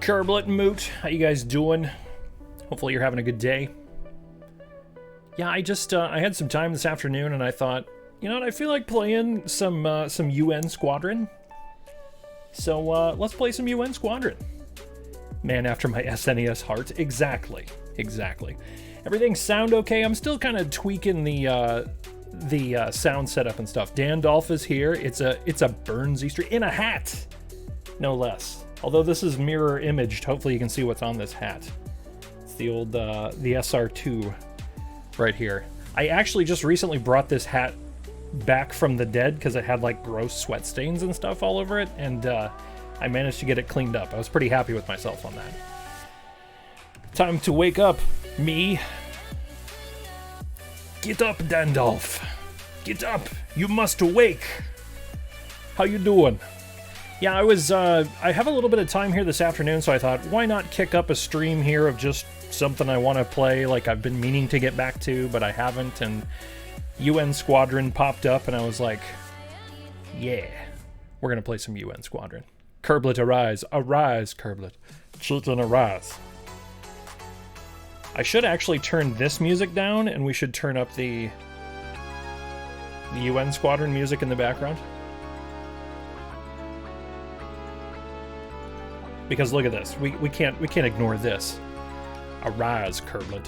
Kerblet Moot, how you guys doing? Hopefully you're having a good day. Yeah, I had some time this afternoon and I thought, you know what, I feel like playing some UN Squadron. So let's play some UN Squadron. Man after my SNES heart. Exactly. Everything sound okay? I'm still kind of tweaking the sound setup and stuff. Dandolph is here. It's a Burnsy street in a hat, no less. Although this is mirror imaged, hopefully you can see what's on this hat. It's the old the SR2 right here. I actually just recently brought this hat back from the dead because it had like gross sweat stains and stuff all over it, and I managed to get it cleaned up. I was pretty happy with myself on that. Time to wake up, me. Get up, Dandolph. Get up. You must awake. How you doing? Yeah, I have a little bit of time here this afternoon, so I thought, why not kick up a stream here of just something I want to play, like I've been meaning to get back to, but I haven't, and UN Squadron popped up, and I was like, yeah, we're gonna play some UN Squadron. Kerblet, arise. Arise, Kerblet. Children, arise. I should actually turn this music down, and we should turn up the UN Squadron music in the background. Because look at this, we can't ignore this. Arise, Kerblet.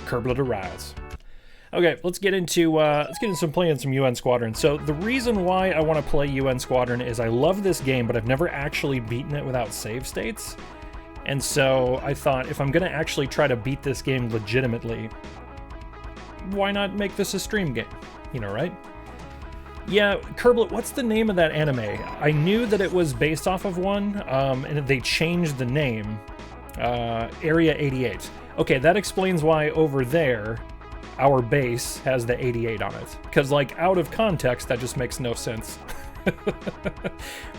Kerblet, arise. Okay, let's get into playing some UN Squadron. So the reason why I want to play UN Squadron is I love this game, but I've never actually beaten it without save states. And so I thought, if I'm going to actually try to beat this game legitimately, why not make this a stream game? You know, right? Yeah, Kerblet, what's the name of that anime? I knew that it was based off of one, and they changed the name. Area 88. Okay, that explains why over there, our base has the 88 on it. Because, like, out of context, that just makes no sense.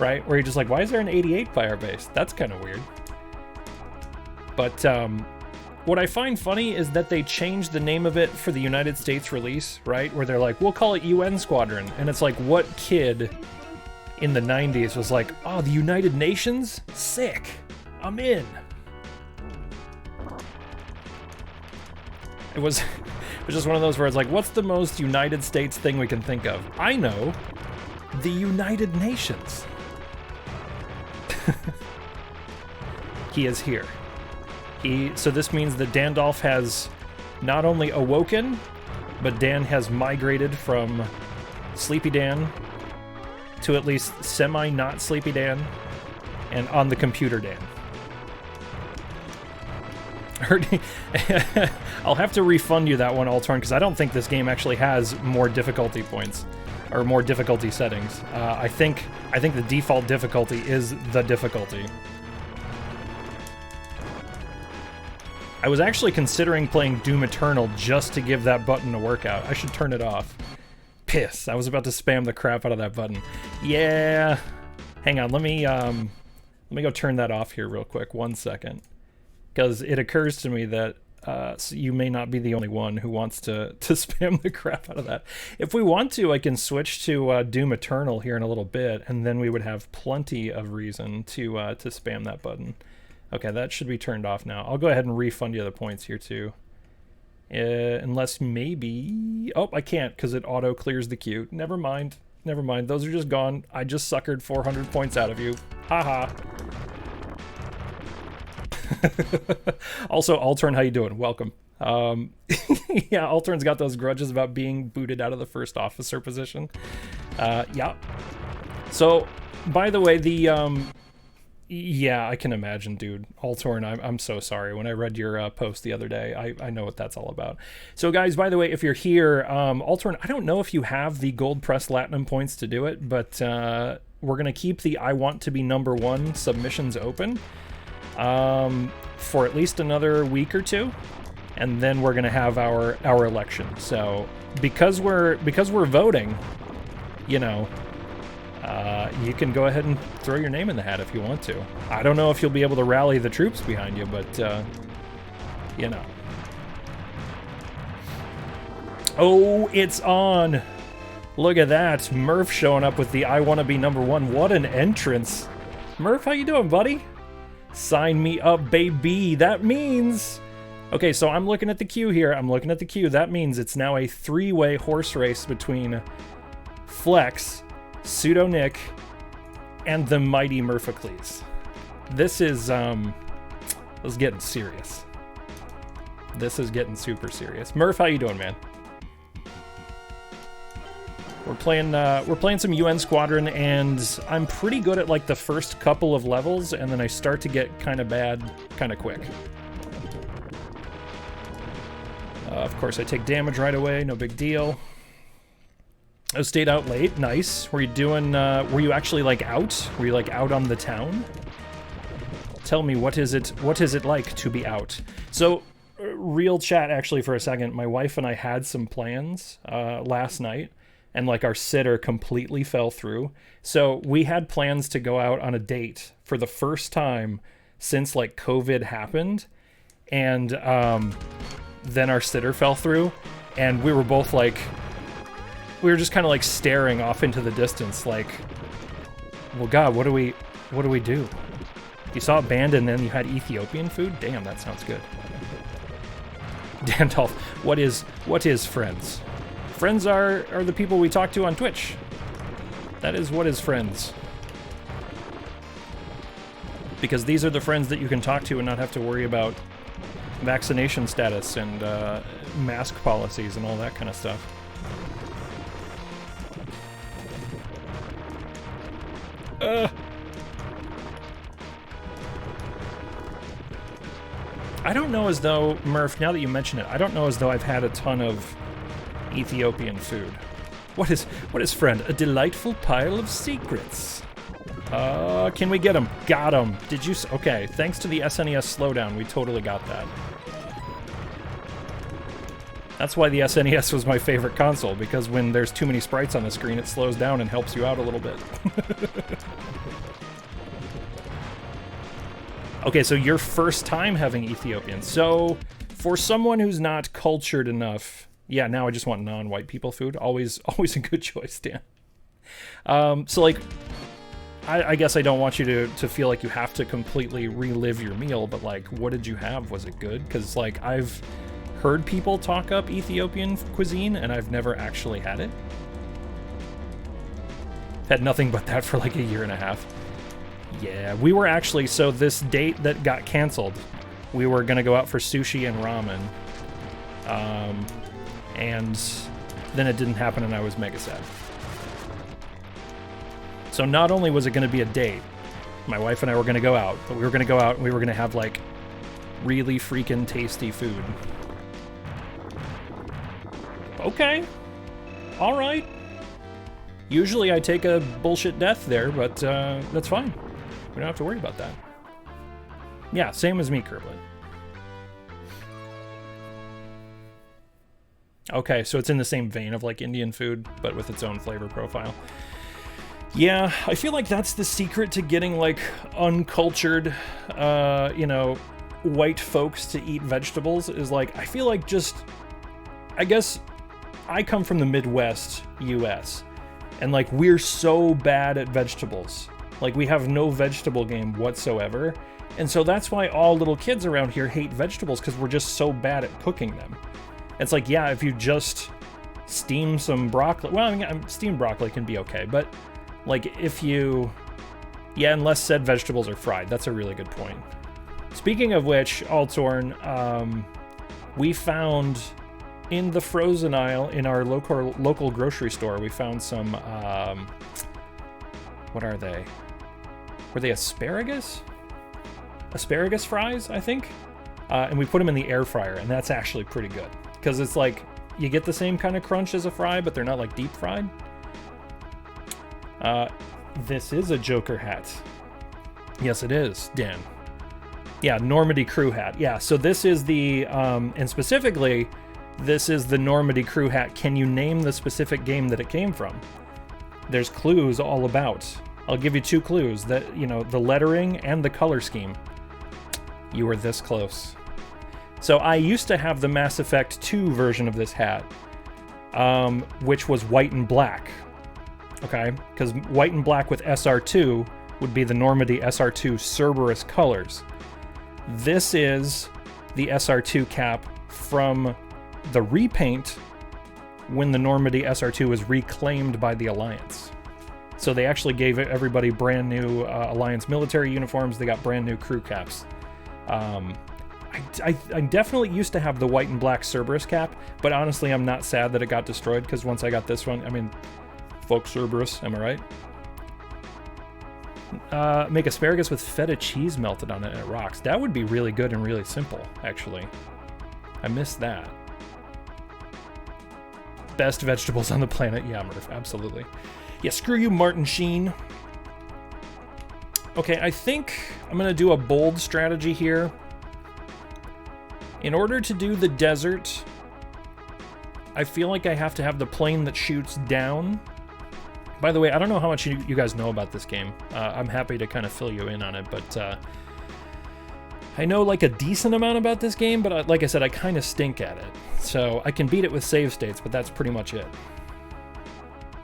Right? Where you're just like, why is there an 88 by our base? That's kind of weird. But, what I find funny is that they changed the name of it for the United States release, right? Where they're like, we'll call it UN Squadron. And it's like, what kid in the 90s was like, oh, the United Nations? Sick. I'm in. It was just one of those where it's like, what's the most United States thing we can think of? I know. The United Nations. He is here. So this means that Dandolph has not only awoken, but Dan has migrated from Sleepy Dan to at least semi-not Sleepy Dan and on the computer Dan. I'll have to refund you that one, Altorn, because I don't think this game actually has more difficulty points or more difficulty settings. I think the default difficulty is the difficulty. I was actually considering playing Doom Eternal just to give that button a workout. I should turn it off. Piss, I was about to spam the crap out of that button. Yeah. Hang on, let me go turn that off here real quick. 1 second. Because it occurs to me that you may not be the only one who wants to spam the crap out of that. If we want to, I can switch to Doom Eternal here in a little bit, and then we would have plenty of reason to spam that button. Okay, that should be turned off now. I'll go ahead and refund you the points here too. Unless maybe... Oh, I can't because it auto-clears the queue. Never mind. Never mind. Those are just gone. I just suckered 400 points out of you. Haha. Also, Altorn, how you doing? Welcome. Yeah, Altorn's got those grudges about being booted out of the first officer position. Yeah. So, by the way, yeah, I can imagine, dude. Altorn, I'm so sorry. When I read your post the other day, I know what that's all about. So, guys, by the way, if you're here, Altorn, I don't know if you have the Gold Press Platinum points to do it, but we're going to keep the I Want to Be #1 submissions open for at least another week or two, and then we're going to have our election. So, because we're voting, you know... you can go ahead and throw your name in the hat if you want to. I don't know if you'll be able to rally the troops behind you, but, you know. Oh, it's on! Look at that. Murph showing up with the I Want to Be #1. What an entrance. Murph, how you doing, buddy? Sign me up, baby. That means... Okay, so I'm looking at the queue here. I'm looking at the queue. That means it's now a 3-way horse race between Flex, Pseudo Nick, and the mighty Murphicles. This is getting serious. This is getting super serious. Murph, how you doing, man? We're playing some UN Squadron, and I'm pretty good at like the first couple of levels, and then I start to get kind of bad kind of quick. Of course, I take damage right away. No big deal. I stayed out late. Nice. Were you doing? Were you actually like out? Were you like out on the town? Tell me, what is it? What is it like to be out? So, real chat actually for a second. My wife and I had some plans last night, and like our sitter completely fell through. So we had plans to go out on a date for the first time since like COVID happened, and then our sitter fell through, and we were both like, we were just kind of like staring off into the distance like, well, God, what do we do? You saw it banned and then you had Ethiopian food? Damn, that sounds good. Dandolf, what is friends? Friends are the people we talk to on Twitch. That is what is friends. Because these are the friends that you can talk to and not have to worry about vaccination status and mask policies and all that kind of stuff. I don't know as though, Murph, now that you mention it, I don't know as though I've had a ton of Ethiopian food. What is friend? A delightful pile of secrets. Can we get him? Got him. Did you... Okay, thanks to the SNES slowdown, we totally got that. That's why the SNES was my favorite console, because when there's too many sprites on the screen, it slows down and helps you out a little bit. Okay, so your first time having Ethiopian. So, for someone who's not cultured enough... Yeah, now I just want non-white people food. Always a good choice, Dan. So, like... I guess I don't want you to feel like you have to completely relive your meal, but like, what did you have? Was it good? Because like, I've heard people talk up Ethiopian cuisine, and I've never actually had it. Had nothing but that for like a year and a half. Yeah, we were actually, so this date that got canceled, we were gonna go out for sushi and ramen. And then it didn't happen, and I was mega sad. So not only was it going to be a date, my wife and I were going to go out, but we were going to go out and we were going to have, like, really freaking tasty food. Okay. All right. Usually I take a bullshit death there, but that's fine. We don't have to worry about that. Yeah, same as me, Kerblet. Okay, so it's in the same vein of, like, Indian food, but with its own flavor profile. Yeah, I feel like that's the secret to getting, like, uncultured, you know, white folks to eat vegetables, is, like, I feel like just, I guess, I come from the Midwest, US, and, like, we're so bad at vegetables. Like, we have no vegetable game whatsoever, and so that's why all little kids around here hate vegetables, because we're just so bad at cooking them. It's like, yeah, if you just steam some broccoli, well, I mean, steamed broccoli can be okay, but... Like, if you... Yeah, unless said vegetables are fried. That's a really good point. Speaking of which, Altorn, we found in the frozen aisle in our local grocery store, we found some, what are they? Were they asparagus? Asparagus fries, I think? And we put them in the air fryer, and that's actually pretty good. Because it's like, you get the same kind of crunch as a fry, but they're not, like, deep fried. This is a Joker hat. Yes, it is, Dan. Yeah, Normandy crew hat. Yeah, so this is the, and specifically, this is the Normandy crew hat. Can you name the specific game that it came from? There's clues all about. I'll give you 2 clues. That, you know, the lettering and the color scheme. You were this close. So I used to have the Mass Effect 2 version of this hat, which was white and black. Okay, because white and black with SR2 would be the Normandy SR2 Cerberus colors. This is the SR2 cap from the repaint when the Normandy SR2 was reclaimed by the Alliance. So they actually gave everybody brand new Alliance military uniforms. They got brand new crew caps. I definitely used to have the white and black Cerberus cap, but honestly, I'm not sad that it got destroyed, because once I got this one, I mean, fuck Cerberus, am I right? Make asparagus with feta cheese melted on it and it rocks. That would be really good and really simple, actually. I missed that. Best vegetables on the planet. Yeah, Murph, absolutely. Yeah, screw you, Martin Sheen. Okay, I think I'm going to do a bold strategy here. In order to do the desert, I feel like I have to have the plane that shoots down. By the way, I don't know how much you guys know about this game. I'm happy to kind of fill you in on it, but I know like a decent amount about this game, but like I said, I kind of stink at it. So I can beat it with save states, but that's pretty much it.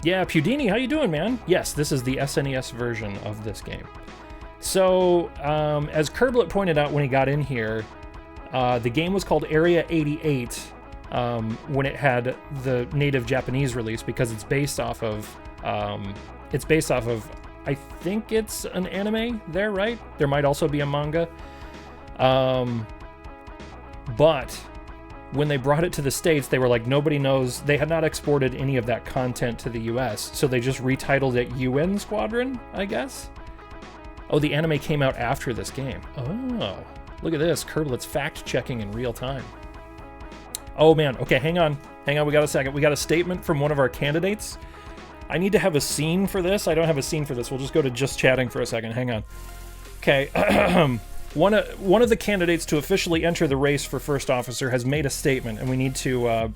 Yeah, Pudini, how you doing, man? Yes, this is the SNES version of this game. So, as Kerblet pointed out when he got in here, the game was called Area 88 when it had the native Japanese release, because it's based off of, I think it's an anime there, right? There might also be a manga. But when they brought it to the States, they were like, nobody knows. They had not exported any of that content to the US, so they just retitled it UN Squadron, I guess? Oh, the anime came out after this game. Oh, look at this. Kerblet's fact-checking in real time. Oh, man. Okay, hang on. Hang on, we got a second. We got a statement from one of our candidates. I need to have a scene for this. I don't have a scene for this. We'll just go to just chatting for a second. Hang on. Okay. One of the candidates to officially enter the race for first officer has made a statement, and we need to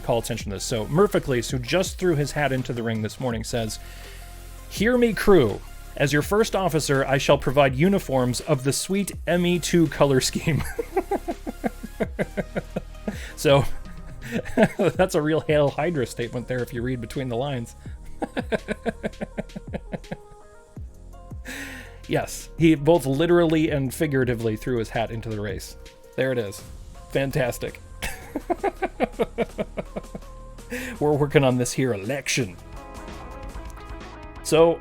call attention to this. So Murphicles, who just threw his hat into the ring this morning, says, "Hear me, crew. As your first officer, I shall provide uniforms of the sweet ME2 color scheme." So that's a real Hail Hydra statement there if you read between the lines. Yes, he both literally and figuratively threw his hat into the race. There it is. Fantastic. We're working on this here election. So,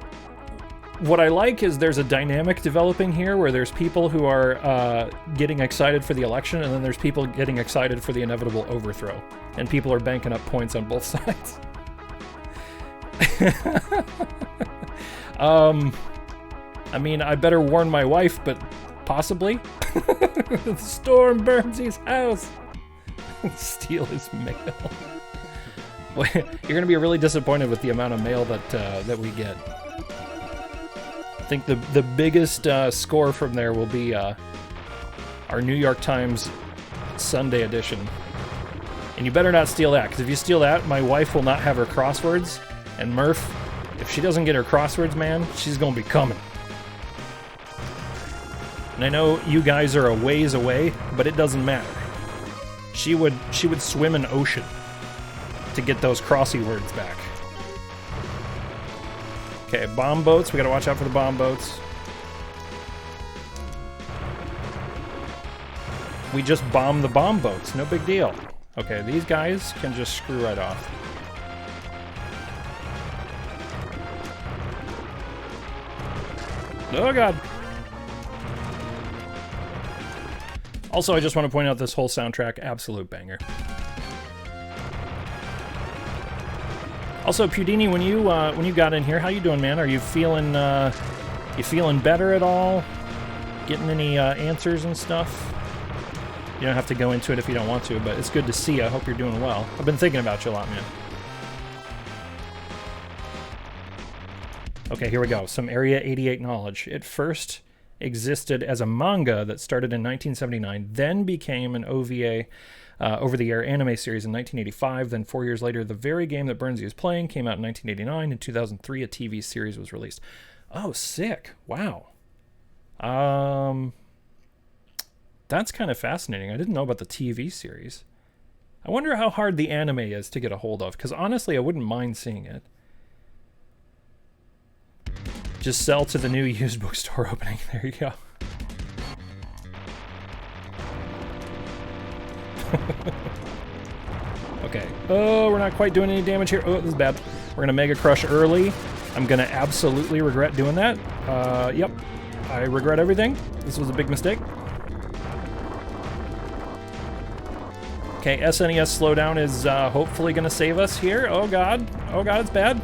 what I like is there's a dynamic developing here where there's people who are getting excited for the election, and then there's people getting excited for the inevitable overthrow. And people are banking up points on both sides. I mean, I better warn my wife, but possibly. The storm burns his house. Steal his mail. Boy, you're going to be really disappointed with the amount of mail that we get. I think the biggest score from there will be our New York Times Sunday edition. And you better not steal that, because if you steal that, my wife will not have her crosswords. And Murph, if she doesn't get her crosswords, man, she's going to be coming. And I know you guys are a ways away, but it doesn't matter. She would swim an ocean to get those crossy words back. Okay, bomb boats. We gotta watch out for the bomb boats. We just bomb the bomb boats. No big deal. Okay, these guys can just screw right off. Oh, God. Also, I just want to point out this whole soundtrack, absolute banger. Also, Pudini, when you got in here, how you doing, man? Are you feeling better at all? Getting any answers and stuff? You don't have to go into it if you don't want to, but it's good to see you. I hope you're doing well. I've been thinking about you a lot, man. Okay, here we go. Some Area 88 knowledge. It first existed as a manga that started in 1979, then became an OVA, over-the-air anime series in 1985. Then 4 years later, the very game that Burnsy is playing came out in 1989. In 2003, a TV series was released. Oh, sick. Wow. That's kind of fascinating. I didn't know about the TV series. I wonder how hard the anime is to get a hold of, because honestly, I wouldn't mind seeing it. Just sell to the new used bookstore opening. There you go. Okay. Oh, we're not quite doing any damage here. Oh, this is bad. We're going to Mega Crush early. I'm going to absolutely regret doing that. Yep. I regret everything. This was a big mistake. Okay, SNES slowdown is hopefully going to save us here. Oh, God. Oh, God, it's bad.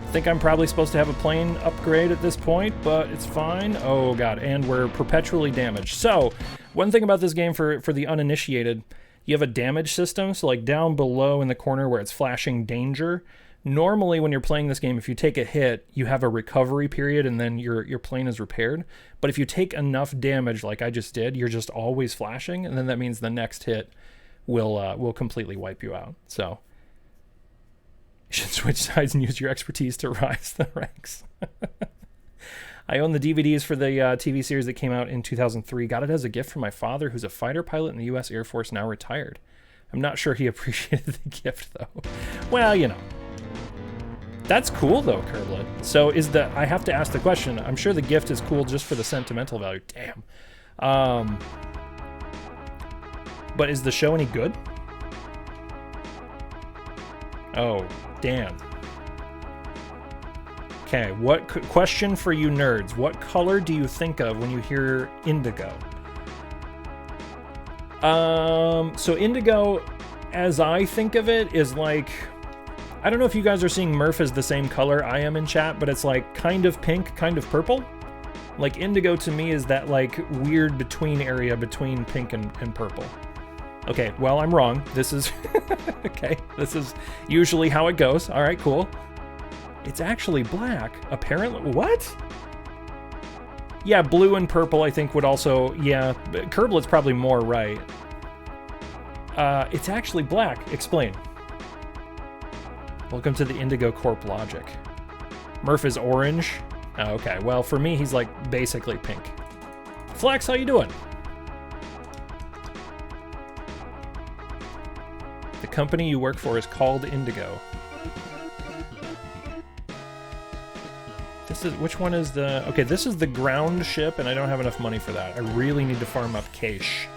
I think I'm probably supposed to have a plane upgrade at this point, but it's fine. Oh, God, and we're perpetually damaged. So, one thing about this game for the uninitiated, you have a damage system. So, like, down below in the corner where it's flashing danger, normally when you're playing this game, if you take a hit, you have a recovery period and then your plane is repaired. But if you take enough damage like I just did, you're just always flashing, and then that means the next hit will completely wipe you out. So you should switch sides and use your expertise to rise the ranks. I own the DVDs for the TV series that came out in 2003. Got it as a gift from my father, who's a fighter pilot in the U.S. Air Force, now retired. I'm not sure he appreciated the gift, though. Well, you know. That's cool, though, Kerblet. So I have to ask the question. I'm sure the gift is cool just for the sentimental value. Damn. But is the show any good? Oh, damn. Okay, question for you nerds. What color do you think of when you hear indigo? So indigo, as I think of it, is like... I don't know if you guys are seeing Murph as the same color I am in chat, but it's like kind of pink, kind of purple. Like indigo to me is that like weird between area between pink and purple. Okay, well, I'm wrong. This is... okay, this is usually how it goes. All right, cool. It's actually black, apparently. What? Yeah, blue and purple I think would also... Yeah, Kerblet's probably more right. It's actually black. Explain. Welcome to the Indigo Corp logic. Murph is orange. Oh, okay, well, for me, he's like basically pink. Flex, how you doing? The company you work for is called Indigo. This is, which one is the, okay, this is the ground ship, and I don't have enough money for that. I really need to farm up cash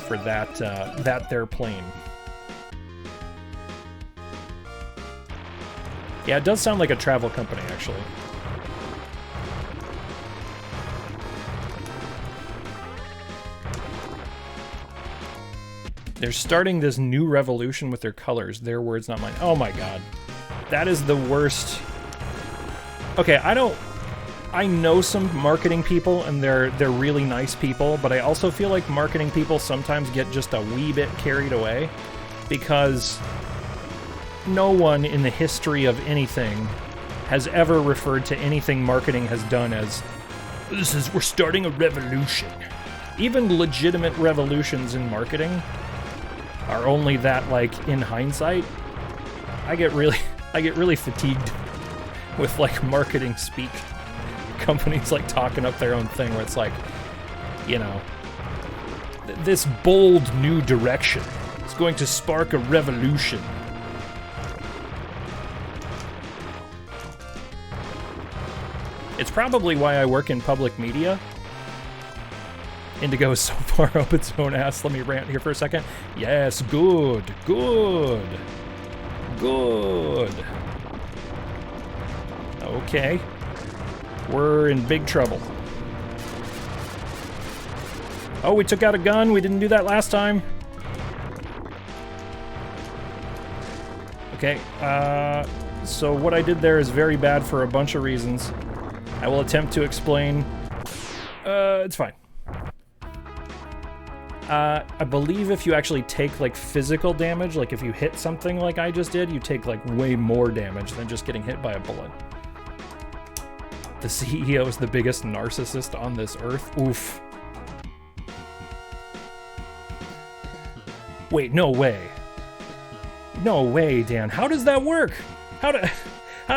for that, their plane. Yeah, it does sound like a travel company, actually. They're starting this new revolution with their colors. Their words, not mine. Oh my god. That is the worst. Okay, I know some marketing people, and they're really nice people, but I also feel like marketing people sometimes get just a wee bit carried away, because no one in the history of anything has ever referred to anything marketing has done as, we're starting a revolution. Even legitimate revolutions in marketing are only that, like, in hindsight. I get really fatigued with, like, marketing speak. Companies, like, talking up their own thing where it's like, you know, this bold new direction is going to spark a revolution. It's probably why I work in public media. Indigo is so far up its own ass. Let me rant here for a second. Yes, good, good, good. Okay. We're in big trouble. Oh, we took out a gun. We didn't do that last time. Okay, so what I did there is very bad for a bunch of reasons. I will attempt to explain. It's fine. I believe if you actually take, like, physical damage, like if you hit something like I just did, you take, like, way more damage than just getting hit by a bullet. The CEO is the biggest narcissist on this earth. Oof. Wait, no way. No way, Dan. How does that work? How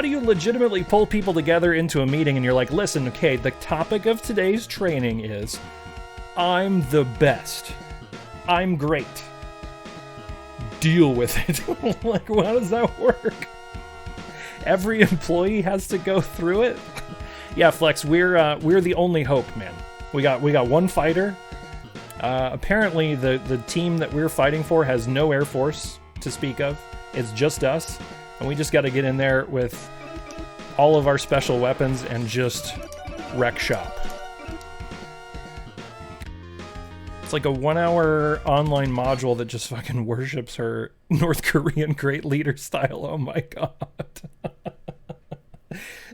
do you legitimately pull people together into a meeting and you're like, listen, okay, the topic of today's training is, I'm the best. I'm great. Deal with it. Like, how does that work? Every employee has to go through it. Yeah, Flex, we're the only hope, man. We got one fighter. Apparently, the team that we're fighting for has no air force to speak of. It's just us, and we just got to get in there with all of our special weapons and just wreck shop. It's like a 1-hour online module that just fucking worships her North Korean great leader style. Oh my god.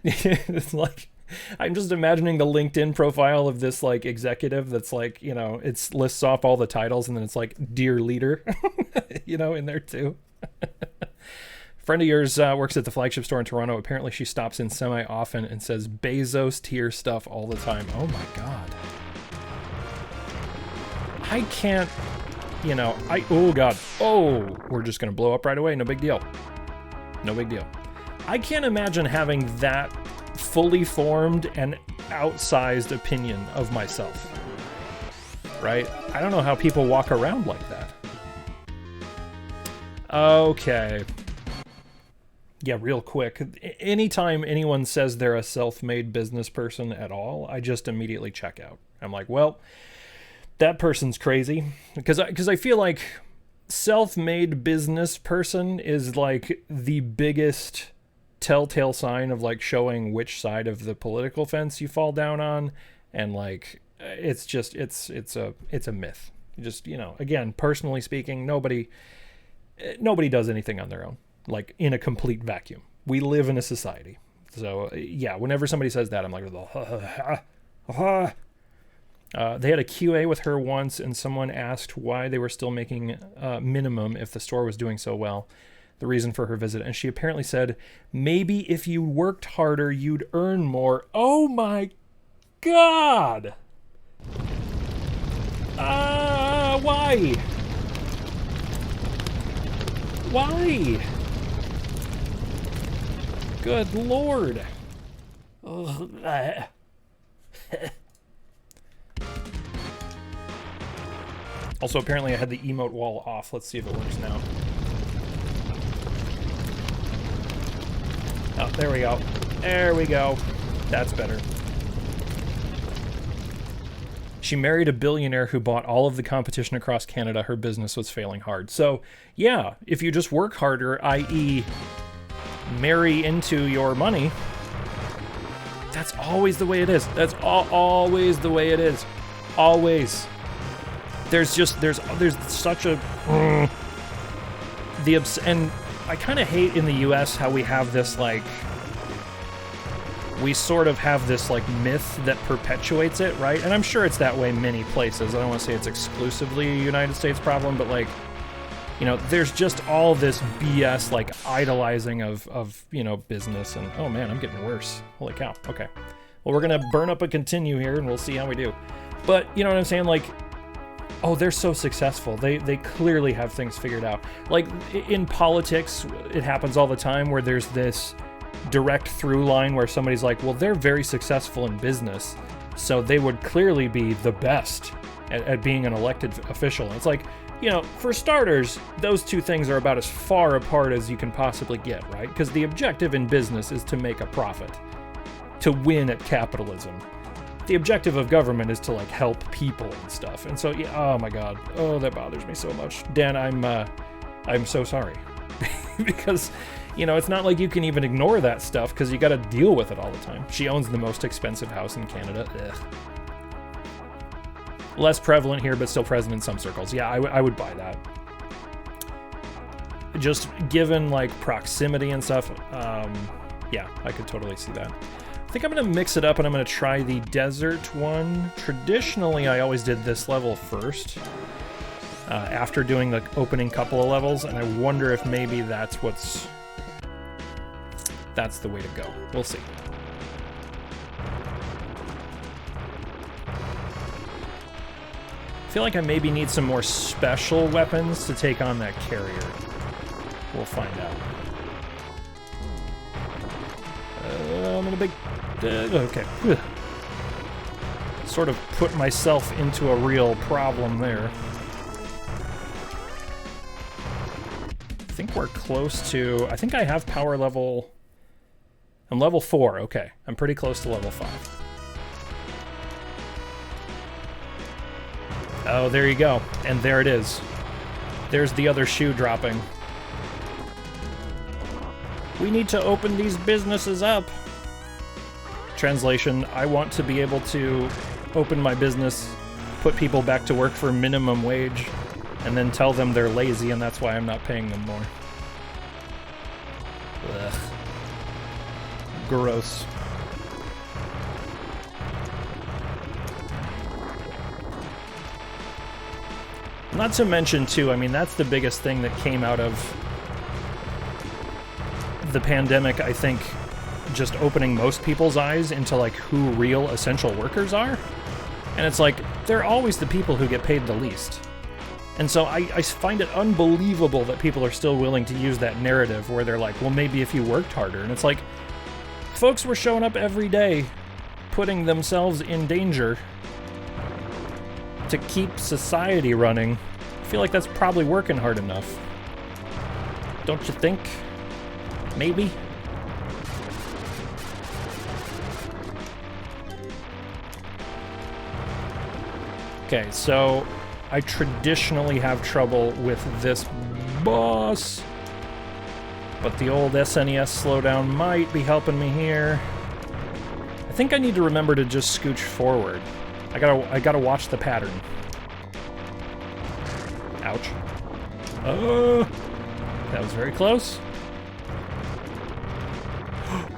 It's like, I'm just imagining the LinkedIn profile of this like executive that's like, you know, it lists off all the titles and then it's like, dear leader, you know, in there too. Friend of yours works at the flagship store in Toronto. Apparently she stops in semi-often and says Bezos tier stuff all the time. Oh my god. I can't, you know, oh god. Oh, we're just going to blow up right away. No big deal. No big deal. I can't imagine having that fully formed and outsized opinion of myself. Right? I don't know how people walk around like that. Okay. Yeah, real quick. Anytime anyone says they're a self-made business person at all, I just immediately check out. I'm like, well, that person's crazy. Because I feel like self-made business person is like the biggest telltale sign of like showing which side of the political fence you fall down on. And like, it's just, it's a myth. Just, you know, again, personally speaking, nobody does anything on their own, like in a complete vacuum. We live in a society. So yeah, whenever somebody says that, I'm like, they had a QA with her once and someone asked why they were still making minimum if the store was doing so well, the reason for her visit. And she apparently said, maybe if you worked harder, you'd earn more. Oh my God. Why? Why? Good Lord. Also, apparently I had the emote wall off. Let's see if it works now. Oh, there we go. There we go. That's better. She married a billionaire who bought all of the competition across Canada. Her business was failing hard. So, yeah, if you just work harder, i.e. marry into your money, that's always the way it is. That's always the way it is. Always. There's such a... and I kind of hate in the US how we have this, like... We sort of have this, like, myth that perpetuates it, right? And I'm sure it's that way many places. I don't want to say it's exclusively a United States problem, but, like, you know, there's just all this BS, like, idolizing of you know, business. And, oh, man, I'm getting worse. Holy cow. Okay. Well, we're going to burn up a continue here, and we'll see how we do. But, you know what I'm saying? Like, oh, they're so successful. They clearly have things figured out. Like, in politics, it happens all the time where there's this direct through line where somebody's like, well, they're very successful in business, so they would clearly be the best at being an elected official. And it's like, you know, for starters, those two things are about as far apart as you can possibly get, right? Because the objective in business is to make a profit, to win at capitalism. The objective of government is to, like, help people and stuff. And so, yeah, oh my God, oh, that bothers me so much. Dan, I'm so sorry. Because, you know, it's not like you can even ignore that stuff because you got to deal with it all the time. She owns the most expensive house in Canada. Ugh. Less prevalent here, but still present in some circles. Yeah, I would buy that. Just given, like, proximity and stuff, yeah, I could totally see that. I think I'm going to mix it up and I'm going to try the desert one. Traditionally, I always did this level first. After doing the opening couple of levels, and I wonder if maybe that's the way to go. We'll see. I feel like I maybe need some more special weapons to take on that carrier. We'll find out. I'm in a big... okay. Sort of put myself into a real problem there. I think we're close to... I think I have power level I'm level 4. Okay, I'm pretty close to level 5. Oh, there you go. And there it is. There's the other shoe dropping. We need to open these businesses up. Translation, I want to be able to open my business, put people back to work for minimum wage, and then tell them they're lazy and that's why I'm not paying them more. Ugh. Gross. Not to mention, too, I mean, that's the biggest thing that came out of the pandemic, I think, just opening most people's eyes into, like, who real essential workers are. And it's like, they're always the people who get paid the least. And so I find it unbelievable that people are still willing to use that narrative where they're like, well, maybe if you worked harder. And it's like, folks were showing up every day, putting themselves in danger to keep society running. I feel like that's probably working hard enough. Don't you think? Maybe? Okay, so I traditionally have trouble with this boss, but the old SNES slowdown might be helping me here. I think I need to remember to just scooch forward. I gotta watch the pattern. Ouch. Oh, that was very close.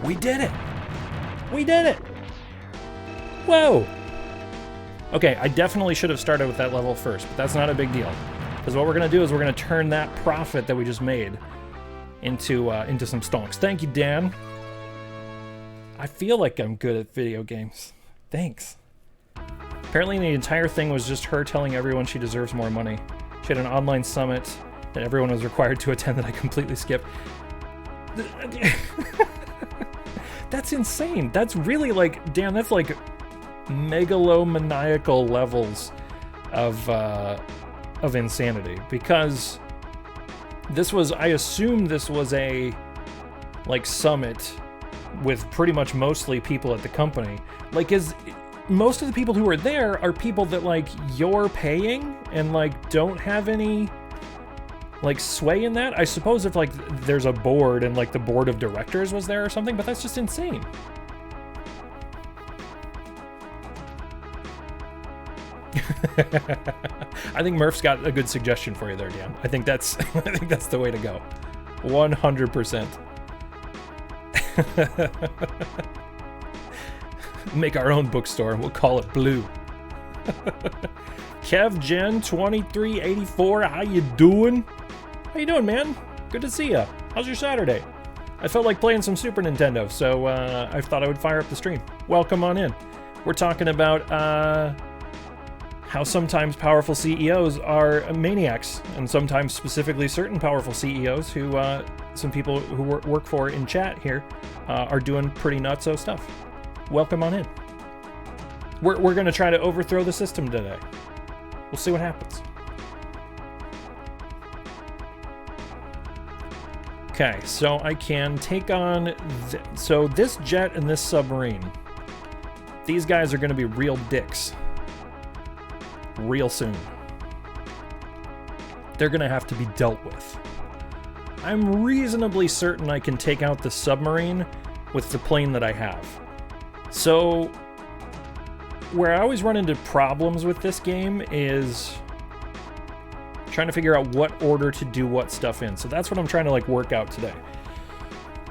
We did it! We did it! Whoa! Okay, I definitely should have started with that level first, but that's not a big deal. Because what we're going to do is we're going to turn that profit that we just made into some stonks. Thank you, Dan. I feel like I'm good at video games. Thanks. Apparently the entire thing was just her telling everyone she deserves more money. She had an online summit that everyone was required to attend that I completely skipped. That's insane. That's really like, damn, that's like megalomaniacal levels of insanity, because this was, I assume this was a like summit with pretty much mostly people at the company. Like, is most of the people who are there are people that like you're paying and like don't have any like sway in that? I suppose if like there's a board and like the board of directors was there or something, but that's just insane. I think Murph's got a good suggestion for you there, Dan. I think that's the way to go. 100%. Make our own bookstore and we'll call it Blue. KevGen2384, how you doing? How you doing, man? Good to see ya. How's your Saturday? I felt like playing some Super Nintendo, so I thought I would fire up the stream. Welcome on in. We're talking about how sometimes powerful CEOs are maniacs, and sometimes specifically certain powerful CEOs who some people who work for in chat here are doing pretty nutso stuff. Welcome on in. We're going to try to overthrow the system today. We'll see what happens. Okay, so I can take on... so this jet and this submarine, these guys are going to be real dicks. Real soon. They're going to have to be dealt with. I'm reasonably certain I can take out the submarine with the plane that I have. So, where I always run into problems with this game is trying to figure out what order to do what stuff in. So that's what I'm trying to like work out today.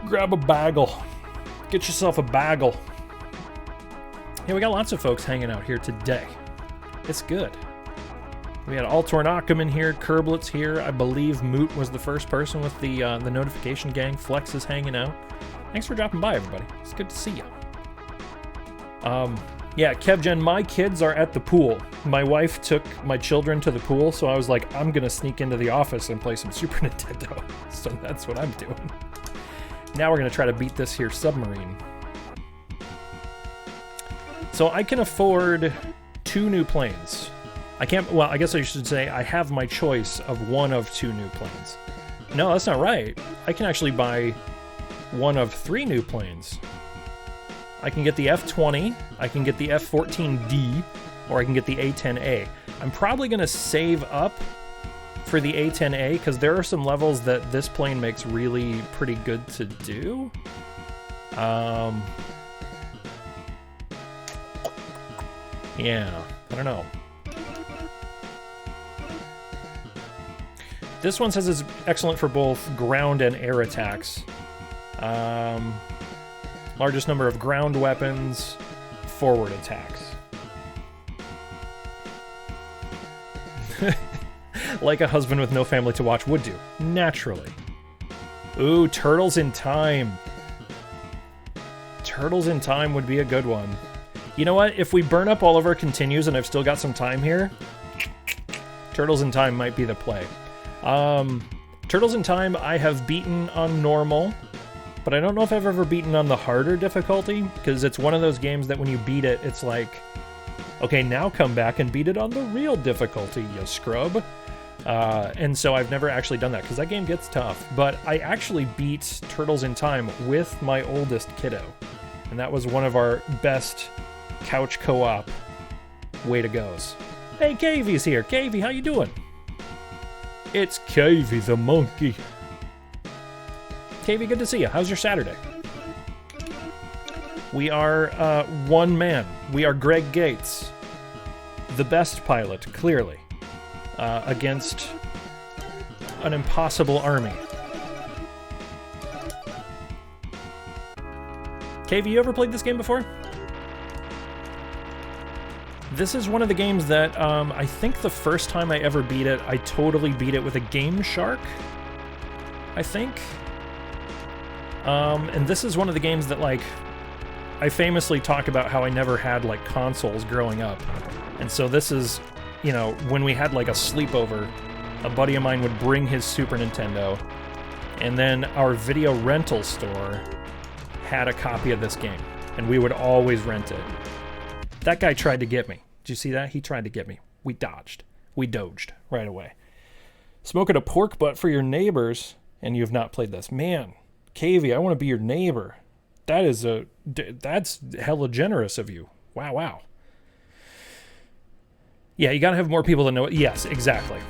Grab a bagel. Get yourself a bagel. Yeah, we got lots of folks hanging out here today. It's good. We had Altornacum in here, Kerblitz here. I believe Moot was the first person with the notification gang. Flex is hanging out. Thanks for dropping by, everybody. It's good to see you. Yeah, KevGen, my kids are at the pool. My wife took my children to the pool, so I was like, I'm gonna sneak into the office and play some Super Nintendo. So that's what I'm doing. Now we're gonna try to beat this here submarine. So I can afford 2 new planes. I can't, well, I guess I should say I have my choice of one of 2 new planes. No, that's not right. I can actually buy one of 3 new planes. I can get the F-20, I can get the F-14D, or I can get the A-10A. I'm probably going to save up for the A-10A, because there are some levels that this plane makes really pretty good to do. Yeah, I don't know. This one says it's excellent for both ground and air attacks. Largest number of ground weapons, forward attacks. Like a husband with no family to watch would do, naturally. Ooh, Turtles in Time. Turtles in Time would be a good one. You know what? If we burn up all of our continues and I've still got some time here, Turtles in Time might be the play. Turtles in Time I have beaten on normal, but I don't know if I've ever beaten on the harder difficulty, because it's one of those games that when you beat it, it's like, okay, now come back and beat it on the real difficulty, you scrub. And so I've never actually done that, because that game gets tough. But I actually beat Turtles in Time with my oldest kiddo, and that was one of our best couch co-op way to goes. Hey, Kavey's here. Kavey, how you doing? It's Kavey the monkey. Kavey, good to see you. How's your Saturday? We are one man. We are Greg Gates, the best pilot, clearly, against an impossible army. Kavey, you ever played this game before? This is one of the games that I think the first time I ever beat it, I totally beat it with a Game Shark, I think. And this is one of the games that, like, I famously talk about how I never had, like, consoles growing up. And so this is, you know, when we had, like, a sleepover, a buddy of mine would bring his Super Nintendo, and then our video rental store had a copy of this game, and we would always rent it. That guy tried to get me. Did you see that? He tried to get me. We dodged. We doged right away. Smoking a pork butt for your neighbors, and you have not played this. Man, Kavey, I want to be your neighbor. That's hella generous of you. Wow, wow. Yeah, you gotta have more people that know it. Yes, exactly.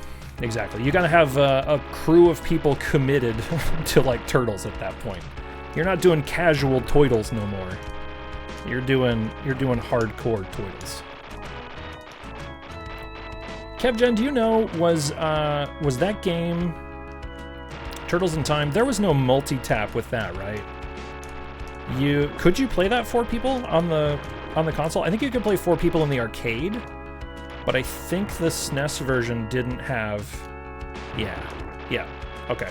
Exactly. You gotta have a crew of people committed to, like, Turtles at that point. You're not doing casual toidles no more. You're doing hardcore toidles. KevGen, do you know, was that game Turtles in Time? There was no multi-tap with that, right? Could you play that 4 people on the console? I think you could play 4 people in the arcade, but I think the SNES version didn't have. Yeah. Okay.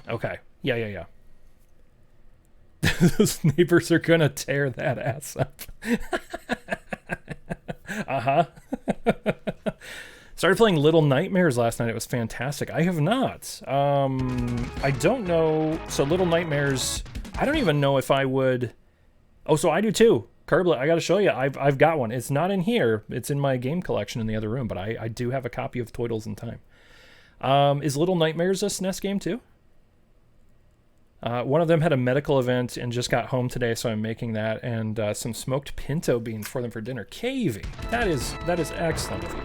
Okay. Yeah. Those neighbors are gonna tear that ass up. Uh-huh. Started playing Little Nightmares last night. It was fantastic. I have not. I don't know. So Little Nightmares, I don't even know if I would. Oh, so I do too. Curblet, I got to show you. I've got one. It's not in here. It's in my game collection in the other room, but I do have a copy of Toidles in Time. Is Little Nightmares a SNES game too? One of them had a medical event and just got home today, so I'm making that, and some smoked pinto beans for them for dinner. Kavey, that is excellent of you.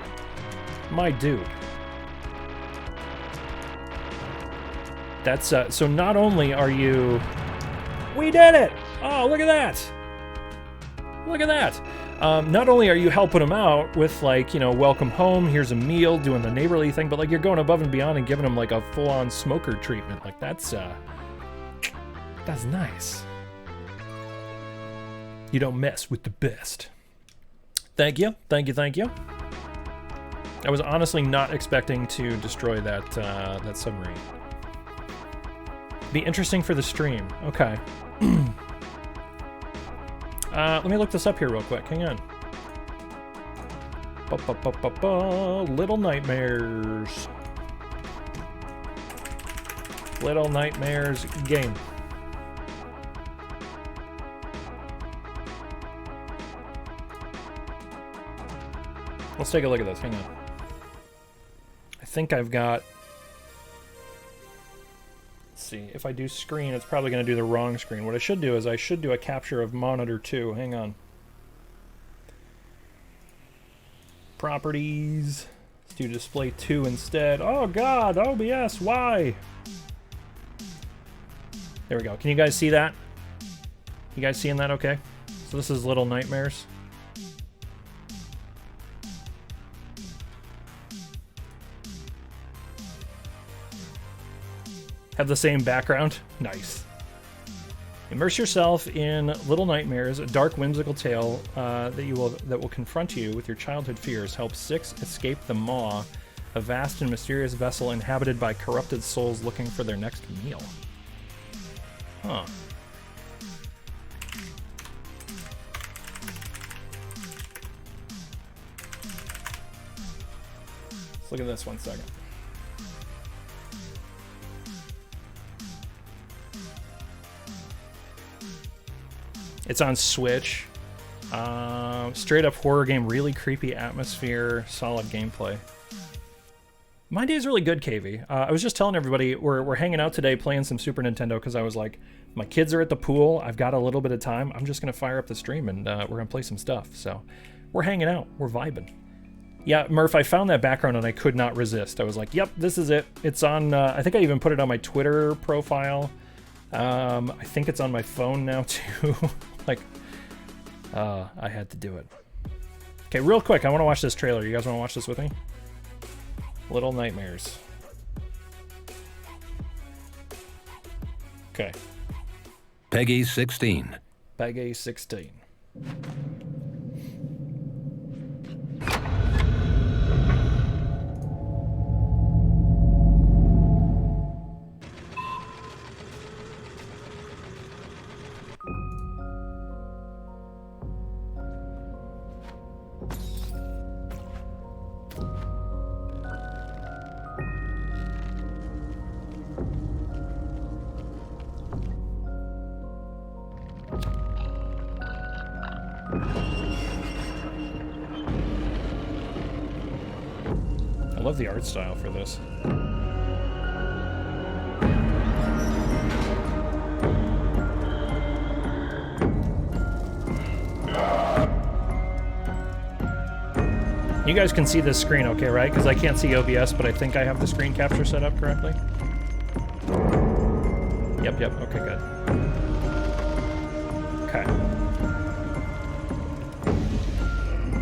My dude. That's, so not only are you... We did it! Oh, look at that! Look at that! Not only are you helping them out with, like, you know, welcome home, here's a meal, doing the neighborly thing, but, like, you're going above and beyond and giving them, like, a full-on smoker treatment. Like, that's nice. You don't mess with the best. Thank you. I was honestly not expecting to destroy that submarine. Be interesting for the stream. Okay. Let me look this up here real quick. Hang on. Little Nightmares. Little Nightmares game. Let's take a look at this. Hang on. I think I've got see. If I do screen, it's probably going to do the wrong screen. What I should do is I should do a capture of monitor 2. Hang on. Properties. Let's do display 2 instead. Oh god, OBS, why? There we go. Can you guys see that? You guys seeing that okay? So this is Little Nightmares. Have the same background? Nice. Immerse yourself in Little Nightmares, a dark, whimsical tale that will confront you with your childhood fears. Help 6 escape the Maw, a vast and mysterious vessel inhabited by corrupted souls looking for their next meal. Huh. Let's look at this 1 second. It's on Switch. Straight up horror game, really creepy atmosphere, solid gameplay. My day is really good, KV. I was just telling everybody we're hanging out today playing some Super Nintendo because I was like, my kids are at the pool. I've got a little bit of time. I'm just going to fire up the stream and we're going to play some stuff. So we're hanging out. We're vibing. Yeah, Murph, I found that background and I could not resist. I was like, yep, this is it. It's on, I think I even put it on my Twitter profile. I think it's on my phone now too. Like, I had to do it. Okay, real quick, I want to watch this trailer. You guys want to watch this with me? Little Nightmares. Okay. Peggy 16. Peggy 16. I love the art style for this. You guys can see this screen okay, right? Because I can't see OBS, but I think I have the screen capture set up correctly. Yep, okay, good. Okay.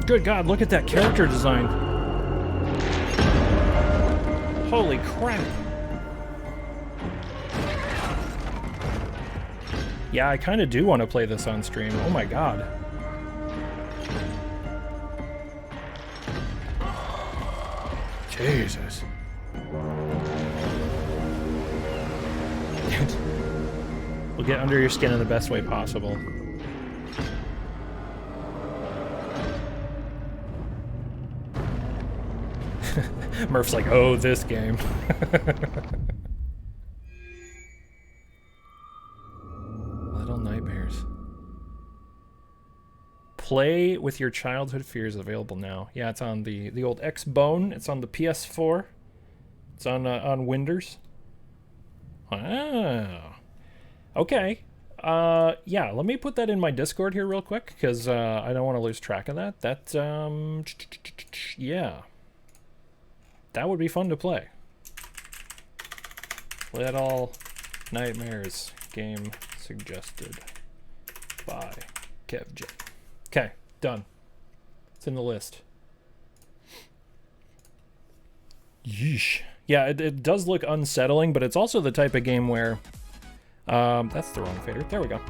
Good God, look at that character design. Holy crap. Yeah, I kind of do want to play this on stream. Oh my God. Jesus. We'll get under your skin in the best way possible. Murph's like, oh, this game. Little Nightmares. Play with your childhood fears, available now. Yeah, it's on the old X-Bone. It's on the PS4. It's on Windows. Ah. Okay. Yeah, let me put that in my Discord here real quick, because I don't want to lose track of that. That, yeah. That would be fun to play. Little Nightmares game suggested by KevJ. Okay, done. It's in the list. Yeesh. Yeah, it does look unsettling, but it's also the type of game where... that's the wrong fader. There we go.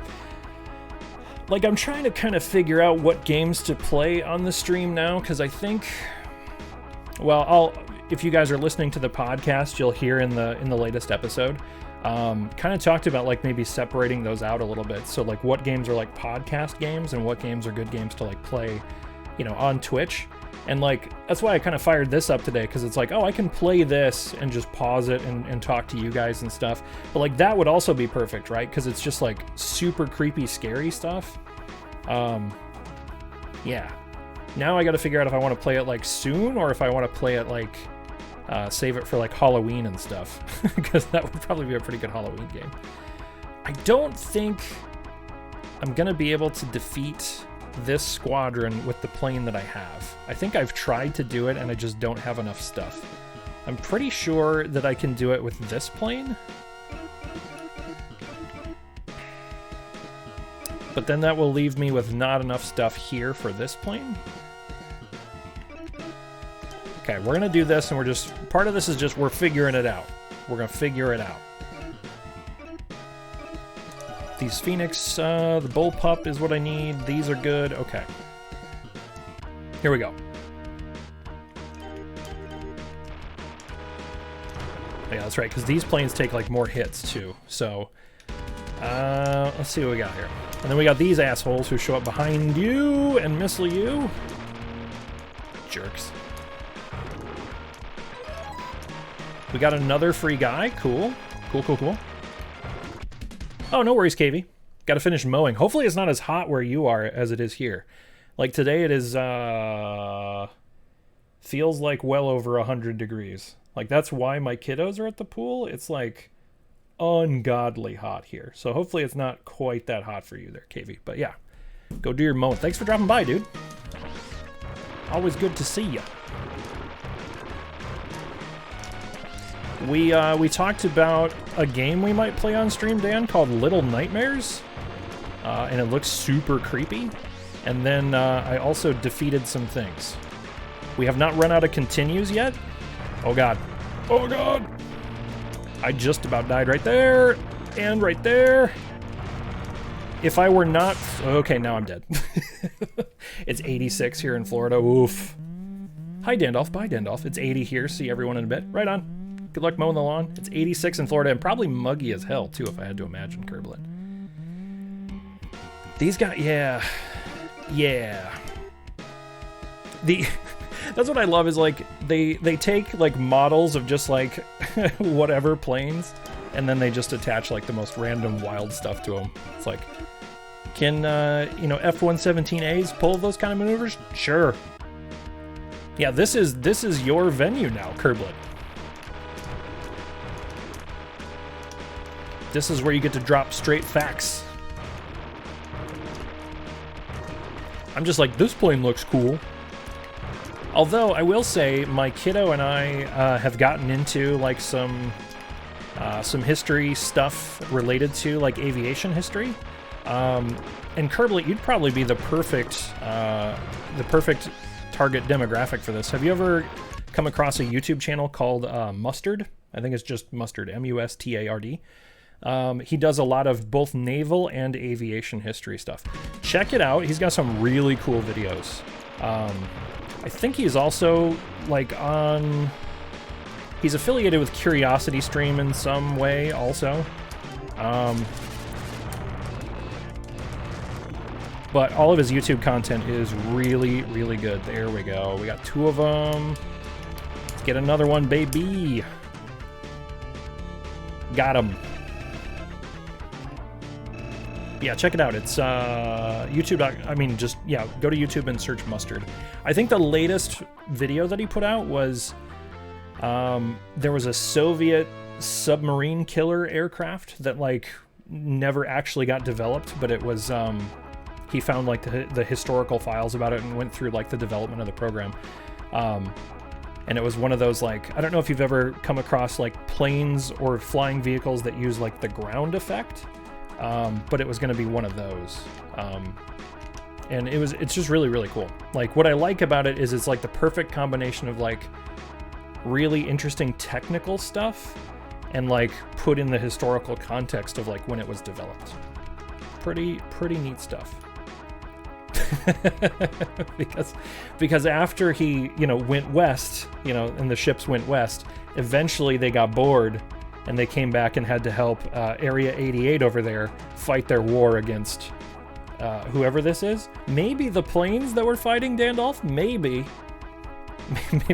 Like, I'm trying to kind of figure out what games to play on the stream now, because I think... Well, if you guys are listening to the podcast, you'll hear in the latest episode, kind of talked about like maybe separating those out a little bit. So like what games are like podcast games and what games are good games to like play, you know, on Twitch. And like, that's why I kind of fired this up today, because it's like, oh, I can play this and just pause it and talk to you guys and stuff. But like that would also be perfect, right? Because it's just like super creepy, scary stuff. Yeah. Now I got to figure out if I want to play it like soon or if I want to play it like Save it for like Halloween and stuff, because that would probably be a pretty good Halloween game. I don't think I'm gonna be able to defeat this squadron with the plane that I have. I think I've tried to do it and I just don't have enough stuff. I'm pretty sure that I can do it with this plane. But then that will leave me with not enough stuff here for this plane. Okay, we're gonna do this and we're just, part of this is just we're figuring it out. We're gonna figure it out. These Phoenix, the Bullpup is what I need. These are good. Okay. Here we go. Yeah, that's right, because these planes take like more hits too. So, let's see what we got here. And then we got these assholes who show up behind you and missile you. Jerks. We got another free guy. Cool. Cool, cool, cool. Oh, no worries, KV. Got to finish mowing. Hopefully it's not as hot where you are as it is here. Like today it is, feels like well over 100 degrees. Like that's why my kiddos are at the pool. It's like ungodly hot here. So hopefully it's not quite that hot for you there, KV. But yeah, go do your mowing. Thanks for dropping by, dude. Always good to see ya. We talked about a game we might play on stream, Dan, called Little Nightmares, and it looks super creepy. And then I also defeated some things. We have not run out of continues yet. Oh god. Oh god! I just about died right there, and right there. If I were not... Okay, now I'm dead. It's 86 here in Florida. Oof. Hi, Dandolf. Bye, Dandolf. It's 80 here. See everyone in a bit. Right on. Good luck mowing the lawn. It's 86 in Florida and probably muggy as hell, too, if I had to imagine, Kerblet. These guys, yeah. Yeah. That's what I love is, like, they take, like, models of just, like, whatever planes, and then they just attach, like, the most random wild stuff to them. It's like, can, you know, F-117As pull those kind of maneuvers? Sure. Yeah, this is your venue now, Kerblet. This is where you get to drop straight facts. I'm just like, this plane looks cool. Although, I will say, my kiddo and I have gotten into, like, some history stuff related to, like, aviation history. And Kerblet, you'd probably be the perfect target demographic for this. Have you ever come across a YouTube channel called Mustard? I think it's just Mustard, M-U-S-T-A-R-D. He does a lot of both naval and aviation history stuff. Check it out. He's got some really cool videos. I think he's also, like, he's affiliated with Curiosity Stream in some way also. But all of his YouTube content is really, really good. There we go. We got two of them. Let's get another one, baby. Got him. Yeah, check it out. It's YouTube. I mean, just, yeah, go to YouTube and search Mustard. I think the latest video that he put out was there was a Soviet submarine killer aircraft that, like, never actually got developed, but it was, he found, like, the historical files about it and went through, like, the development of the program. And it was one of those, like, I don't know if you've ever come across, like, planes or flying vehicles that use, like, the ground effect. But it was going to be one of those. And it's just really, really cool. Like, what I like about it is it's like the perfect combination of, like, really interesting technical stuff and, like, put in the historical context of, like, when it was developed. Pretty neat stuff. because after he, you know, went west, you know, and the ships went west, eventually they got bored and they came back and had to help Area 88 over there fight their war against whoever this is. Maybe the planes that were fighting Dandolf? Maybe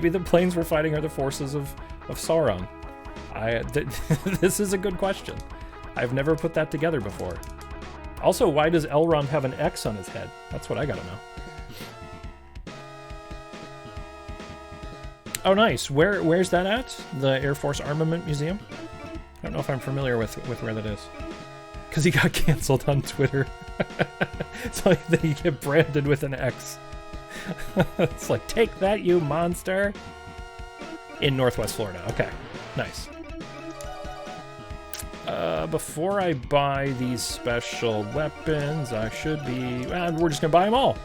the planes we're fighting are the forces of Sauron. This is a good question. I've never put that together before. Also, why does Elrond have an X on his head? That's what I gotta know. Oh, nice. Where's that at? The Air Force Armament Museum? I don't know if I'm familiar with where that is. Because he got canceled on Twitter. It's like that you get branded with an X. It's like, take that, you monster. In Northwest Florida. Okay, nice. Before I buy these special weapons, I should be... we're just gonna buy them all.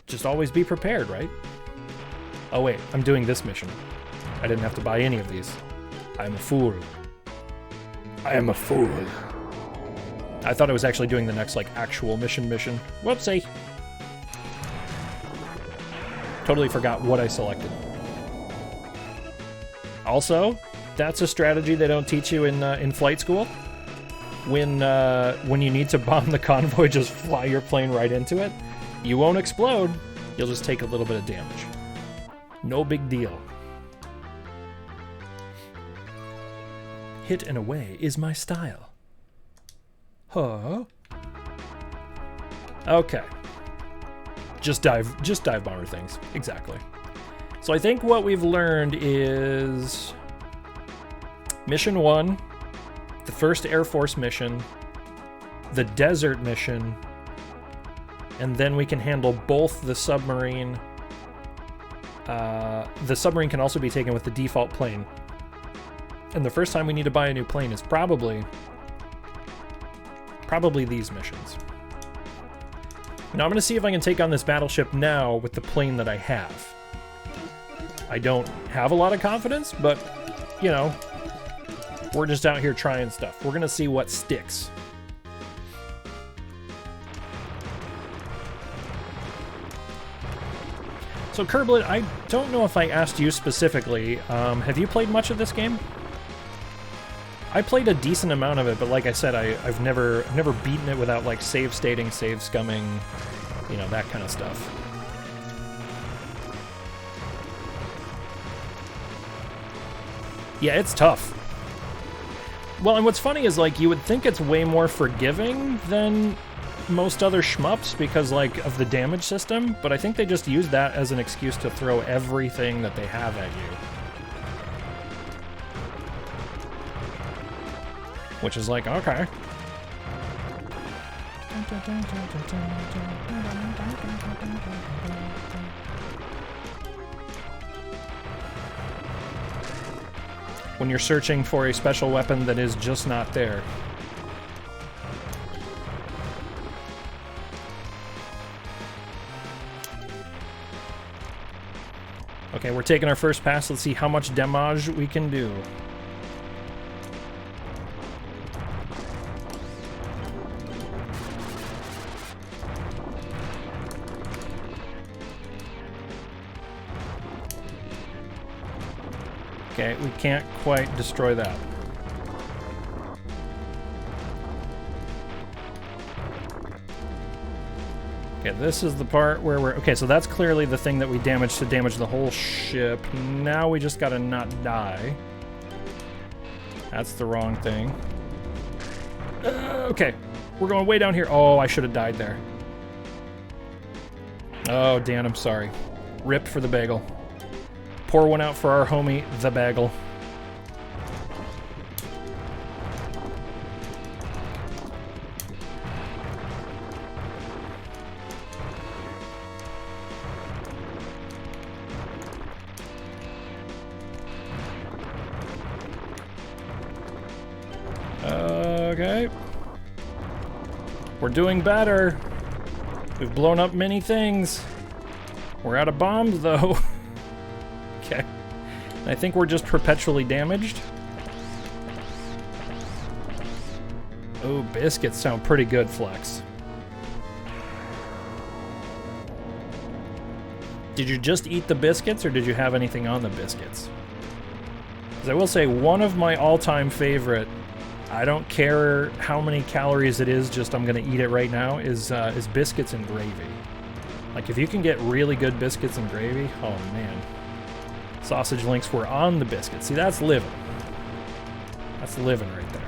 Just always be prepared, right? Oh wait, I'm doing this mission. I didn't have to buy any of these. I'm a fool. I am a fool. I thought I was actually doing the next, like, actual mission. Whoopsie. Totally forgot what I selected. Also, that's a strategy they don't teach you in flight school. When you need to bomb the convoy, just fly your plane right into it. You won't explode. You'll just take a little bit of damage. No big deal. Hit and away is my style. Huh? Okay. Just dive bomber things. Exactly. So I think what we've learned is Mission 1, the first Air Force mission, the desert mission, and then we can handle both the submarine. The submarine can also be taken with the default plane. And the first time we need to buy a new plane is probably these missions. Now I'm going to see if I can take on this battleship now with the plane that I have. I don't have a lot of confidence, but, you know, we're just out here trying stuff. We're going to see what sticks. So, Kerblet, I don't know if I asked you specifically, have you played much of this game? I played a decent amount of it, but like I said, I've never beaten it without, like, save stating, save scumming, you know, that kind of stuff. Yeah, it's tough. Well, and what's funny is, like, you would think it's way more forgiving than most other shmups because, like, of the damage system, but I think they just use that as an excuse to throw everything that they have at you. Which is like, okay. When you're searching for a special weapon that is just not there. Okay, we're taking our first pass. Let's see how much damage we can do. Okay, we can't quite destroy that. Okay, this is the part where we're... Okay, so that's clearly the thing that we damaged to damage the whole ship. Now we just gotta not die. That's the wrong thing. Okay, we're going way down here. Oh, I should have died there. Oh, Dan, I'm sorry. Rip for the bagel. Pour one out for our homie, the bagel. Okay. We're doing better. We've blown up many things. We're out of bombs, though. Okay. I think we're just perpetually damaged. Oh, biscuits sound pretty good, Flex. Did you just eat the biscuits, or did you have anything on the biscuits? Because I will say, one of my all-time favorite, I don't care how many calories it is, just I'm going to eat it right now, is biscuits and gravy. Like, if you can get really good biscuits and gravy, oh, man. Sausage links were on the biscuit. See, that's living. That's living right there.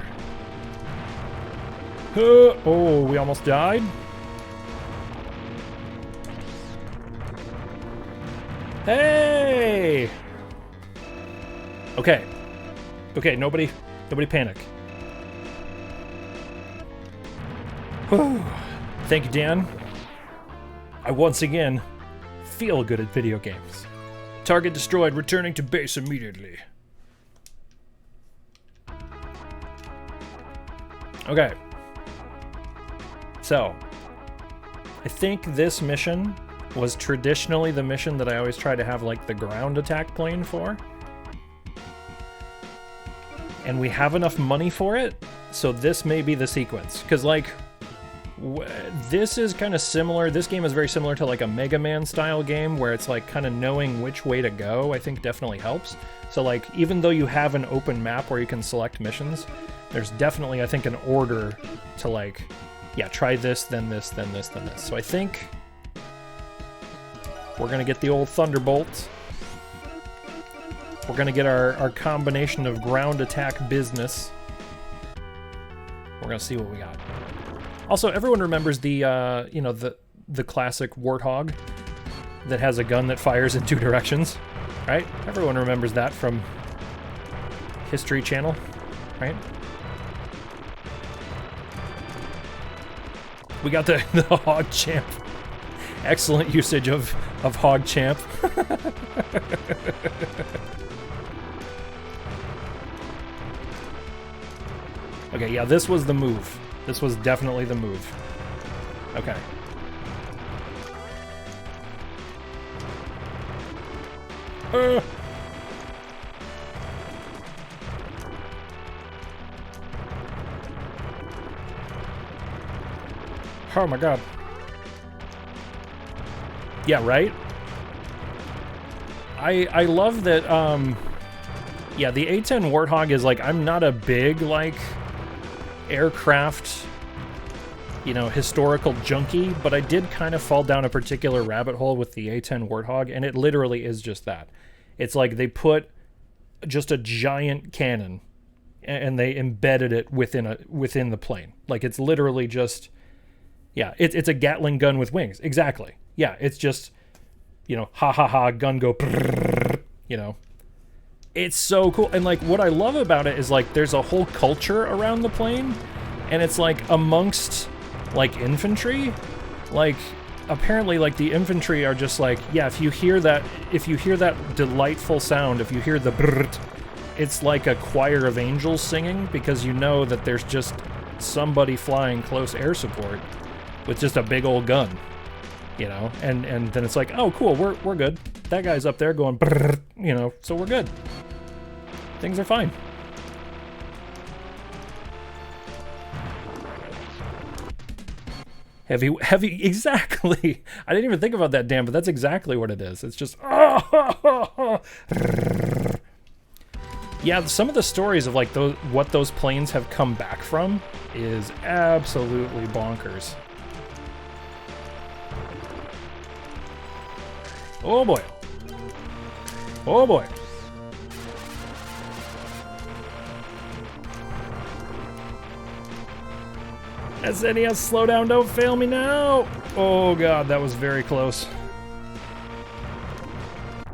Oh, we almost died. Hey! Okay. Okay, nobody panic. Whew. Thank you, Dan. I once again feel good at video games. Target destroyed, returning to base immediately. Okay. So, I think this mission was traditionally the mission that I always try to have, like, the ground attack plane for. And we have enough money for it, so this may be the sequence. Because, like, this is kind of similar. This game is very similar to, like, a Mega Man style game where it's, like, kind of knowing which way to go, I think definitely helps. So, like, even though you have an open map where you can select missions, there's definitely, I think, an order to, like, yeah, try this, then this, then this, then this. So I think we're going to get the old Thunderbolt. We're going to get our combination of ground attack business. We're going to see what we got. Also, everyone remembers the, you know, the classic Warthog that has a gun that fires in 2 directions, right? Everyone remembers that from History Channel, right? We got the Hog Champ. Excellent usage of Hog Champ. Okay, yeah, this was the move. This was definitely the move. Okay. Oh my god. Yeah, right? I love that, yeah, the A-10 Warthog is like, I'm not a big, like, aircraft, you know, historical junkie, but I did kind of fall down a particular rabbit hole with the A-10 Warthog, and it literally is just that. It's like they put just a giant cannon, and they embedded it within the plane. Like, it's literally just... Yeah, it's a Gatling gun with wings. Exactly. Yeah, it's just, you know, ha ha ha, gun go, brrr, you know. It's so cool. And, like, what I love about it is, like, there's a whole culture around the plane, and it's, like, amongst, like, infantry. Like, apparently, like, the infantry are just like, yeah, if you hear that delightful sound, if you hear the brrr, it's like a choir of angels singing, because you know that there's just somebody flying close air support with just a big old gun, you know, and then it's like, oh, cool, we're good. That guy's up there going, brrr, you know, so we're good. Things are fine. Heavy, exactly. I didn't even think about that, Dan, but that's exactly what it is. It's just, yeah, some of the stories of, like, what those planes have come back from is absolutely bonkers. Oh boy. Oh boy. SNES, slow down, don't fail me now. Oh god, that was very close.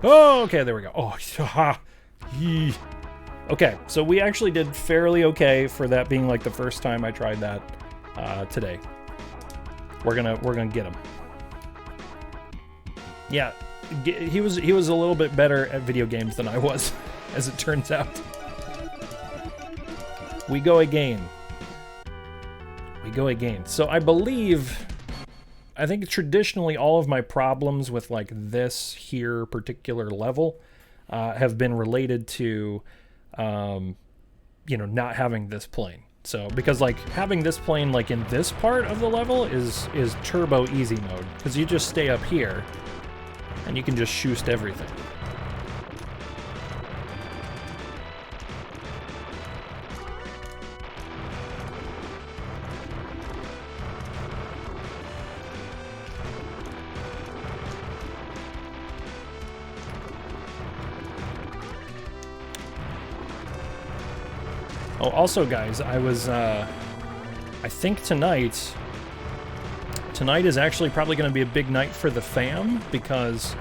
Oh, okay, there we go. Oh, ha. Okay, so we actually did fairly okay for that being like the first time I tried that today. We're gonna get him. Yeah. He was a little bit better at video games than I was, as it turns out. We go again. We go again. So I think traditionally all of my problems with, like, this here particular level have been related to, you know, not having this plane. So, because, like, having this plane, like, in this part of the level is turbo easy mode, because you just stay up here and you can just shoost everything. Oh, also, guys, I was, I think tonight is actually probably going to be a big night for the fam, because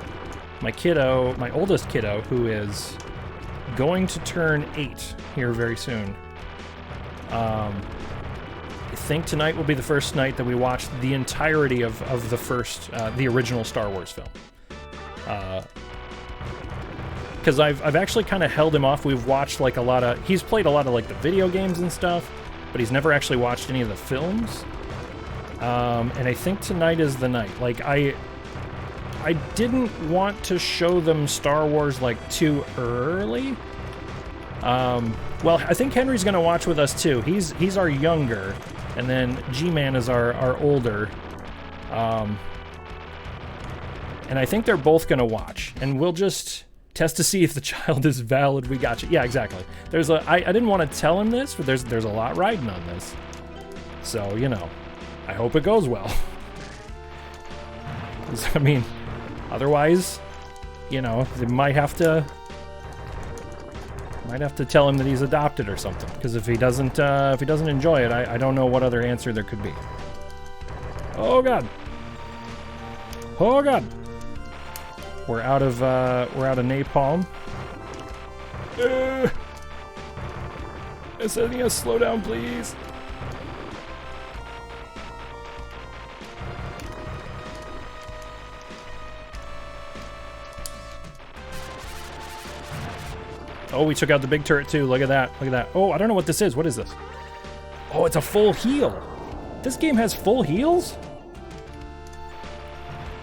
my oldest kiddo, who is going to turn 8 here very soon. I think tonight will be the first night that we watch the entirety of the first, the original Star Wars film. Because I've actually kind of held him off. We've watched like a lot of, he's played a lot of like the video games and stuff, but he's never actually watched any of the films. And I think tonight is the night. Like I didn't want to show them Star Wars like too early. Well, I think Henry's gonna watch with us too. He's our younger, and then G-Man is our older. And I think they're both gonna watch, and we'll just test to see if the child is valid. We got you. Yeah, exactly. I didn't want to tell him this, but there's a lot riding on this. So, you know, I hope it goes well. I mean, otherwise, you know, they might have to tell him that he's adopted or something. Because if he doesn't enjoy it, I don't know what other answer there could be. Oh God. Oh God. We're out of napalm. SNES, slow down, please. Oh, we took out the big turret too. Look at that. Look at that. Oh, I don't know what this is. What is this? Oh, it's a full heal. This game has full heals?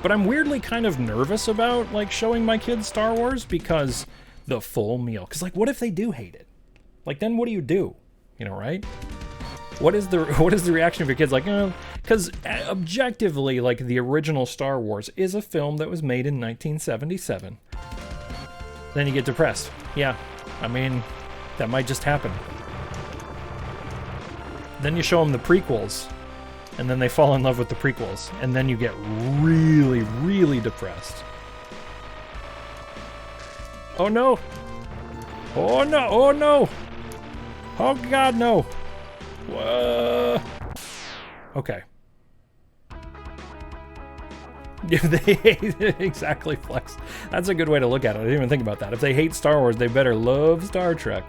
But I'm weirdly kind of nervous about, like, showing my kids Star Wars because the full meal. Because, like, what if they do hate it? Like, then what do? You know, right? What is the reaction of your kids? Like, you know, because objectively, like, the original Star Wars is a film that was made in 1977. Then you get depressed. Yeah, I mean, that might just happen. Then you show them the prequels, and then they fall in love with the prequels, and then you get really, really depressed. Oh no! Oh no! Oh no! Oh God, no! Whoa. Okay. If they hate it, exactly, Flex. That's a good way to look at it. I didn't even think about that. If they hate Star Wars, they better love Star Trek.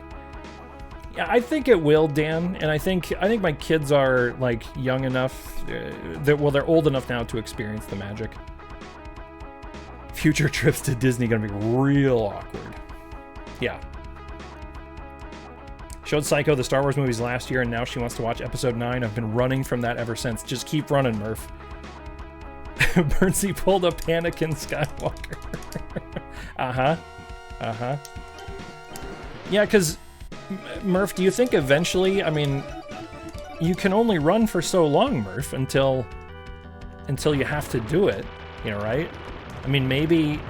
Yeah, I think it will, Dan, and I think my kids are like young enough. They're old enough now to experience the magic. Future trips to Disney gonna be real awkward. Yeah. Showed Psycho the Star Wars movies last year, and now she wants to watch Episode 9. I've been running from that ever since. Just keep running, Murph. Bernsey pulled a Anakin Skywalker. Yeah, because, Murph, do you think eventually, I mean, you can only run for so long, Murph, until you have to do it, you know, right? I mean, maybe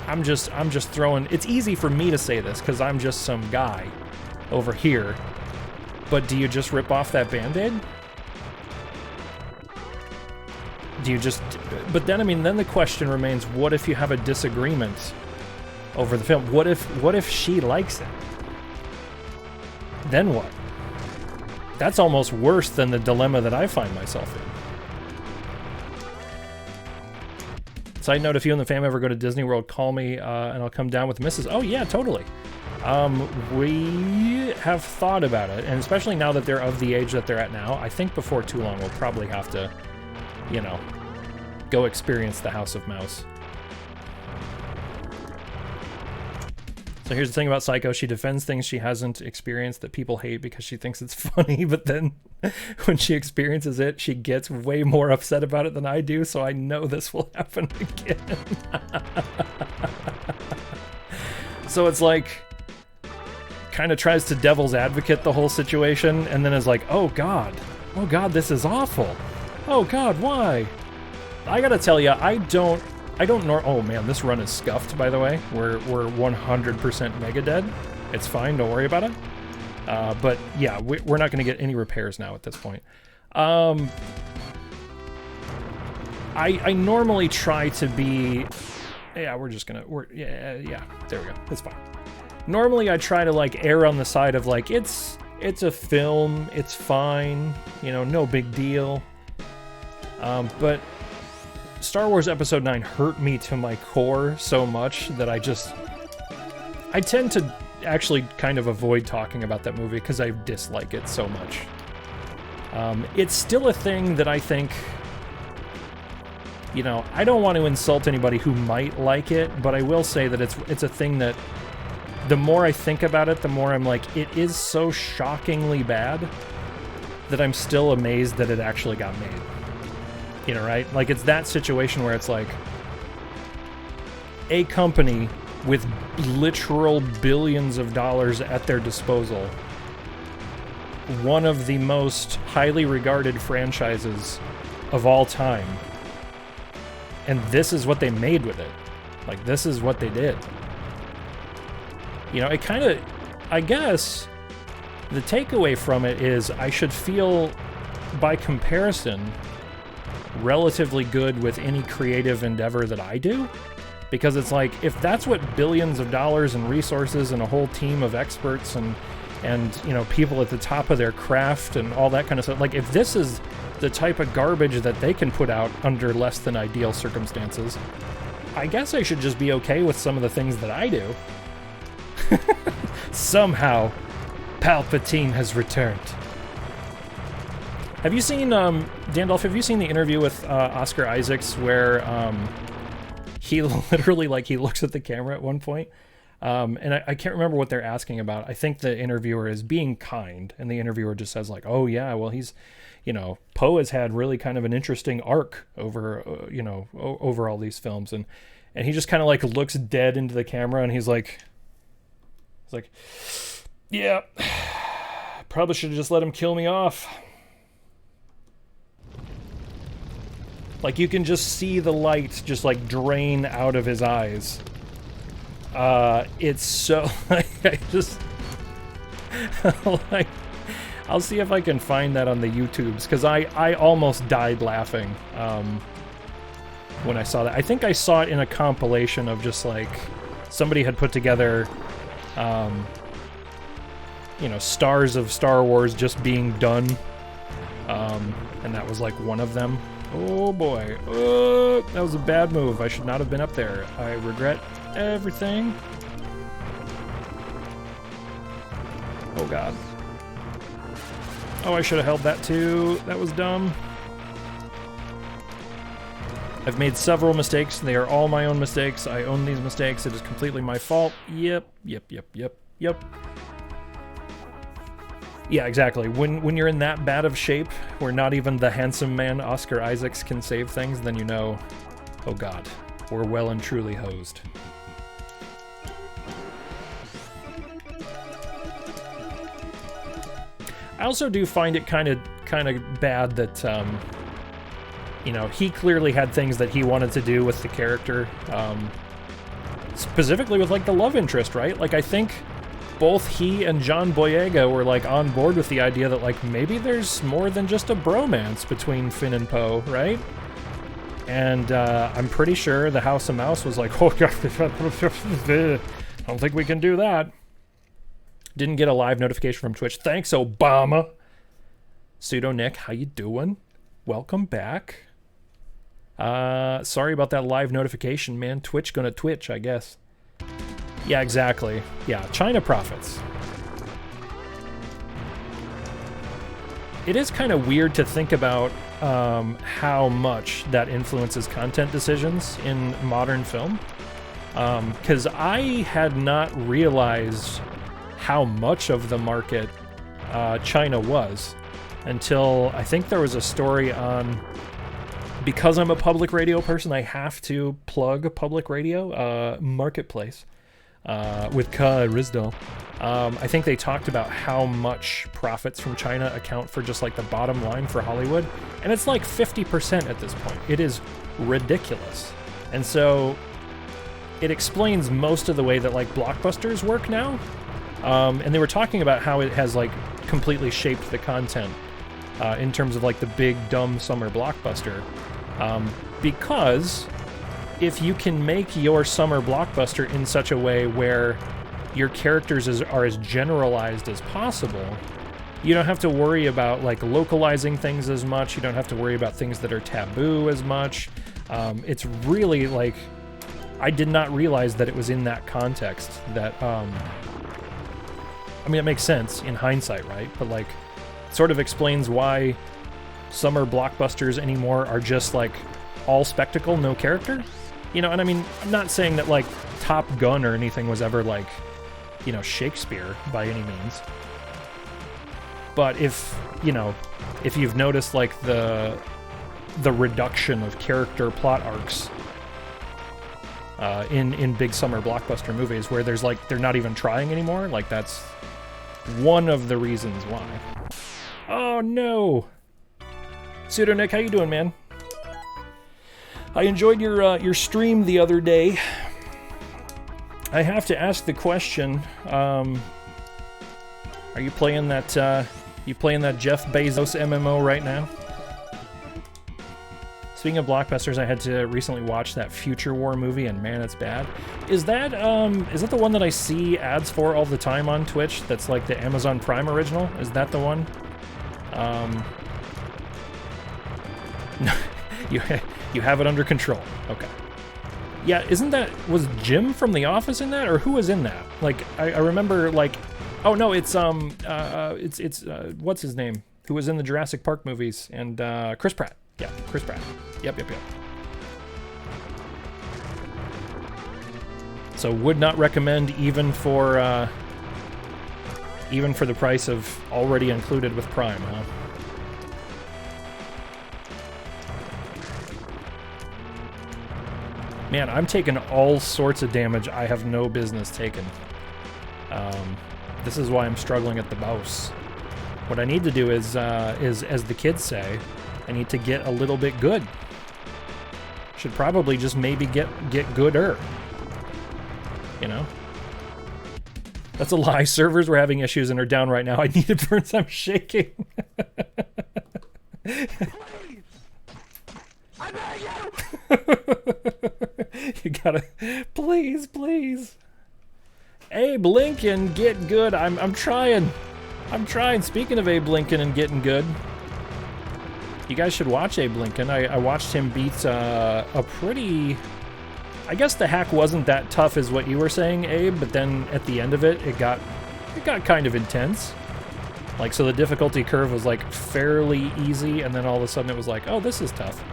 I'm just throwing, it's easy for me to say this because I'm just some guy over here, but do you just rip off that Band-Aid? Do you just, but then, I mean, then the question remains, what if you have a disagreement over the film? What if she likes it? Then what? That's almost worse than the dilemma that I find myself in. Side note, if you and the fam ever go to Disney World, call me and I'll come down with Mrs. Oh yeah, totally. We have thought about it, and especially now that they're of the age that they're at now, I think before too long we'll probably have to, you know, go experience the House of Mouse. So here's the thing about Psycho. She defends things she hasn't experienced that people hate because she thinks it's funny, but then when she experiences it, she gets way more upset about it than I do, so I know this will happen again. So it's like, kind of tries to devil's advocate the whole situation, and then is like, oh God, this is awful. Oh God, why? I gotta tell you, I don't know. Oh man, this run is scuffed, by the way. We're 100% mega dead. It's fine, don't worry about it. But yeah, we're not gonna get any repairs now at this point. I normally try to be, yeah, yeah, there we go, it's fine. Normally I try to like err on the side of like, it's a film, it's fine, you know, no big deal. But Star Wars Episode 9 hurt me to my core so much that I tend to actually kind of avoid talking about that movie because I dislike it so much. It's still a thing that I think, you know, I don't want to insult anybody who might like it, but I will say that it's a thing that the more I think about it, the more I'm like, it is so shockingly bad that I'm still amazed that it actually got made. You know, right? Like, it's that situation where it's like a company with literal billions of dollars at their disposal, one of the most highly regarded franchises of all time, and this is what they made with it. Like, this is what they did. You know, it kind of, I guess, the takeaway from it is I should feel, by comparison, relatively good with any creative endeavor that I do. Because it's like, if that's what billions of dollars and resources and a whole team of experts and you know, people at the top of their craft and all that kind of stuff, like, if this is the type of garbage that they can put out under less than ideal circumstances, I guess I should just be okay with some of the things that I do. Somehow, Palpatine has returned. Have you seen, Dandolph, have you seen the interview with Oscar Isaacs where he literally, like, he looks at the camera at one point, and I can't remember what they're asking about. I think the interviewer is being kind, and the interviewer just says, like, oh yeah, well, he's, you know, Poe has had really kind of an interesting arc over, you know, over all these films, and he just kind of, like, looks dead into the camera, and he's like, yeah, probably should have just let him kill me off. Like, you can just see the light just, like, drain out of his eyes. It's so, like, I just, like, I'll see if I can find that on the YouTubes, because I almost died laughing when I saw that. I think I saw it in a compilation of just, like, somebody had put together, you know, stars of Star Wars just being done, and that was, like, one of them. Oh boy, that was a bad move. I should not have been up there. I regret everything. Oh god. Oh, I should have held that too. That was dumb. I've made several mistakes. They are all my own mistakes. I own these mistakes. It is completely my fault. Yep. Yeah, exactly. When you're in that bad of shape, where not even the handsome man Oscar Isaacs can save things, then you know, oh god, we're well and truly hosed. I also do find it kind of bad that, you know, he clearly had things that he wanted to do with the character, specifically with, like, the love interest, right? Like, I think both he and John Boyega were, like, on board with the idea that, like, maybe there's more than just a bromance between Finn and Poe, right? And I'm pretty sure the House of Mouse was like, oh god, I don't think we can do that. Didn't get a live notification from Twitch. Thanks, Obama. Pseudo Nick, how you doing? Welcome back. Sorry about that live notification, man. Twitch gonna Twitch, I guess. Yeah, exactly. Yeah, China profits. It is kind of weird to think about how much that influences content decisions in modern film. Because I had not realized how much of the market China was until I think there was a story on, because I'm a public radio person, I have to plug public radio, Marketplace, with Ka Rizdal. I think they talked about how much profits from China account for just, like, the bottom line for Hollywood, and it's like 50% at this point. It is ridiculous. And so it explains most of the way that, like, blockbusters work now. And they were talking about how it has, like, completely shaped the content in terms of, like, the big, dumb summer blockbuster. Because if you can make your summer blockbuster in such a way where your characters are as generalized as possible, you don't have to worry about, like, localizing things as much. You don't have to worry about things that are taboo as much. It's really, like, I did not realize that it was in that context that, I mean, it makes sense in hindsight, right? But, like, it sort of explains why summer blockbusters anymore are just, like, all spectacle, no character. You know, and I mean, I'm not saying that, like, Top Gun or anything was ever, like, you know, Shakespeare by any means. But if, you know, if you've noticed, like, the reduction of character plot arcs in big summer blockbuster movies where there's, like, they're not even trying anymore, like, that's one of the reasons why. Oh, no! Pseudo Nick, how you doing, man? I enjoyed your stream the other day. I have to ask the question, are you playing that Jeff Bezos MMO right now? Speaking of blockbusters, I had to recently watch that Future War movie, and man, it's bad. Is that the one that I see ads for all the time on Twitch? That's like the Amazon Prime original? Is that the one? You have it under control. Okay. Yeah, was Jim from The Office in that, or who was in that? Like, I remember, like, oh no, it's what's his name? Who was in the Jurassic Park movies? And Chris Pratt. Yeah, Chris Pratt. Yep. So would not recommend even for the price of already included with Prime, huh? Man, I'm taking all sorts of damage I have no business taking. This is why I'm struggling at the boss. What I need to do is as the kids say, I need to get a little bit good. Should probably just maybe get gooder. You know? That's a lie. Servers were having issues and are down right now. I need it burns. I'm shaking. Please! I beg you! You gotta... Please. Abe Lincoln, get good. I'm trying. Speaking of Abe Lincoln and getting good, you guys should watch Abe Lincoln. I watched him beat a pretty... I guess the hack wasn't that tough as what you were saying, Abe, but then at the end of it, it got kind of intense. Like, so the difficulty curve was, like, fairly easy, and then all of a sudden it was like, oh, this is tough.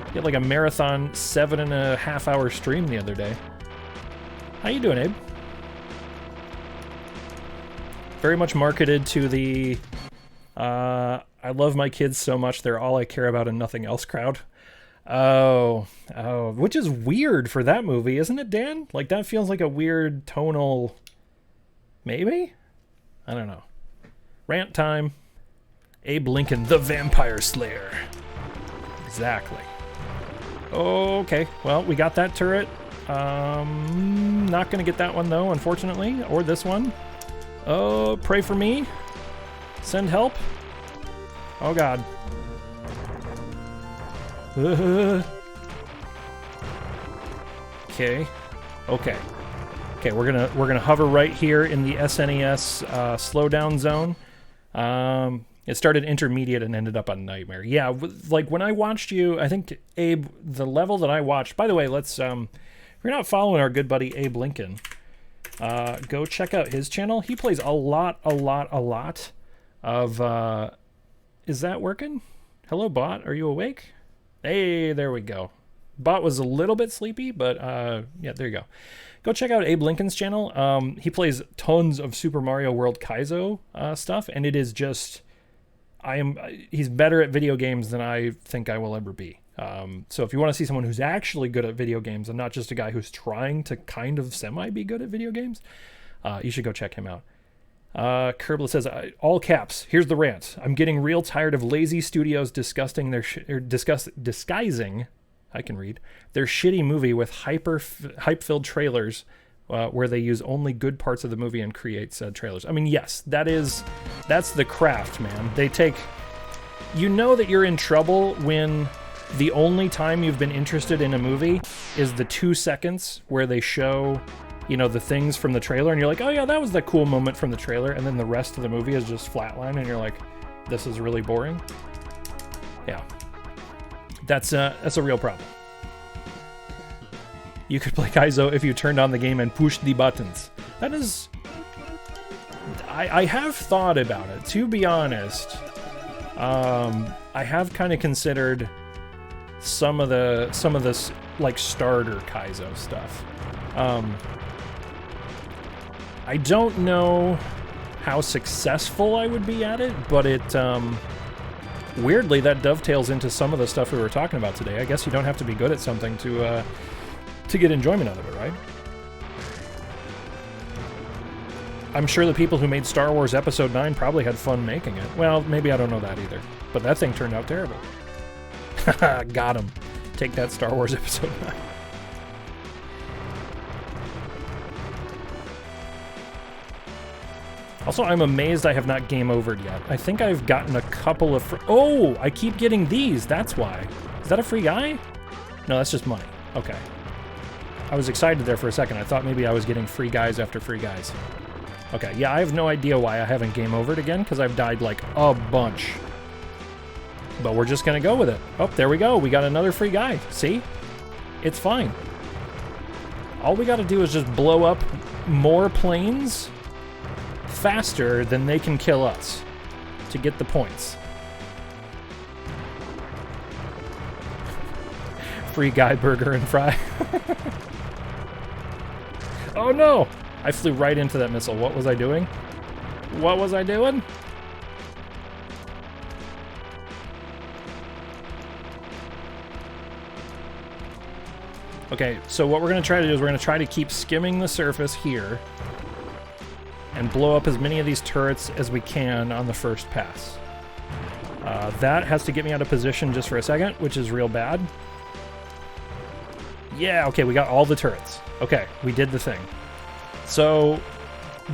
You had, like, a marathon 7.5-hour stream the other day. How you doing, Abe? Very much marketed to the... I love my kids so much, they're all I care about and nothing else crowd. Oh, which is weird for that movie, isn't it, Dan? Like, that feels like a weird tonal... Maybe? I don't know. Rant time. Abe Lincoln, the Vampire Slayer. Exactly. Okay, well, we got that turret. Not gonna get that one, though, unfortunately. Or this one. Oh, pray for me. Send help. Oh God. Okay. We're gonna hover right here in the SNES slowdown zone. It started intermediate and ended up on nightmare. Yeah, like when I watched you, I think Abe, the level that I watched. By the way, let's if you're not following our good buddy Abe Lincoln, go check out his channel. He plays a lot of. Is that working? Hello, bot. Are you awake? Hey, there we go. Bot was a little bit sleepy, but yeah, there you go. Go check out Abe Lincoln's channel. He plays tons of Super Mario World Kaizo stuff, and it is just, he's better at video games than I think I will ever be. So if you want to see someone who's actually good at video games and not just a guy who's trying to kind of semi-be good at video games, you should go check him out. Kerbla says, all caps, here's the rant. I'm getting real tired of lazy studios disguising their I can read their shitty movie with hype-filled trailers where they use only good parts of the movie and create said trailers. I mean, yes, that's the craft, man. They take, you know that you're in trouble when the only time you've been interested in a movie is the 2 seconds where they show, you know, the things from the trailer, and you're like, oh yeah, that was the cool moment from the trailer, and then the rest of the movie is just flatline, and you're like, this is really boring. Yeah. That's a real problem. You could play Kaizo if you turned on the game and pushed the buttons. That is... I have thought about it, to be honest. I have kind of considered some of this like starter Kaizo stuff. I don't know how successful I would be at it, but it weirdly that dovetails into some of the stuff we were talking about today. I guess you don't have to be good at something to get enjoyment out of it, right? I'm sure the people who made Star Wars Episode 9 probably had fun making it. Well, maybe I don't know that either. But that thing turned out terrible. Got him. Take that, Star Wars Episode 9. Also, I'm amazed I have not game overed yet. I think I've gotten a couple of... Oh! I keep getting these. That's why. Is that a free guy? No, that's just money. Okay. I was excited there for a second. I thought maybe I was getting free guys after free guys. Okay, yeah, I have no idea why I haven't game overed again, because I've died like a bunch. But we're just gonna go with it. Oh, there we go. We got another free guy. See? It's fine. All we gotta do is just blow up more planes faster than they can kill us to get the points. Free guy burger and fry. Oh no! I flew right into that missile. What was I doing? What was I doing? Okay, so what we're going to try to do is we're going to try to keep skimming the surface here and blow up as many of these turrets as we can on the first pass. That has to get me out of position just for a second, which is real bad. Yeah, okay, we got all the turrets. Okay, we did the thing. So,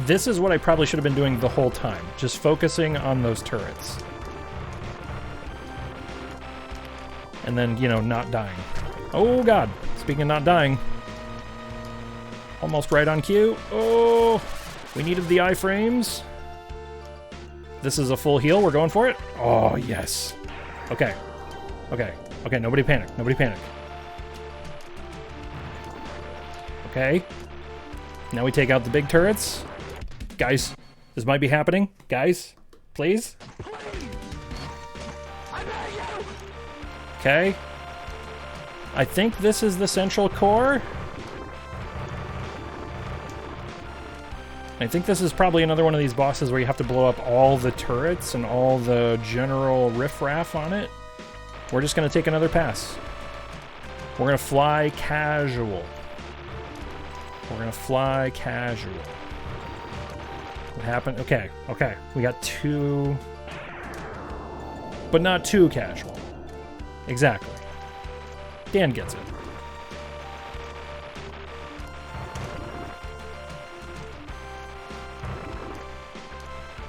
this is what I probably should have been doing the whole time. Just focusing on those turrets. And then, you know, not dying. Oh, God. Speaking of not dying. Almost right on cue. Oh, we needed the iframes. This is a full heal. We're going for it. Oh, yes. Okay. Okay. Okay, nobody panic. Nobody panic. Okay. Now we take out the big turrets. Guys, this might be happening. Guys, please. Okay. I think this is the central core. I think this is probably another one of these bosses where you have to blow up all the turrets and all the general riffraff on it. We're just going to take another pass. We're going to fly casual. We're gonna fly casual. What happened? Okay, okay. We got two... But not too casual. Exactly. Dan gets it.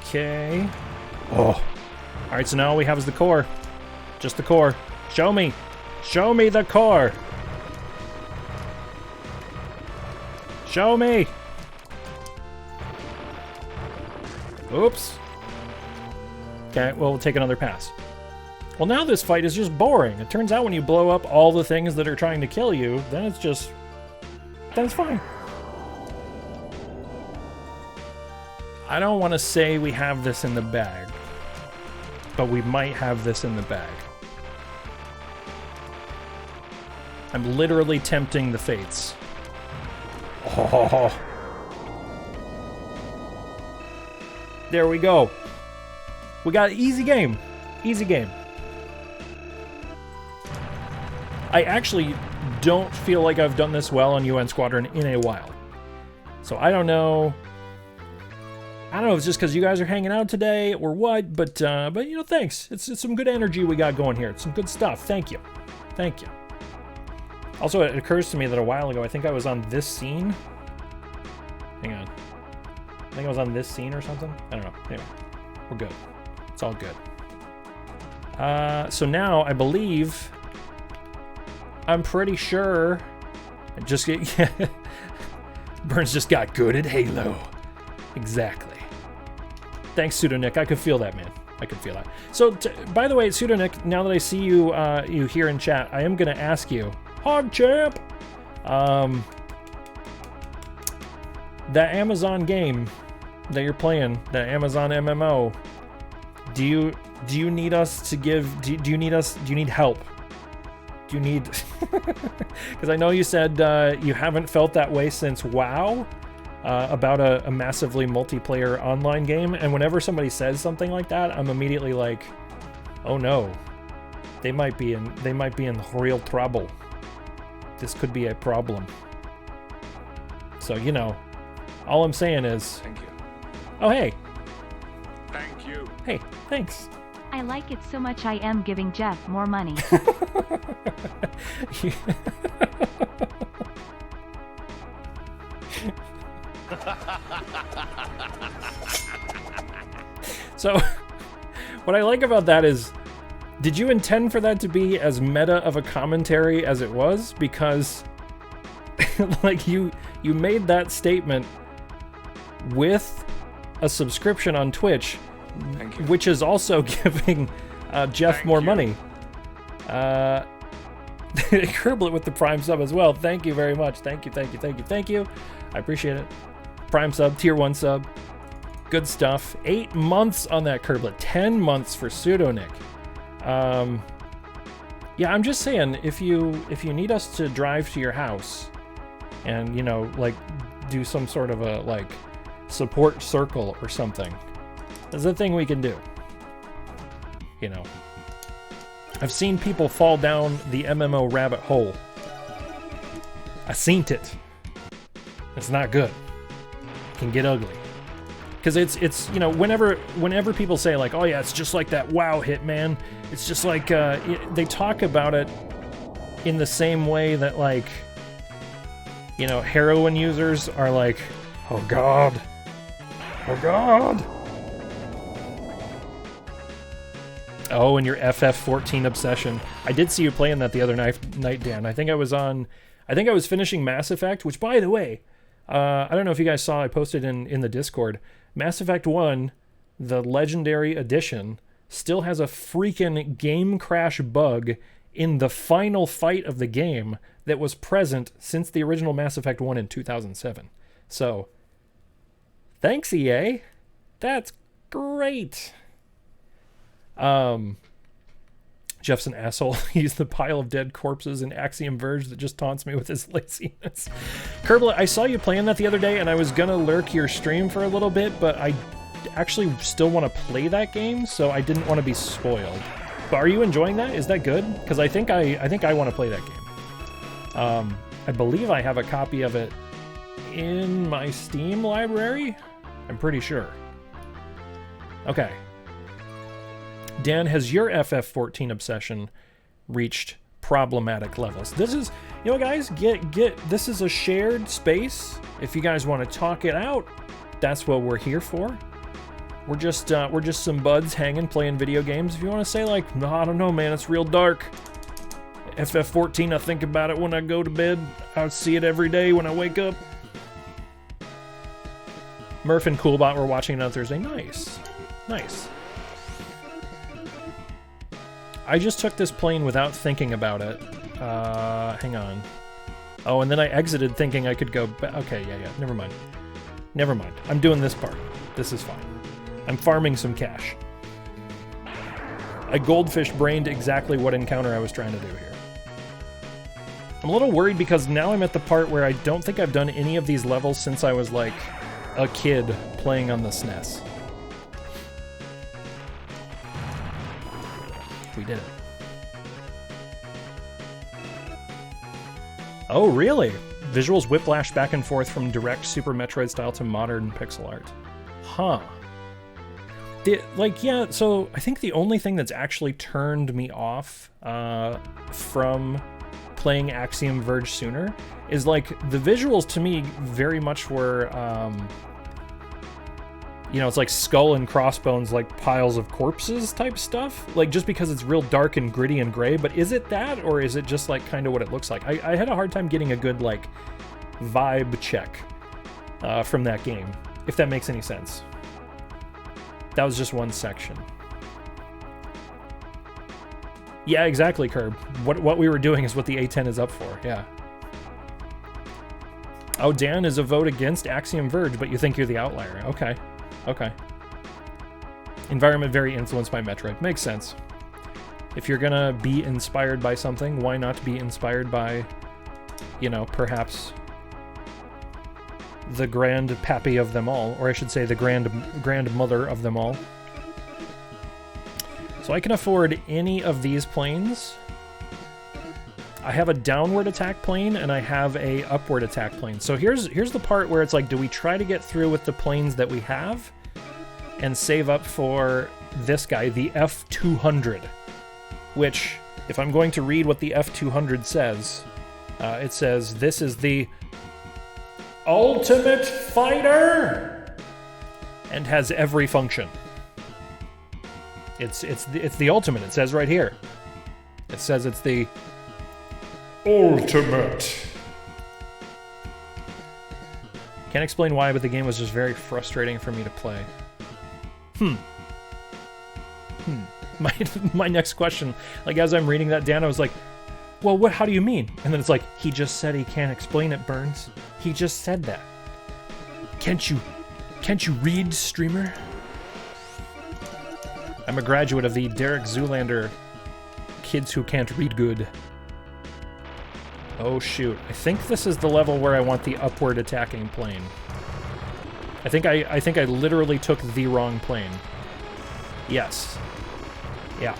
Okay. Oh. Alright, so now all we have is the core. Just the core. Show me! Show me the core! Show me! Oops. Okay, well, we'll take another pass. Well, now this fight is just boring. It turns out when you blow up all the things that are trying to kill you, then it's just... then it's fine. I don't want to say we have this in the bag, but we might have this in the bag. I'm literally tempting the fates. Oh. There we go. We got easy game. Easy game. I actually don't feel like I've done this well on UN Squadron in a while. So I don't know. I don't know if it's just because you guys are hanging out today or what, but you know, thanks. It's some good energy we got going here. It's some good stuff. Thank you. Thank you. Also, it occurs to me that a while ago, I think I was on this scene. Hang on. I think I was on this scene or something. I don't know. Anyway, we're good. It's all good. So now, I believe... I'm pretty sure... Burns just got good at Halo. Exactly. Thanks, Pseudonick. I could feel that, man. I could feel that. So, by the way, Pseudonick, now that I see you you here in chat, I am going to ask you... Hog Champ! That Amazon game that you're playing, that Amazon MMO, do you need us to give, do you need help? Do you need, because I know you said you haven't felt that way since WoW, about a massively multiplayer online game, and whenever somebody says something like that, I'm immediately like, oh no, they might be in real trouble. This could be a problem. So, you know, all I'm saying is, Thank you. oh hey, Thank you. hey, thanks. I like it so much I am giving Jeff more money. So, what I like about that is, did you intend for that to be as meta of a commentary as it was? Because, like, you made that statement with a subscription on Twitch, Thank you. which is also giving Jeff more money. Kerblet with the Prime sub as well. Thank you very much. Thank you, thank you, thank you, thank you. I appreciate it. Prime sub, tier 1 sub. Good stuff. 8 months on that Kerblet. 10 months for Pseudonick. Yeah, I'm just saying, if you need us to drive to your house and, you know, like, do some sort of a, like, support circle or something, there's a thing we can do. You know. I've seen people fall down the MMO rabbit hole. I seen it. It's not good. It can get ugly. Because it's you know, whenever people say like, oh yeah, it's just like that WoW hit, man. It's just like, they talk about it in the same way that, like, you know, heroin users are like, oh god. Oh god. Oh, and your FF14 obsession. I did see you playing that the other night, Dan. I think I was finishing Mass Effect, which, by the way, I don't know if you guys saw, I posted in the Discord. Mass Effect 1, the Legendary Edition, still has a freaking game crash bug in the final fight of the game that was present since the original Mass Effect 1 in 2007. So, thanks, EA. That's great. Jeff's an asshole. He's the pile of dead corpses in Axiom Verge that just taunts me with his laziness. Kerblet, I saw you playing that the other day, and I was gonna lurk your stream for a little bit, but I actually still want to play that game, so I didn't want to be spoiled. But are you enjoying that? Is that good? Because I think I want to play that game. I believe I have a copy of it in my Steam library. I'm pretty sure. Okay. Dan, has your FF14 obsession reached problematic levels? This is, you know, guys, get this is a shared space. If you guys want to talk it out, that's what we're here for. We're just some buds hanging, playing video games. If you want to say like, no, I don't know, man, it's real dark. FF14, I think about it when I go to bed. I see it every day when I wake up. Murph and Coolbot were watching it on Thursday. Nice. Nice. I just took this plane without thinking about it. Hang on. Oh, and then I exited thinking I could go back. Okay, yeah. Never mind. Never mind. I'm doing this part. This is fine. I'm farming some cash. I goldfish brained exactly what encounter I was trying to do here. I'm a little worried because now I'm at the part where I don't think I've done any of these levels since I was like a kid playing on the SNES. We did it. Oh, really? Visuals whiplash back and forth from direct Super Metroid style to modern pixel art. Huh. Yeah, so I think the only thing that's actually turned me off from playing Axiom Verge sooner is, like, the visuals to me very much were, you know, it's like skull and crossbones, like piles of corpses type stuff. Like, just because it's real dark and gritty and gray, but is it that, or is it just, like, kind of what it looks like? I had a hard time getting a good, like, vibe check from that game, if that makes any sense. That was just one section. Yeah, exactly, Curb. What we were doing is what the A10 is up for, yeah. Oh, Dan is a vote against Axiom Verge, but you think you're the outlier. Okay. Okay. Environment very influenced by Metroid. Makes sense. If you're gonna be inspired by something, why not be inspired by, you know, perhaps the grand pappy of them all, or I should say the grandmother of them all. So I can afford any of these planes. I have a downward attack plane and I have a upward attack plane. So here's the part where it's like, do we try to get through with the planes that we have and save up for this guy, the F200, which, if I'm going to read what the F200 says, it says, this is the ultimate fighter and has every function. It's the ultimate. It says right here. It says it's the ultimate. Can't explain why, but the game was just very frustrating for me to play. My next question, like as I'm reading that down, I was like, well, what? How do you mean? And then it's like, he just said he can't explain it, Burns. He just said that. Can't you read, Strimmah? I'm a graduate of the Derek Zoolander Kids Who Can't Read Good. Oh shoot! I think this is the level where I want the upward attacking plane. I think I literally took the wrong plane. Yes. Yeah.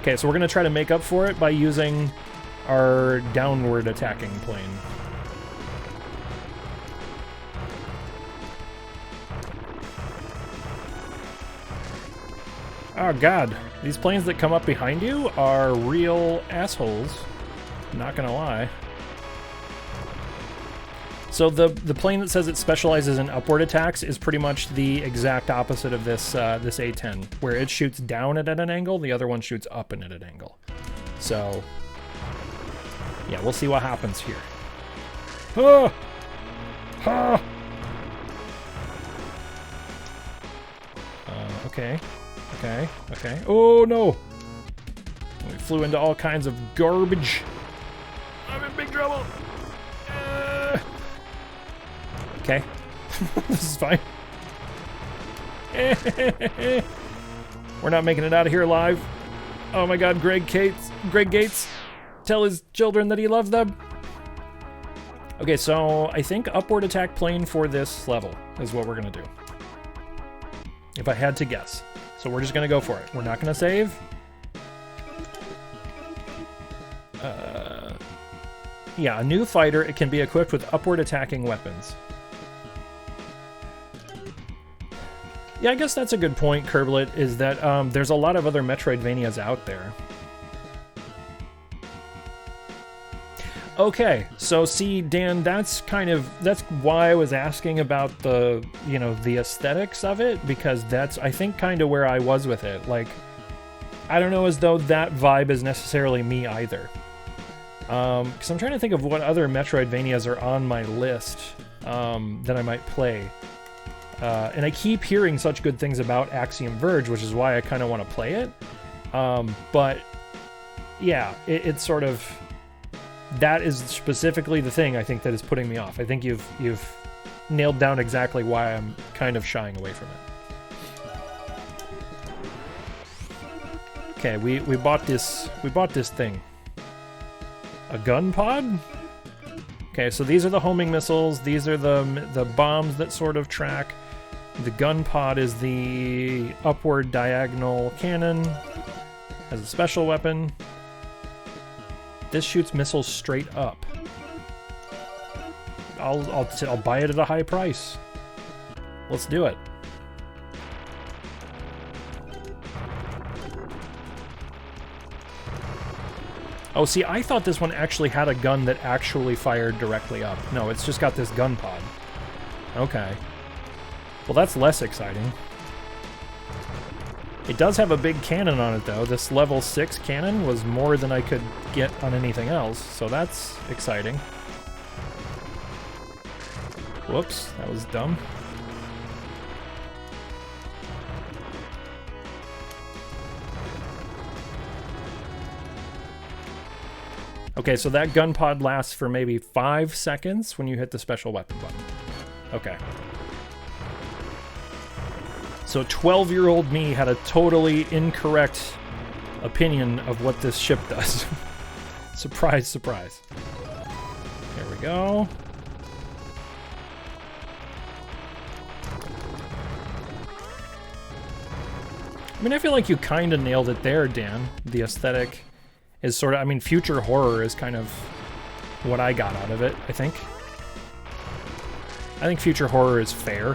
Okay, so we're gonna try to make up for it by using our downward attacking plane. Oh god, these planes that come up behind you are real assholes. Not gonna lie. So the plane that says it specializes in upward attacks is pretty much the exact opposite of this this A10, where it shoots down at an angle, the other one shoots up and at an angle. So yeah, we'll see what happens here. Ah! Ah! Okay. Oh no! We flew into all kinds of garbage. I'm in big trouble. Okay. This is fine. We're not making it out of here alive. Oh my god, Greg Gates, tell his children that he loves them. Okay, so I think upward attack plane for this level is what we're gonna do. If I had to guess. So we're just gonna go for it. We're not gonna save. Yeah, a new fighter, it can be equipped with upward attacking weapons. Yeah, I guess that's a good point, Kerblet, is that there's a lot of other Metroidvanias out there. Okay, so see, Dan, that's why I was asking about the, you know, the aesthetics of it, because that's, I think, kind of where I was with it. Like, I don't know as though that vibe is necessarily me either. Because I'm trying to think of what other Metroidvanias are on my list that I might play. And I keep hearing such good things about Axiom Verge, which is why I kind of want to play it. But yeah, it's sort of, that is specifically the thing I think that is putting me off. I think you've nailed down exactly why I'm kind of shying away from it. Okay, we bought this thing. A gun pod? Okay, so these are the homing missiles. These are the bombs that sort of track. The gun pod is the upward diagonal cannon as a special weapon. This shoots missiles straight up. I'll buy it at a high price. Let's do it. Oh, see, I thought this one actually had a gun that actually fired directly up. No, it's just got this gun pod. Okay. Well, that's less exciting. It does have a big cannon on it, though. This level 6 cannon was more than I could get on anything else, so that's exciting. Whoops, that was dumb. Okay, so that gun pod lasts for maybe 5 seconds when you hit the special weapon button. Okay. So 12-year-old me had a totally incorrect opinion of what this ship does. Surprise, surprise. There we go. I mean, I feel like you kind of nailed it there, Dan. The aesthetic is sort of... I mean, future horror is kind of what I got out of it, I think. I think future horror is fair.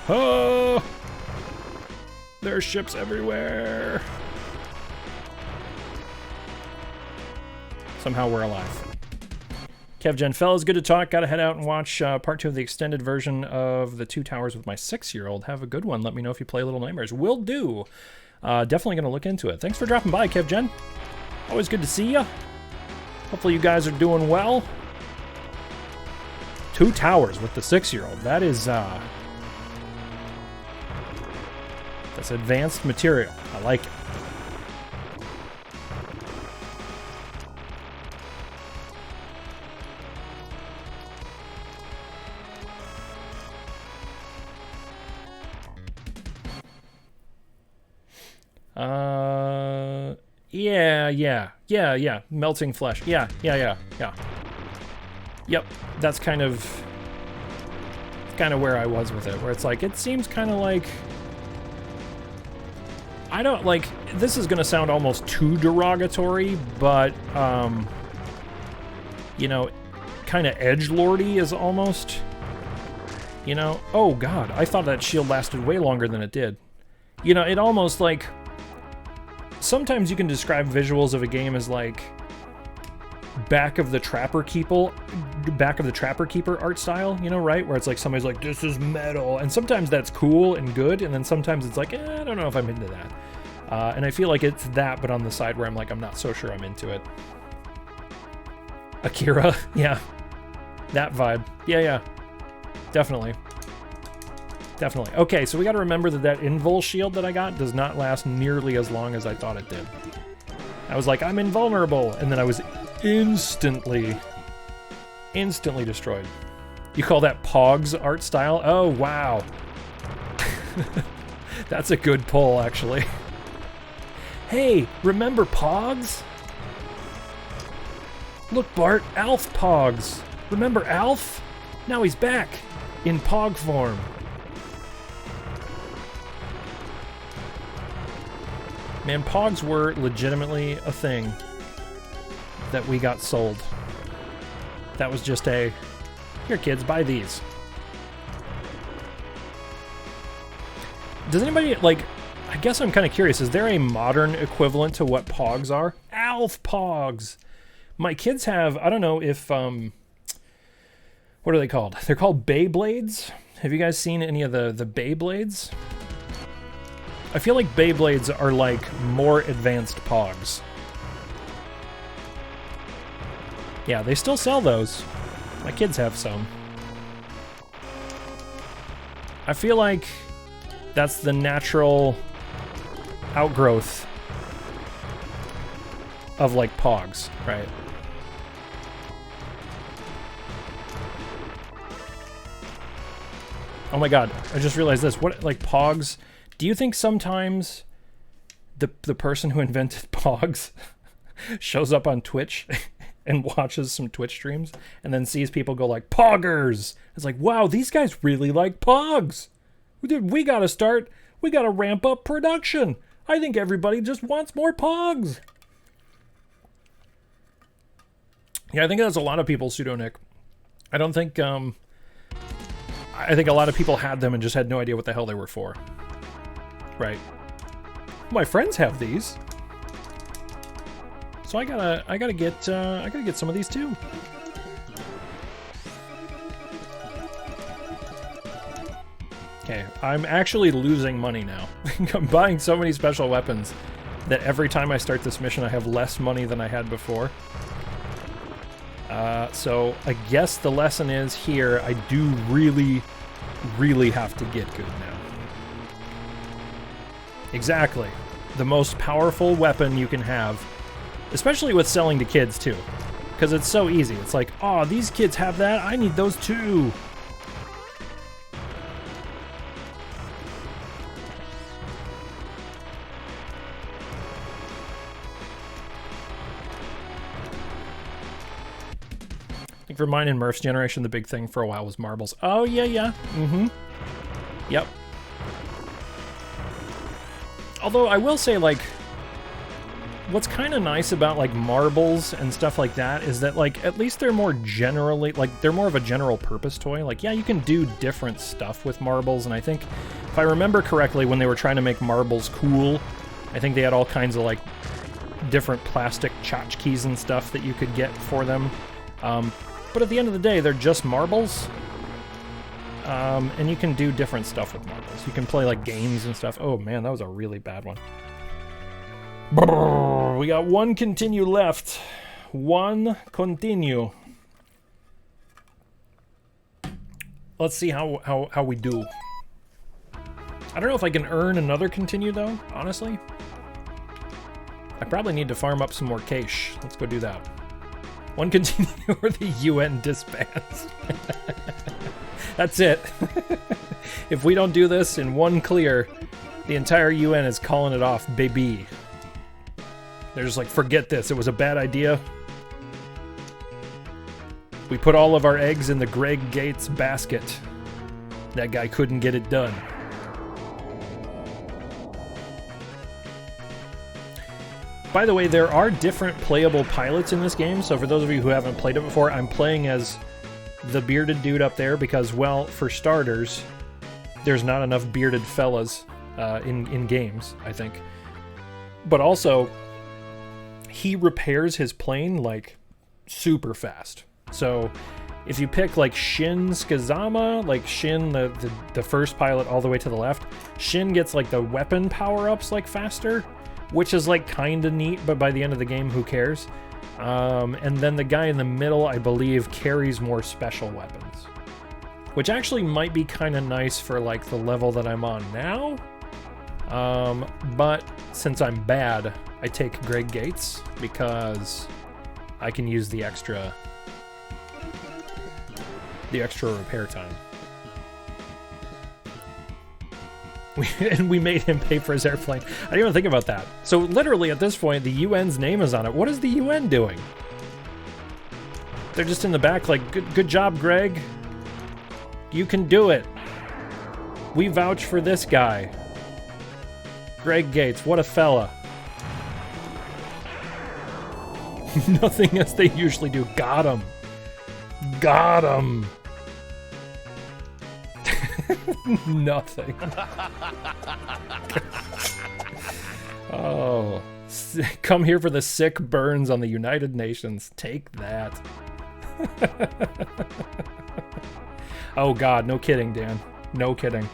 Oh! There are ships everywhere! Somehow we're alive. KevGen, fellas, good to talk. Gotta head out and watch part 2 of the extended version of the Two Towers with my 6-year-old. Have a good one. Let me know if you play Little Nightmares. Will do. Definitely gonna look into it. Thanks for dropping by, KevGen. Always good to see ya. Hopefully you guys are doing well. Two Towers with the 6-year-old. That is, that's advanced material. I like it. Yeah. Melting flesh. Yeah. Yep, that's kind of where I was with it, where it's like, it seems kind of like, I don't, like, this is gonna sound almost too derogatory, but, you know, kind of edgelordy is almost, you know, oh god, I thought that shield lasted way longer than it did. You know, it almost, like, sometimes you can describe visuals of a game as like back of the Trapper Keeper art style, you know, right? Where it's like somebody's like, this is metal, and sometimes that's cool and good, and then sometimes it's like, I don't know if I'm into that. And I feel like it's that, but on the side where I'm like, I'm not so sure I'm into it. Akira, yeah, that vibe, yeah, definitely. Okay, so we got to remember that invul shield that I got does not last nearly as long as I thought it did. I was like, I'm invulnerable, and then I was instantly destroyed. You call that Pog's art style? Oh, wow. That's a good pull, actually. Hey, remember Pogs? Look, Bart, Alf Pogs. Remember Alf? Now he's back in Pog form. Man, Pogs were legitimately a thing that we got sold. That was just a, here kids, buy these. Does anybody, like, I guess I'm kind of curious, is there a modern equivalent to what Pogs are? Alf Pogs! My kids have, I don't know if, what are they called? They're called Beyblades. Have you guys seen any of the Beyblades? I feel like Beyblades are like more advanced Pogs. Yeah, they still sell those. My kids have some. I feel like that's the natural outgrowth of like Pogs, right? Oh my god, I just realized this. What, like Pogs? Do you think sometimes the person who invented Pogs shows up on Twitch and watches some Twitch streams and then sees people go like, Poggers! It's like, wow, these guys really like Pogs! We gotta ramp up production! I think everybody just wants more Pogs! Yeah, I think that's a lot of people, Pseudonick. I don't think, I think a lot of people had them and just had no idea what the hell they were for. Right. My friends have these. So I gotta get some of these too. Okay, I'm actually losing money now. I'm buying so many special weapons that every time I start this mission I have less money than I had before. So I guess the lesson is here, I do really have to get good now. Exactly. the most powerful weapon you can have, especially with selling to kids too, because it's so easy. It's like, oh, these kids have that, I need those too. I think for mine and Murph's generation, the big thing for a while was marbles. Oh, yeah. Mm-hmm. Yep. Although I will say, like, what's kind of nice about, like, marbles and stuff like that is that, like, at least they're more generally, like, they're more of a general purpose toy. Like, yeah, you can do different stuff with marbles, and I think, if I remember correctly, when they were trying to make marbles cool, I think they had all kinds of, like, different plastic tchotchkes and stuff that you could get for them. But at the end of the day, they're just marbles. And you can do different stuff with marbles. You can play, like, games and stuff. Oh, man, that was a really bad one. Brrr, we got one continue left. One continue. Let's see how we do. I don't know if I can earn another continue, though, honestly. I probably need to farm up some more cash. Let's go do that. One continue or the UN disbands. That's it. If we don't do this in one clear, the entire UN is calling it off, baby. They're just like, forget this, it was a bad idea. We put all of our eggs in the Greg Gates basket. That guy couldn't get it done. By the way, there are different playable pilots in this game, so for those of you who haven't played it before, I'm playing as the bearded dude up there because, well, for starters, there's not enough bearded fellas in games, I think. But also, he repairs his plane, like, super fast. So, if you pick, like, Shin Skazama, like, Shin, the first pilot all the way to the left, Shin gets, like, the weapon power-ups, like, faster, which is, like, kinda neat, but by the end of the game, who cares? And then the guy in the middle, I believe, carries more special weapons. Which actually might be kinda nice for, like, the level that I'm on now. But since I'm bad, I take Greg Gates, because I can use the extra repair time. And we made him pay for his airplane. I didn't even think about that. So literally at this point, the UN's name is on it. What is the UN doing? They're just in the back like, good job, Greg. You can do it. We vouch for this guy. Greg Gates, what a fella. Nothing as they usually do. Got him. Got him. Nothing. Oh, come here for the sick burns on the United Nations. Take that. Oh God, no kidding, Dan. No kidding.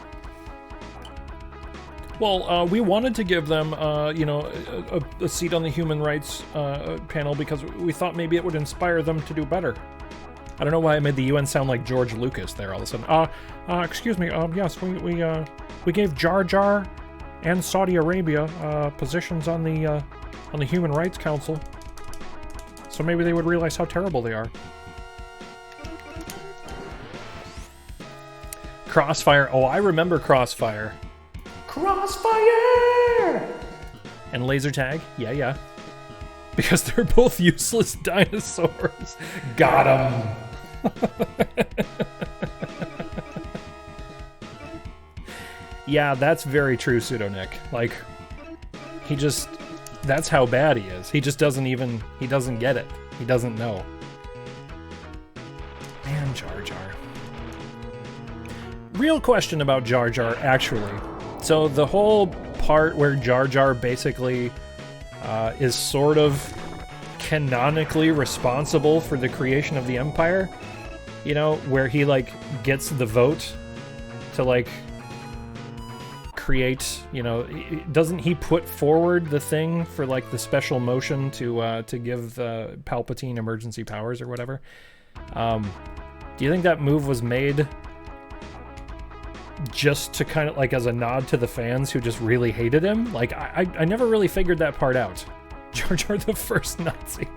Well, we wanted to give them, you know, a seat on the human rights panel because we thought maybe it would inspire them to do better. I don't know why I made the UN sound like George Lucas there all of a sudden. Excuse me, yes, we gave Jar Jar and Saudi Arabia positions on the Human Rights Council. So maybe they would realize how terrible they are. Crossfire. Oh, I remember Crossfire. Crossfire! And laser tag. Yeah, yeah. Because they're both useless dinosaurs. Got 'em. Yeah, that's very true, Pseudonick. Like, he just... That's how bad he is. He just doesn't even... He doesn't get it. He doesn't know. Man, Jar Jar. Real question about Jar Jar, actually. So the whole part where Jar Jar basically is sort of canonically responsible for the creation of the Empire, you know, where he, like, gets the vote to, like, create, you know, doesn't he put forward the thing for, like, the special motion to give Palpatine emergency powers or whatever? Do you think that move was made just to kind of like as a nod to the fans who just really hated him. Like I never really figured that part out. Jar Jar the First Nazi.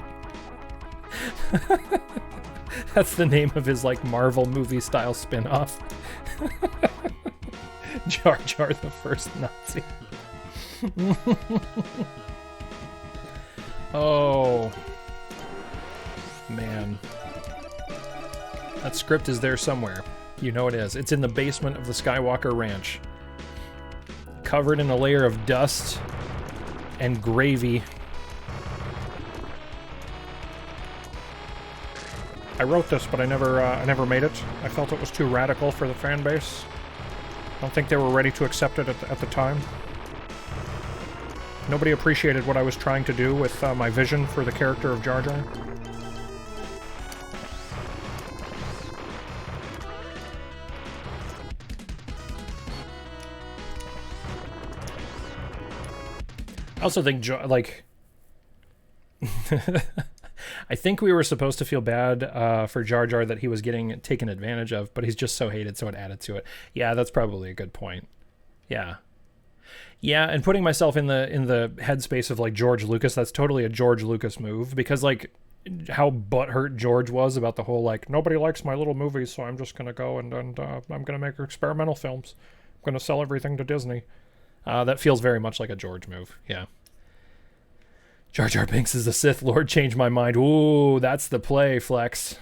That's the name of his like Marvel movie style spin-off. Jar Jar the First Nazi. Oh man, that script is there somewhere. You know it is. It's in the basement of the Skywalker Ranch, covered in a layer of dust and gravy. I wrote this, but I never made it. I felt it was too radical for the fan base. I don't think they were ready to accept it at the time. Nobody appreciated what I was trying to do with my vision for the character of Jar Jar. I also think, like... I think we were supposed to feel bad for Jar Jar that he was getting taken advantage of, but he's just so hated, so it added to it. Yeah, that's probably a good point. Yeah. Yeah, and putting myself in the headspace of like George Lucas, that's totally a George Lucas move, because like how butthurt George was about the whole like, nobody likes my little movies, so I'm just gonna go and I'm gonna make experimental films. I'm gonna sell everything to Disney. That feels very much like a George move. Yeah. Jar Jar Binks is the Sith Lord. Changed my mind. Ooh, that's the play, Flex.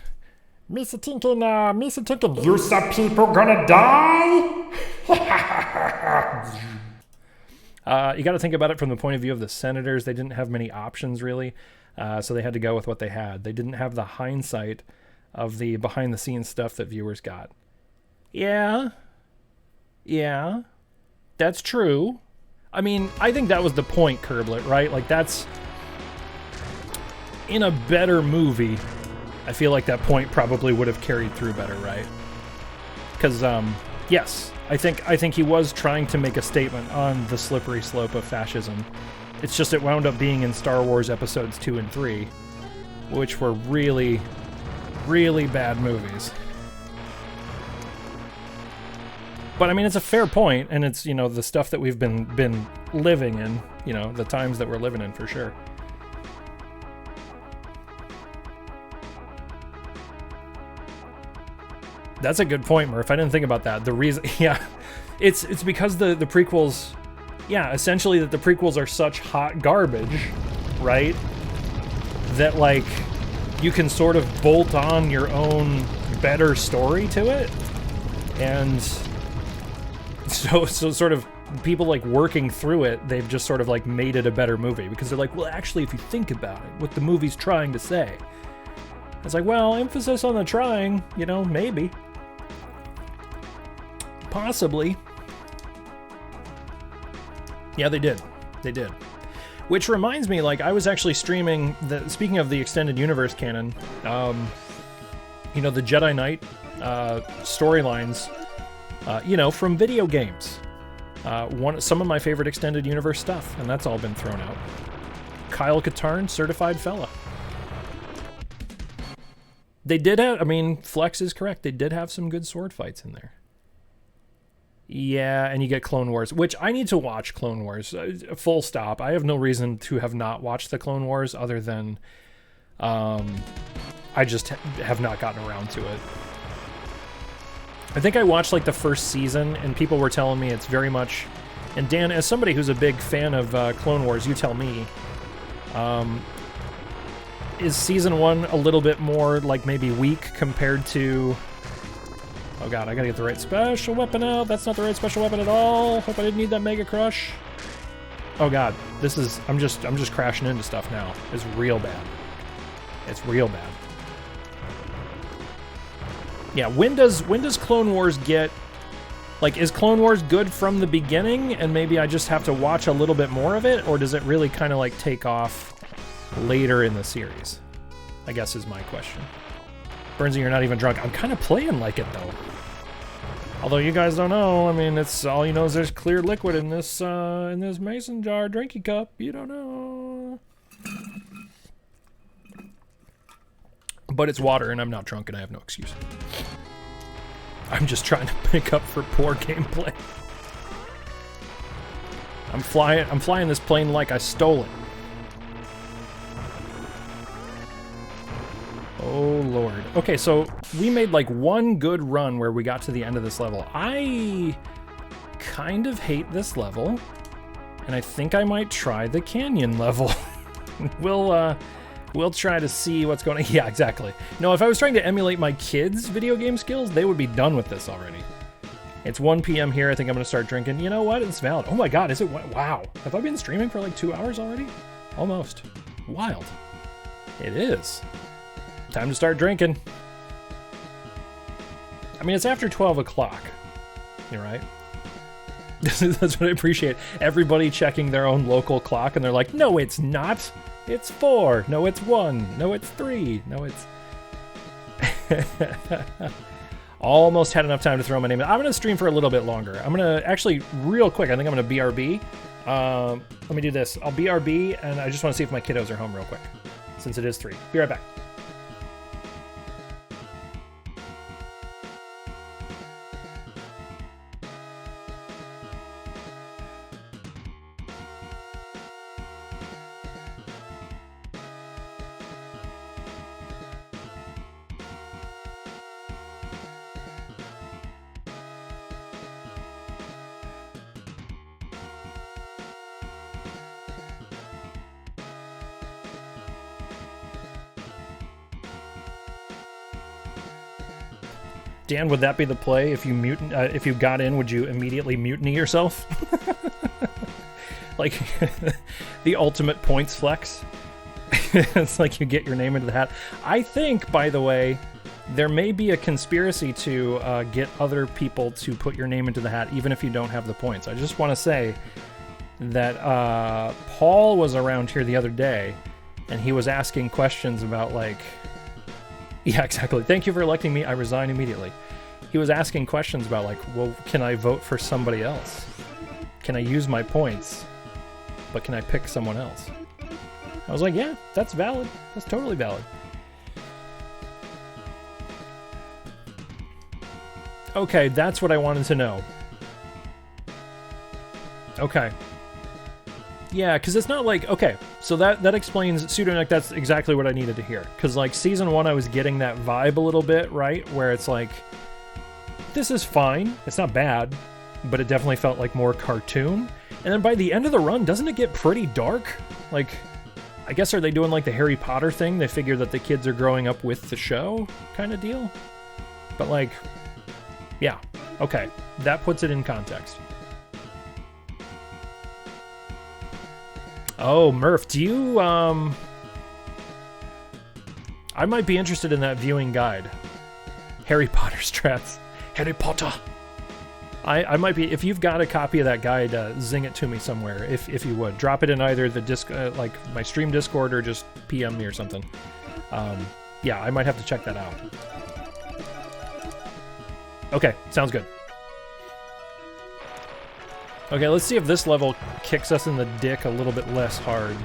Misa thinking, you some people gonna die? You got to think about it from the point of view of the senators. They didn't have many options, really, so they had to go with what they had. They didn't have the hindsight of the behind-the-scenes stuff that viewers got. Yeah, that's true. I mean, I think that was the point, Kerblet, right? Like, that's... In a better movie, I feel like that point probably would have carried through better, right? Because, yes, I think he was trying to make a statement on the slippery slope of fascism. It's just it wound up being in Star Wars Episodes 2 and 3, which were really, really bad movies. But, I mean, it's a fair point, and it's, you know, the stuff that we've been living in, you know, the times that we're living in, for sure. That's a good point, Murph. I didn't think about that. The reason, yeah, it's because the prequels, yeah, essentially that the prequels are such hot garbage, right? That, like, you can sort of bolt on your own better story to it. And so sort of people, like, working through it, they've just sort of, like, made it a better movie. Because they're like, well, actually, if you think about it, what the movie's trying to say. It's like, well, emphasis on the trying, you know, maybe. Possibly. Yeah, they did. They did. Which reminds me, like, I was actually streaming, speaking of the extended universe canon, you know, the Jedi Knight storylines, you know, from video games. Some of my favorite extended universe stuff, and that's all been thrown out. Kyle Katarn, certified fella. They did have, I mean, Flex is correct, they did have some good sword fights in there. Yeah, and you get Clone Wars, which I need to watch Clone Wars, full stop. I have no reason to have not watched the Clone Wars other than I just have not gotten around to it. I think I watched like the first season and people were telling me it's very much, and Dan, as somebody who's a big fan of Clone Wars, you tell me, is season 1 a little bit more like maybe weak compared to... Oh god, I gotta get the right special weapon out. That's not the right special weapon at all. Hope I didn't need that Mega Crush. Oh god, this is... I'm just crashing into stuff now. It's real bad. It's real bad. Yeah, when does Clone Wars get... Like, is Clone Wars good from the beginning, and maybe I just have to watch a little bit more of it, or does it really kind of like take off later in the series? I guess is my question. Burnsy, you're not even drunk. I'm kind of playing like it, though. Although you guys don't know, I mean, it's all you know is there's clear liquid in this mason jar drinky cup. You don't know. But it's water, and I'm not drunk, and I have no excuse. I'm just trying to pick up for poor gameplay. I'm flying this plane like I stole it. Oh lord. Okay, so we made like one good run where we got to the end of this level. I kind of hate this level, and I think I might try the canyon level. We'll try to see what's going on. Yeah, exactly. No, if I was trying to emulate my kids' video game skills, they would be done with this already. It's 1 p.m. here. I think I'm going to start drinking. You know what? It's valid. Oh my god, is it? Wow. Have I been streaming for like 2 hours already? Almost. Wild. It is. Time to start drinking. I mean, it's after 12 o'clock. You're right. That's what I appreciate. Everybody checking their own local clock, and they're like, no, it's not. It's 4. No, it's 1. No, it's 3. No, it's... Almost had enough time to throw my name in. I'm going to stream for a little bit longer. I'm going to, actually, real quick, I think I'm going to BRB. Let me do this. I'll BRB, and I just want to see if my kiddos are home real quick, since it is 3. Be right back. Dan, would that be the play? If you got in, would you immediately mutiny yourself? Like the ultimate points flex. It's like you get your name into the hat. I think, by the way, there may be a conspiracy to get other people to put your name into the hat, even if you don't have the points. I just want to say that Paul was around here the other day, and he was asking questions about, like... Yeah, exactly. Thank you for electing me. I resign immediately. He was asking questions about, like, well, can I vote for somebody else? Can I use my points? But can I pick someone else? I was like, yeah, that's valid. That's totally valid. Okay, that's what I wanted to know. Okay. Yeah, because it's not like... Okay, so that explains... Pseudoneck, that's exactly what I needed to hear. Because, like, Season 1, I was getting that vibe a little bit, right? Where it's like, this is fine. It's not bad. But it definitely felt like more cartoon. And then by the end of the run, doesn't it get pretty dark? Like, I guess are they doing, like, the Harry Potter thing? They figure that the kids are growing up with the show kind of deal? But, like, yeah. Okay, that puts it in context. Oh, Murph, do you, I might be interested in that viewing guide. Harry Potter strats. Harry Potter! I might be, if you've got a copy of that guide, zing it to me somewhere, if you would. Drop it in either the like my stream Discord, or just PM me or something. Yeah, I might have to check that out. Okay, sounds good. Okay, let's see if this level kicks us in the dick a little bit less hard.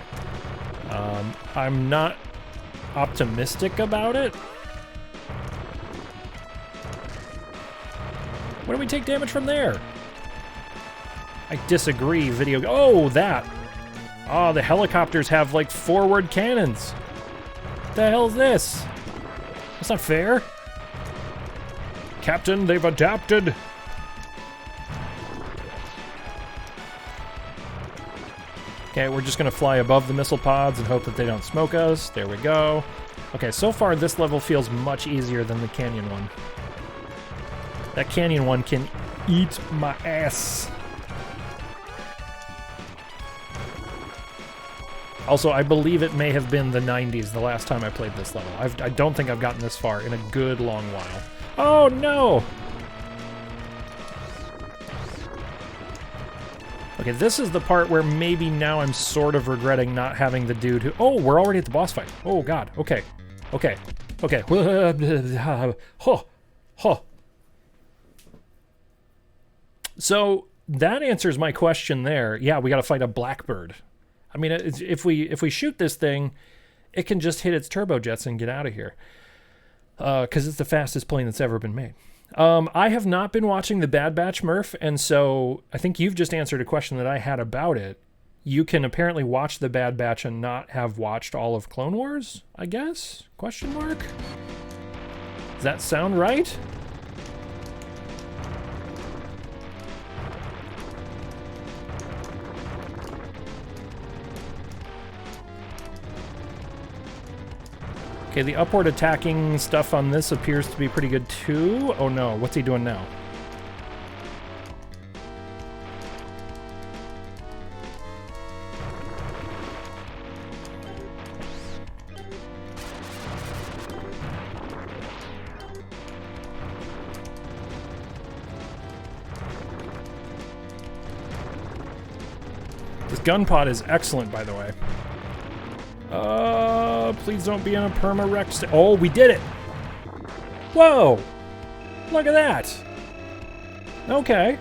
I'm not optimistic about it. When do we take damage from there? I disagree, video... Oh, that! Oh, the helicopters have, like, forward cannons. What the hell is this? That's not fair. Captain, they've adapted. Okay, we're just going to fly above the missile pods and hope that they don't smoke us. There we go. Okay, so far this level feels much easier than the canyon one. That canyon one can eat my ass. Also, I believe it may have been the 90s the last time I played this level. I don't think I've gotten this far in a good long while. Oh, no! Okay, this is the part where maybe now I'm sort of regretting not having the dude who... Oh, we're already at the boss fight. Oh, God. Okay. Okay. Okay. Huh. Huh. So, that answers my question there. Yeah, we gotta fight a blackbird. I mean, if we shoot this thing, it can just hit its turbojets and get out of here. Because it's the fastest plane that's ever been made. I have not been watching The Bad Batch, Murph, and so I think you've just answered a question that I had about it. You can apparently watch The Bad Batch and not have watched all of Clone Wars, I guess? Question mark? Does that sound right? Okay, the upward attacking stuff on this appears to be pretty good too. Oh no, what's he doing now? This gun pod is excellent, by the way. Please don't be in a perma-wreck. Oh, we did it! Whoa! Look at that! Okay.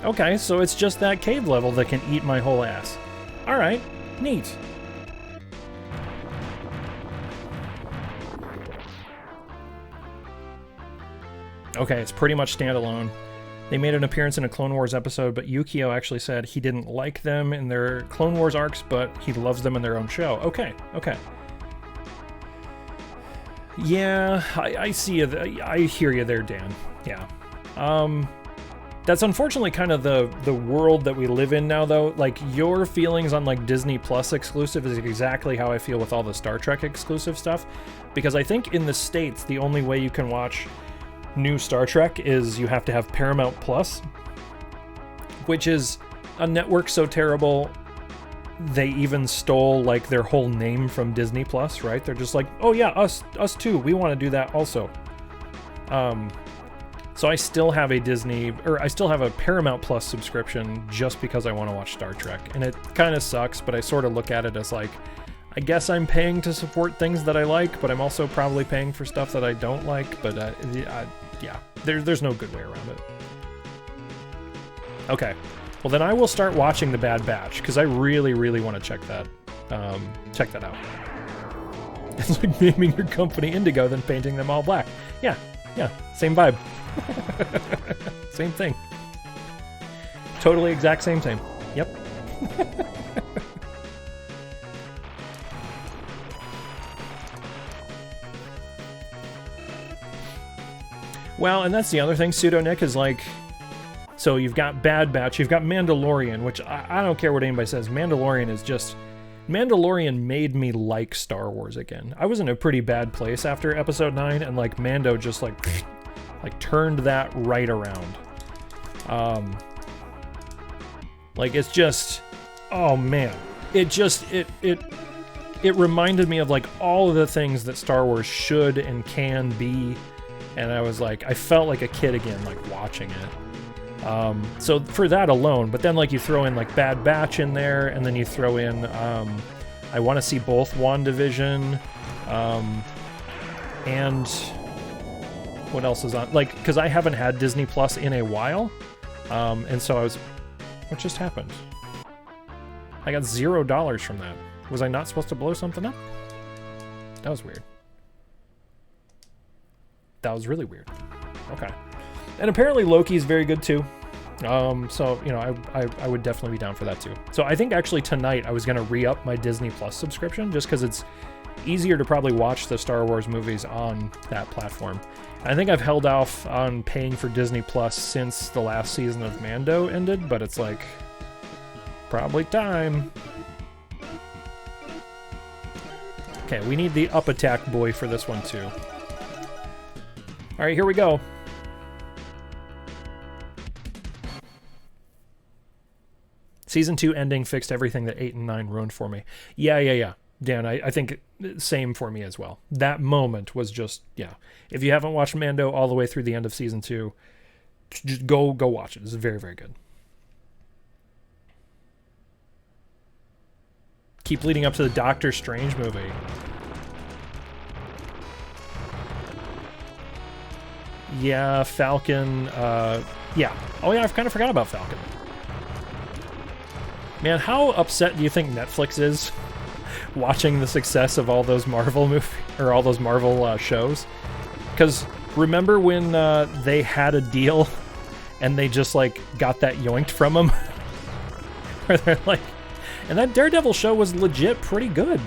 Okay, so it's just that cave level that can eat my whole ass. Alright, neat. Okay, it's pretty much standalone. They made an appearance in a Clone Wars episode, but Yukio actually said he didn't like them in their Clone Wars arcs, but he loves them in their own show. Okay, okay. Yeah, I see you. I hear you there, Dan. Yeah. That's unfortunately kind of the world that we live in now, though. Like, your feelings on, like, Disney Plus exclusive is exactly how I feel with all the Star Trek exclusive stuff. Because I think in the States, the only way you can watch new Star Trek is you have to have Paramount Plus, which is a network so terrible they even stole like their whole name from Disney Plus, right? They're just like, oh yeah, us too, we want to do that also. So I still have I still have a Paramount Plus subscription just because I want to watch Star Trek, and it kind of sucks, but I sort of look at it as like, I guess I'm paying to support things that I like, but I'm also probably paying for stuff that I don't like, but yeah, there's no good way around it. Okay, well then I will start watching The Bad Batch, because I really, really want to check that out. It's like naming your company Indigo, then painting them all black. Yeah, same vibe. Same thing. Totally exact same thing. Yep. Well, and that's the other thing, Pseudo Nick, is like, so you've got Bad Batch, you've got Mandalorian, which I don't care what anybody says, Mandalorian made me like Star Wars again. I was in a pretty bad place after Episode 9, and like Mando just like turned that right around. Like it's just, oh man, it reminded me of like all of the things that Star Wars should and can be. And I was like, I felt like a kid again, like watching it. So for that alone, but then like you throw in like Bad Batch in there, and then you throw in, I want to see both WandaVision, and what else is on? Like, because I haven't had Disney Plus in a while, and so what just happened? I got $0 from that. Was I not supposed to blow something up? That was weird. That was really weird. Okay. And apparently Loki's very good too. So, you know, I would definitely be down for that too. So I think actually tonight I was going to re-up my Disney Plus subscription just because it's easier to probably watch the Star Wars movies on that platform. I think I've held off on paying for Disney Plus since the last season of Mando ended, but it's like, probably time. Okay, we need the up attack boy for this one too. All right, here we go. Season 2 ending fixed everything that 8 and 9 ruined for me. Yeah. Dan, I think same for me as well. That moment was just, yeah. If you haven't watched Mando all the way through the end of Season 2, just go watch it. It's very, very good. Keep leading up to the Doctor Strange movie. Yeah, Falcon, yeah. Oh yeah, I've kind of forgot about Falcon. Man, how upset do you think Netflix is watching the success of all those Marvel movies, or all those Marvel shows? Because Remember when they had a deal and they just like got that yoinked from them? Where they're like, and that Daredevil show was legit pretty good.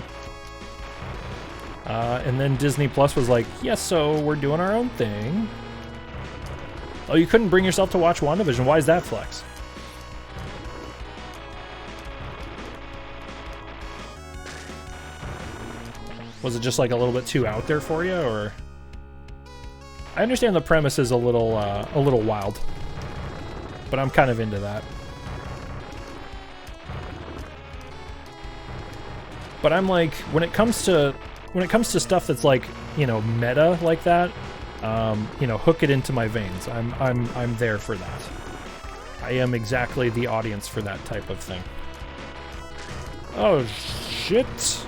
And then Disney Plus was like, yes, so we're doing our own thing. Oh, you couldn't bring yourself to watch WandaVision. Why is that, Flex? Was it just like a little bit too out there for you, or? I understand the premise is a little wild, but I'm kind of into that. But I'm like, when it comes to stuff that's like, you know, meta like that, you know, hook it into my veins. I'm there for that. I am exactly the audience for that type of thing. Oh shit.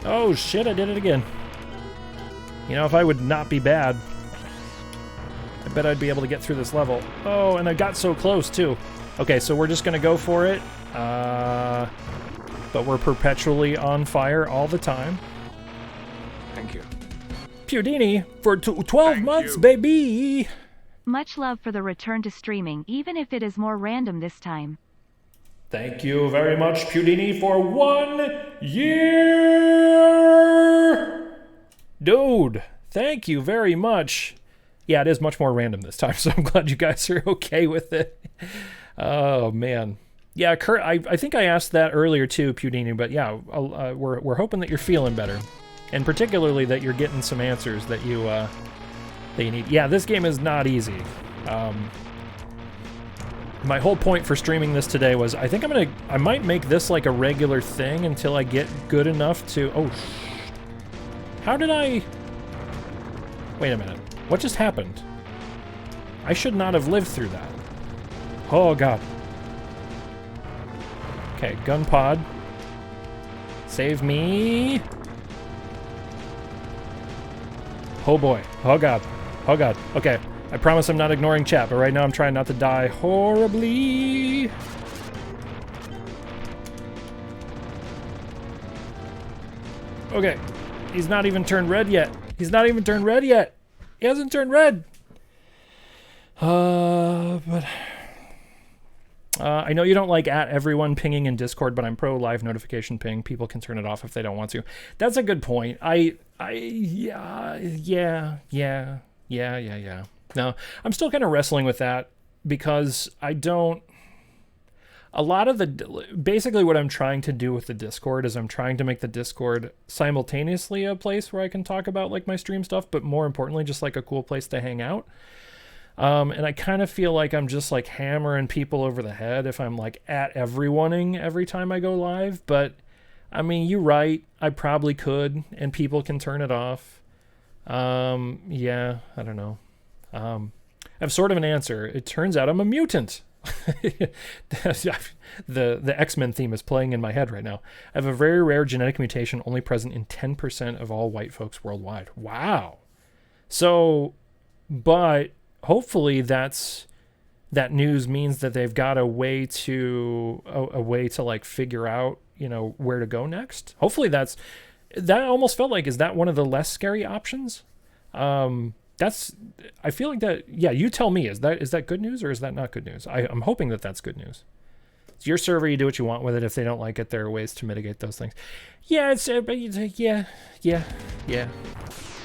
Oh shit, I did it again. You know, if I would not be bad, I bet I'd be able to get through this level. Oh, and I got so close too. Okay, so we're just gonna go for it. But we're perpetually on fire all the time. Thank you. Pewdini for 12 months, you. baby! Much love for the return to streaming, even if it is more random this time. Thank you very much, Pewdini, for 1 year! Dude, thank you very much. Yeah, it is much more random this time, so I'm glad you guys are okay with it. Oh, man. Yeah, Kurt, I think I asked that earlier too, Pewdini, but yeah, we're hoping that you're feeling better. And particularly that you're getting some answers that you need. Yeah, this game is not easy. My whole point for streaming this today was I think I might make this like a regular thing until I get good enough to... Oh, how did I... Wait a minute. What just happened? I should not have lived through that. Oh, God. Okay, gun pod. Save me. Oh, boy. Oh, God. Oh, God. Okay. I promise I'm not ignoring chat, but right now I'm trying not to die horribly. Okay. He's not even turned red yet. He's not even turned red yet. He hasn't turned red. But... I know you don't like @everyone pinging in Discord, but I'm pro live notification ping. People can turn it off if they don't want to. That's a good point. Yeah. No, I'm still kind of wrestling with that because I don't... A lot of the... Basically what I'm trying to do with the Discord is I'm trying to make the Discord simultaneously a place where I can talk about like my stream stuff, but more importantly, just like a cool place to hang out. And I kind of feel like I'm just like hammering people over the head if I'm like @everyoneing every time I go live. But I mean, you're right. I probably could, and people can turn it off. Yeah, I don't know. I have sort of an answer. It turns out I'm a mutant. The X-Men theme is playing in my head right now. I have a very rare genetic mutation only present in 10% of all white folks worldwide. Wow. So, but hopefully that news means that they've got a way to like figure out, you know, where to go next. Hopefully that almost felt like, is that one of the less scary options? I feel like that, yeah, you tell me, is that good news or is that not good news? I'm hoping that that's good news. It's your server, you do what you want with it. If they don't like it, there are ways to mitigate those things. Yeah, yeah.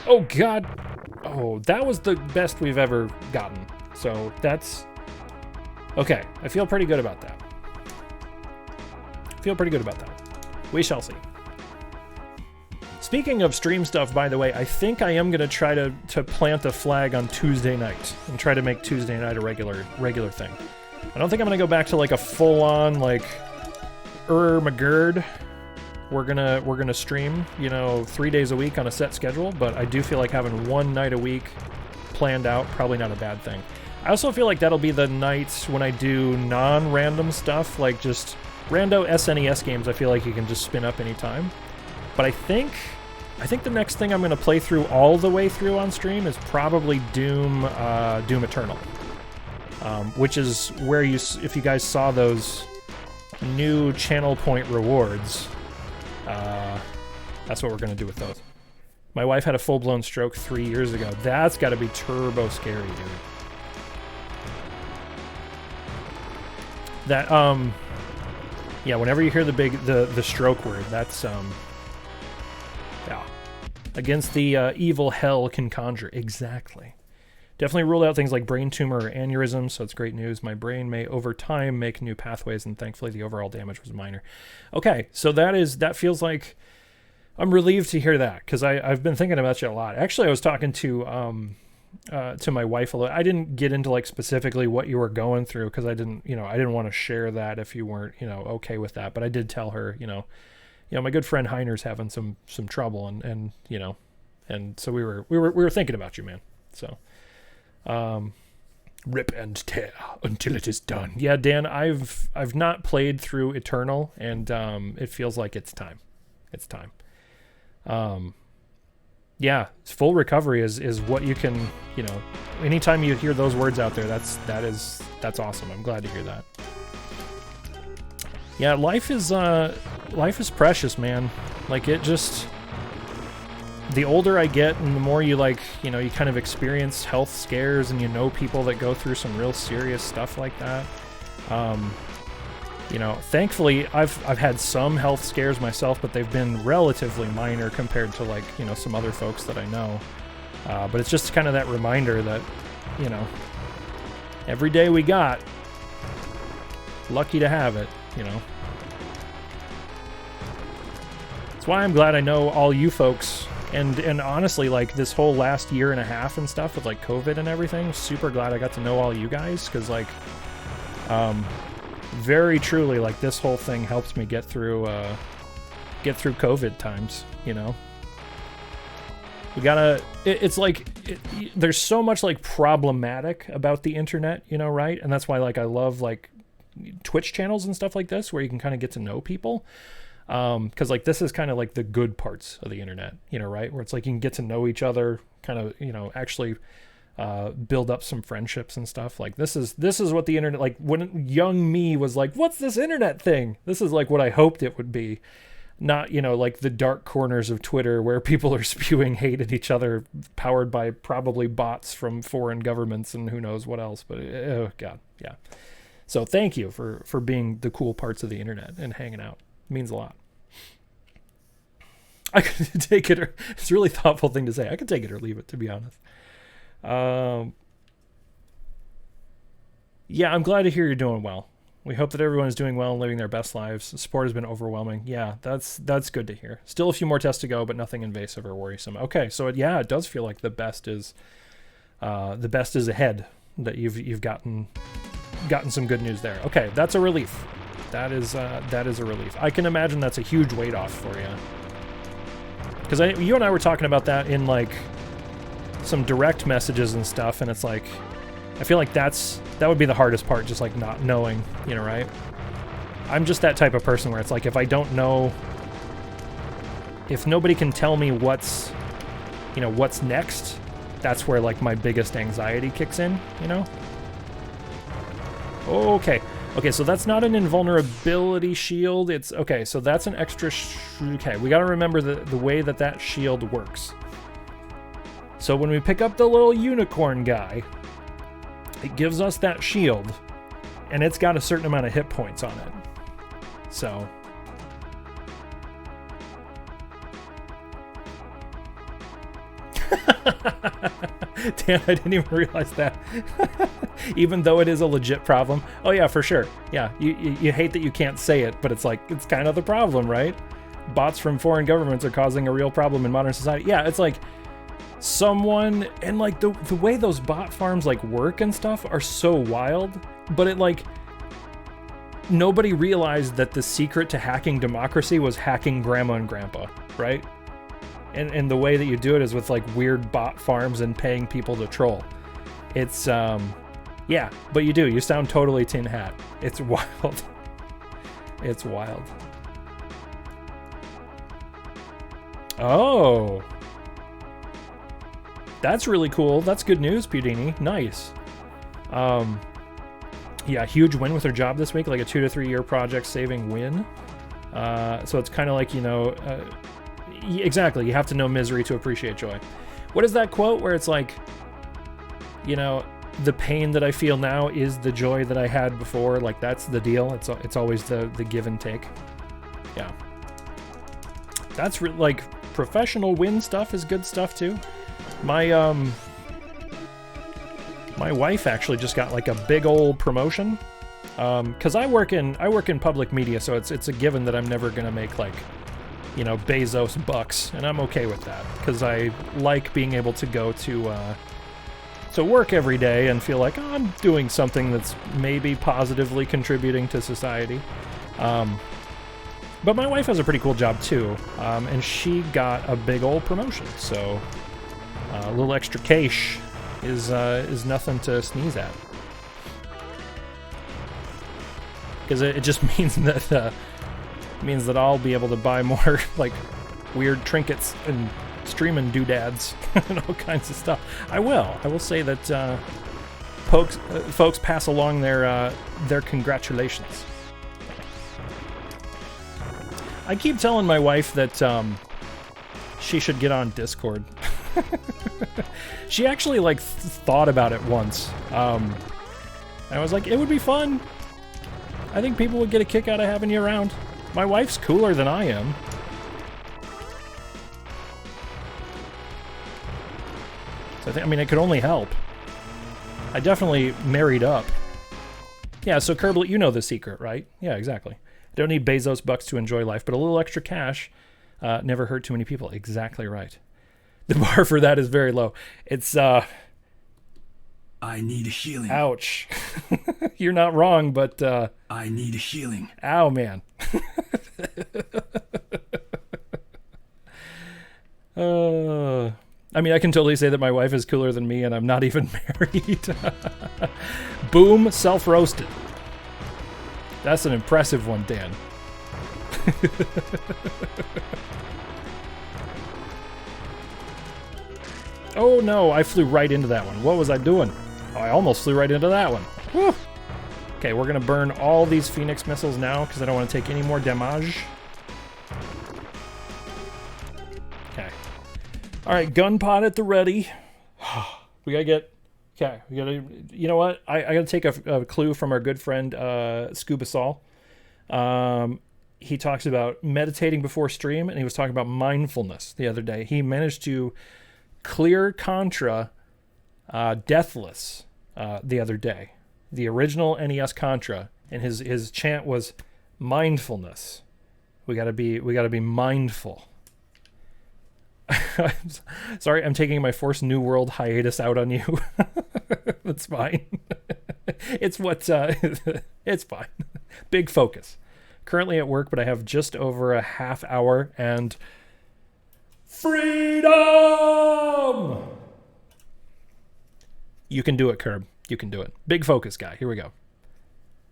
Oh, God. Oh, that was the best we've ever gotten. So that's... Okay, I feel pretty good about that. We shall see. Speaking of stream stuff, by the way, I think I am going to try to plant a flag on Tuesday night and try to make Tuesday night a regular thing. I don't think I'm going to go back to like a full-on like McGurd. We're gonna stream, you know, 3 days a week on a set schedule, but I do feel like having one night a week planned out, probably not a bad thing. I also feel like that'll be the nights when I do non-random stuff, like just rando SNES games. I feel like you can just spin up anytime. But I think the next thing I'm going to play through all the way through on stream is probably Doom Eternal, which is where if you guys saw those new channel point rewards, That's what we're going to do with those. My wife had a full-blown stroke 3 years ago. That's got to be turbo scary, dude. That, yeah, whenever you hear the stroke word, that's, yeah. Against the evil hell can conjure. Exactly. Definitely ruled out things like brain tumor or aneurysm, so it's great news. My brain may, over time, make new pathways, and thankfully the overall damage was minor. Okay, so that feels like... I'm relieved to hear that, because I've been thinking about you a lot. Actually, I was talking to my wife a little. I didn't get into like specifically what you were going through, because I didn't want to share that if you weren't, okay with that. But I did tell her, my good friend Heiner's having some trouble, and so we were thinking about you, man. So, rip and tear until it is done. Yeah, Dan, I've not played through Eternal, and it feels like it's time. It's time. Yeah, full recovery is what you can, anytime you hear those words out there, that's awesome. I'm glad to hear that. Yeah, life is precious, man. Like, it just, the older I get and the more you you kind of experience health scares, and people that go through some real serious stuff like that. Thankfully, I've had some health scares myself, but they've been relatively minor compared to some other folks that I know. But it's just kind of that reminder that, every day we got, lucky to have it, That's why I'm glad I know all you folks, and honestly, this whole last year and a half and stuff with COVID and everything, super glad I got to know all you guys, because very truly, this whole thing helps me get through COVID times, We gotta, there's so much problematic about the internet, right? And that's why I love Twitch channels and stuff like this, where you can kind of get to know people. Because this is kind of the good parts of the internet, right? Where it's you can get to know each other, kind of, actually build up some friendships and stuff. This is what the internet, when young me was what's this internet thing? This is what I hoped it would be, not the dark corners of Twitter where people are spewing hate at each other, powered by probably bots from foreign governments and who knows what else. But oh god, yeah. So thank you for being the cool parts of the internet and hanging out. It means a lot. I could take it, or it's a really thoughtful thing to say. I could take it or leave it, to be honest. Yeah, I'm glad to hear you're doing well. We hope that everyone is doing well and living their best lives. The support has been overwhelming. Yeah, that's good to hear. Still a few more tests to go, but nothing invasive or worrisome. Okay, so it does feel like the best is ahead. That you've gotten some good news there. Okay, that's a relief. That is a relief. I can imagine that's a huge weight off for you. Because you and I were talking about that in some direct messages and stuff, and it's I feel like that would be the hardest part, just not knowing, right? I'm just that type of person where it's if I don't know, if nobody can tell me what's next, that's where my biggest anxiety kicks in, Okay, so that's not an invulnerability shield. It's okay. So that's an extra. Okay, we got to remember the way that shield works. So when we pick up the little unicorn guy, it gives us that shield, and it's got a certain amount of hit points on it. So. Dan, I didn't even realize that. Even though it is a legit problem. Oh yeah, for sure. Yeah, you hate that you can't say it, but it's it's kind of the problem, right? Bots from foreign governments are causing a real problem in modern society. Yeah, it's someone, and the way those bot farms work and stuff are so wild, but it nobody realized that the secret to hacking democracy was hacking grandma and grandpa, right? And the way that you do it is with weird bot farms and paying people to troll. It's yeah, but you sound totally tin hat. It's wild. It's wild. Oh, that's really cool. That's good news, Pudini. Nice. Yeah, huge win with her job this week, a 2 to 3 year project saving win. So it's kind of like, you know, exactly, you have to know misery to appreciate joy. What is that quote where it's like, you know, the pain that I feel now is the joy that I had before? Like, that's the deal. It's always the give and take. Yeah. That's like, professional win stuff is good stuff too. My wife actually just got like a big old promotion. Cause I work in public media, so it's a given that I'm never gonna make like, you know, Bezos bucks, and I'm okay with that because I like being able to go to work every day and feel like, oh, I'm doing something that's maybe positively contributing to society. But my wife has a pretty cool job too, and she got a big old promotion, so a little extra cash is nothing to sneeze at. Because it just means that I'll be able to buy more like weird trinkets and streaming doodads and all kinds of stuff. I will say that folks pass along their congratulations. I keep telling my wife that she should get on Discord. She actually like thought about it once. I was like, it would be fun. I think people would get a kick out of having you around. My wife's cooler than I am. So I mean, it could only help. I definitely married up. Yeah, so Kerbal, you know the secret, right? Yeah, exactly. I don't need Bezos bucks to enjoy life, but a little extra cash never hurt too many people. Exactly right. The bar for that is very low. It's, I need healing. Ouch. You're not wrong, but, I need healing. Ow, man. I mean, I can totally say that my wife is cooler than me, and I'm not even married. Boom, self-roasted. That's an impressive one, Dan. Oh no, I flew right into that one. What was I doing? Oh, I almost flew right into that one. Whew. Okay, we're gonna burn all these Phoenix missiles now because I don't want to take any more damage. Okay. Alright, gun pod at the ready. We gotta get... Okay, we gotta... You know what? I gotta take a clue from our good friend, Scuba Saul. He talks about meditating before stream, and he was talking about mindfulness the other day. He managed to clear Contra deathless the other day. The original NES Contra, and his chant was mindfulness. We gotta be mindful. Sorry, I'm taking my Force New World hiatus out on you. That's fine. It's it's fine. Big focus. Currently at work, but I have just over a half hour and freedom! You can do it, Curb. You can do it. Big focus, guy. Here we go.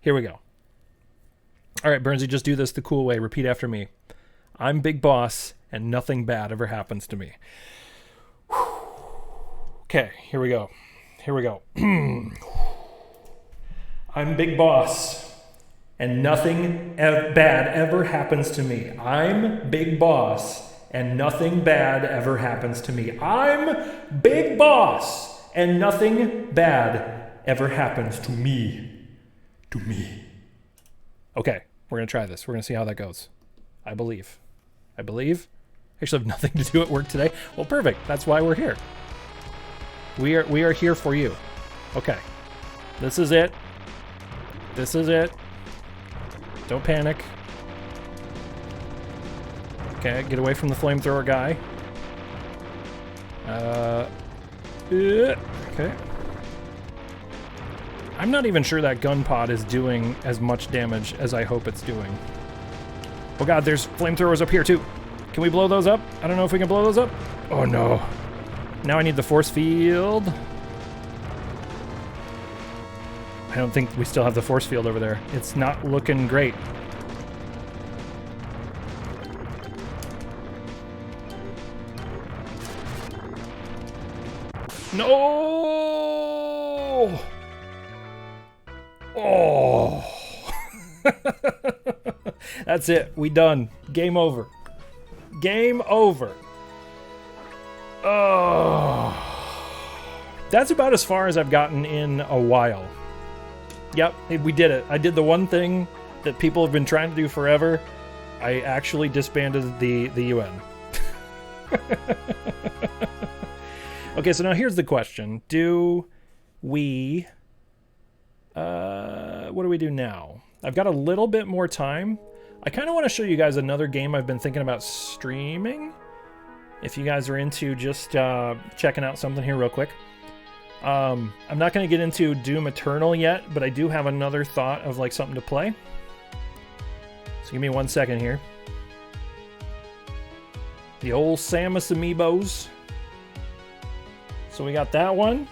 Here we go. All right, Burnsy, just do this the cool way. Repeat after me. I'm Big Boss, and nothing bad ever happens to me. Okay, here we go. Here we go. I'm Big Boss, and nothing bad ever happens to me. I'm Big Boss, and nothing bad ever happens to me. I'm Big Boss, and nothing bad ever happens to me. To me. Okay, we're going to try this. We're going to see how that goes. I believe. I actually have nothing to do at work today. Well, perfect. That's why we're here. We are here for you. Okay. This is it. This is it. Don't panic. Okay, get away from the flamethrower guy. Okay. I'm not even sure that gun pod is doing as much damage as I hope it's doing. Oh god, there's flamethrowers up here too. Can we blow those up? I don't know if we can blow those up. Oh no. Now I need the force field. I don't think we still have the force field over there. It's not looking great. No! Oh! That's it. We done. Game over. Game over. Oh. That's about as far as I've gotten in a while. Yep, we did it. I did the one thing that people have been trying to do forever. I actually disbanded the UN. Okay, so now here's the question. Do we... what do we do now? I've got a little bit more time. I kind of want to show you guys another game I've been thinking about streaming. If you guys are into just checking out something here real quick. I'm not going to get into Doom Eternal yet, but I do have another thought of like something to play. So give me 1 second here. The old Samus Amiibos. So we got that one.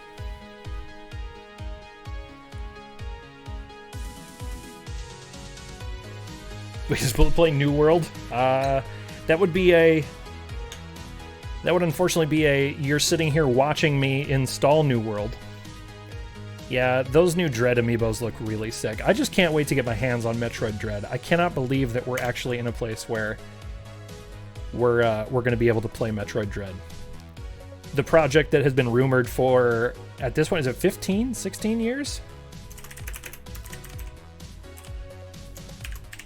We just play New World. That would unfortunately be a you're sitting here watching me install New World. Yeah, those new Dread amiibos look really sick. I just can't wait to get my hands on Metroid Dread. I cannot believe that we're actually in a place where we're going to be able to play Metroid Dread. The project that has been rumored for, at this point, is it 15, 16 years?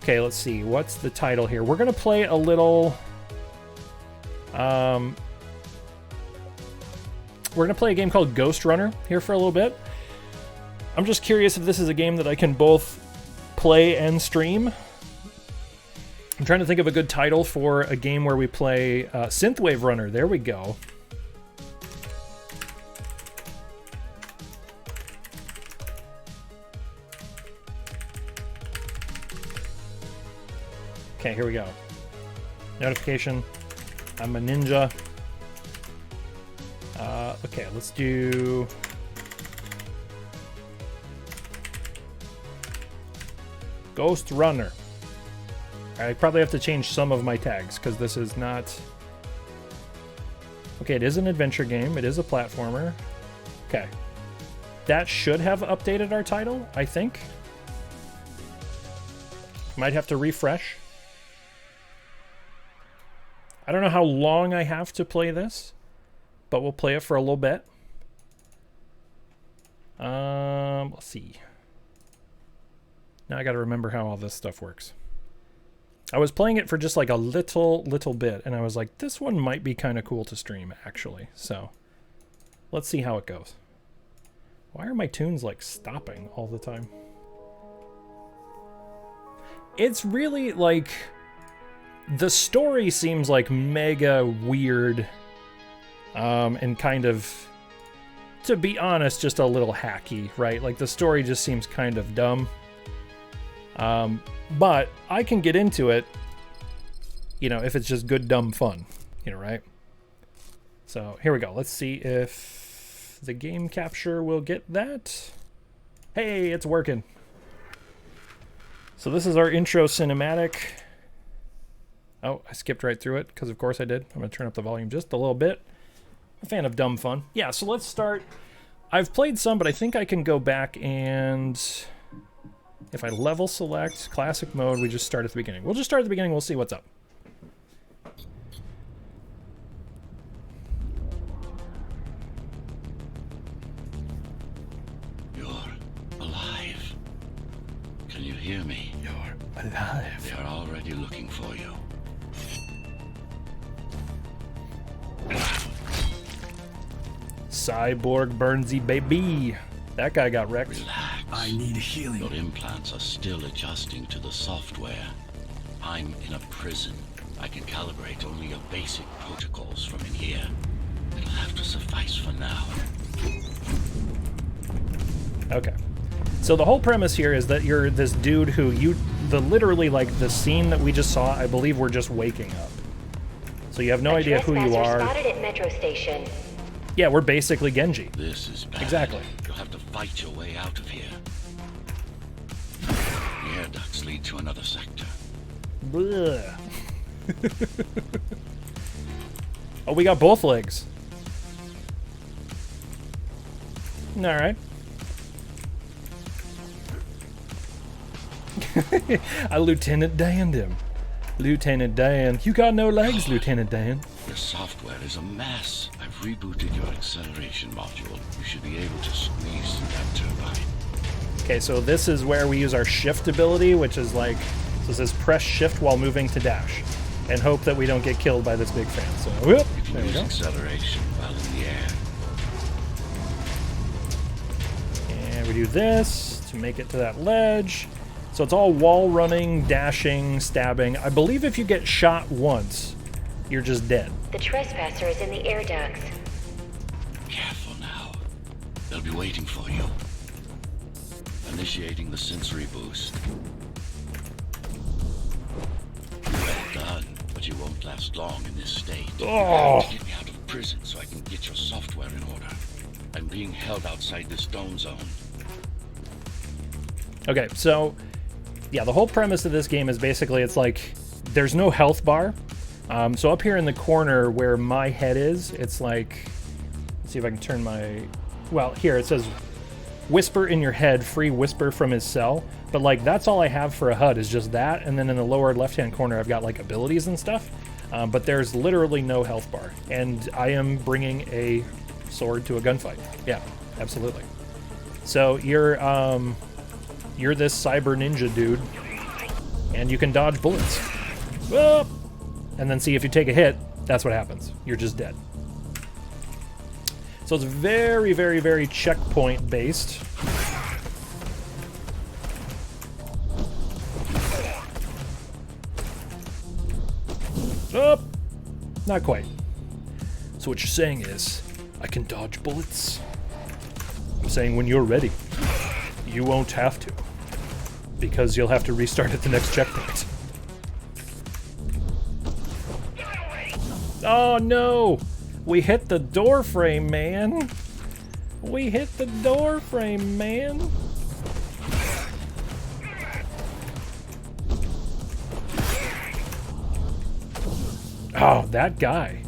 Okay, let's see. What's the title here? We're going to play a little... we're going to play a game called Ghost Runner here for a little bit. I'm just curious if this is a game that I can both play and stream. I'm trying to think of a good title for a game where we play Synthwave Runner. There we go. Okay, here we go. Notification. I'm a ninja. Okay, let's do... Ghost Runner. I probably have to change some of my tags, because this is not... Okay, it is an adventure game. It is a platformer. Okay. That should have updated our title, I think. Might have to refresh. I don't know how long I have to play this, but we'll play it for a little bit. Let's see. Now I gotta remember how all this stuff works. I was playing it for just like a little bit, and I was like, this one might be kind of cool to stream, actually. So, let's see how it goes. Why are my tunes like stopping all the time? It's really like... The story seems like mega weird, and kind of, to be honest, just a little hacky, right? Like, the story just seems kind of dumb. But I can get into it, you know, if it's just good, dumb fun, you know, right? So, here we go. Let's see if the game capture will get that. Hey, it's working. So this is our intro cinematic. Oh, I skipped right through it, because of course I did. I'm going to turn up the volume just a little bit. I'm a fan of dumb fun. Yeah, so let's start. I've played some, but I think I can go back and... If I level select classic mode, we just start at the beginning. We'll just start at the beginning, we'll see what's up. You're alive. Can you hear me? You're alive. They're already looking for you. Cyborg Burnsy, baby. That guy got wrecked. Relax. I need healing. Your implants are still adjusting to the software. I'm in a prison. I can calibrate only your basic protocols from in here. It'll have to suffice for now. Okay. So the whole premise here is that you're this dude who literally, like, the scene that we just saw, I believe we're just waking up. So you have no idea who you are. Spotted at Metro Station. Yeah, we're basically Genji. This is bad. Exactly. You'll have to fight your way out of here. The air ducts lead to another sector. Blech. Oh, we got both legs. All right. I Lieutenant Dan'd him. Lieutenant Dan. You got no legs, Lieutenant Dan. Your software is a mess. I've rebooted your acceleration module. You should be able to squeeze through that turbine. Okay, so this is where we use our shift ability, which is like, so it says press shift while moving to dash, and hope that we don't get killed by this big fan. So, whoop, You can there we use go. acceleration while in the air. And we do this to make it to that ledge. So it's all wall running, dashing, stabbing. I believe if you get shot once, you're just dead. The trespasser is in the air ducts. Careful now. They'll be waiting for you. Initiating the sensory boost. Well done, but you won't last long in this state. You have to get me out of prison so I can get your software in order. I'm being held outside this dome zone. Okay, so yeah, the whole premise of this game is basically it's like there's no health bar. So up here in the corner where my head is, it's like, let's see if I can turn my, well, here it says whisper in your head, free whisper from his cell. But like that's all I have for a HUD is just that. And then in the lower left-hand corner, I've got like abilities and stuff. But there's literally no health bar. And I am bringing a sword to a gunfight. Yeah, absolutely. So you're this cyber ninja dude, and you can dodge bullets. Whoop! And then see if you take a hit, that's what happens. You're just dead. So it's very, very, very checkpoint based. Oh, not quite. So what you're saying is, I can dodge bullets. I'm saying when you're ready, you won't have to, because you'll have to restart at the next checkpoint. Oh no! We hit the door frame, man! We hit the door frame, man! Oh, that guy.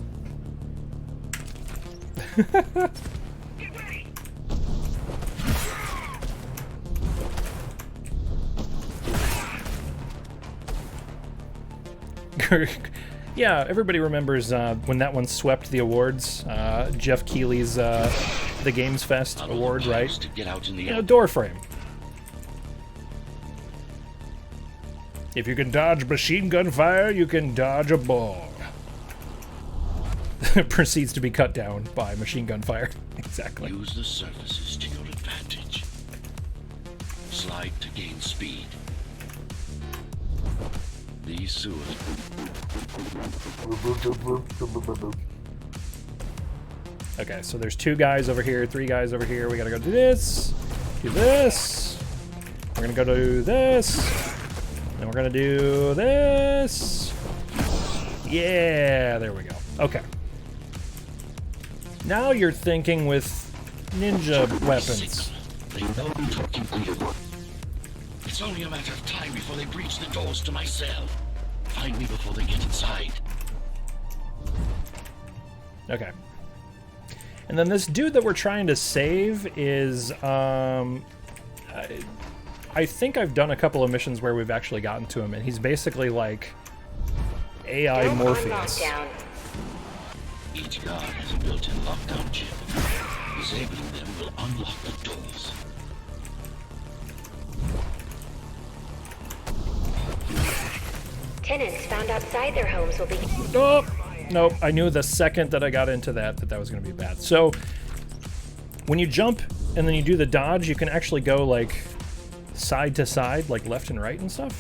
Yeah, everybody remembers when that one swept the awards. Jeff Keighley's the Games Fest award, right? To get out in the You know, door frame. If you can dodge machine gun fire, you can dodge a ball. Proceeds to be cut down by machine gun fire. Exactly. Use the surfaces to your advantage. Slide to gain speed. These sewers. Okay, so there's 2 guys over here, 3 guys over here. We gotta go do this, do this. We're gonna go do this. Then we're gonna do this. Yeah, there we go. Okay. Now you're thinking with ninja weapons. They know I'm talking to you. It's only a matter of time before they breach the doors to my cell. Find me before they get inside. Okay. And then this dude that we're trying to save is, I think I've done a couple of missions where we've actually gotten to him, and he's basically like AI Morpheus. Each guard has a built-in lockdown chip. Disabling them will unlock the doors. Tenants found outside their homes will be... Oh, nope. I knew the second that I got into that was going to be bad. So when you jump and then you do the dodge, you can actually go like side to side, like left and right and stuff,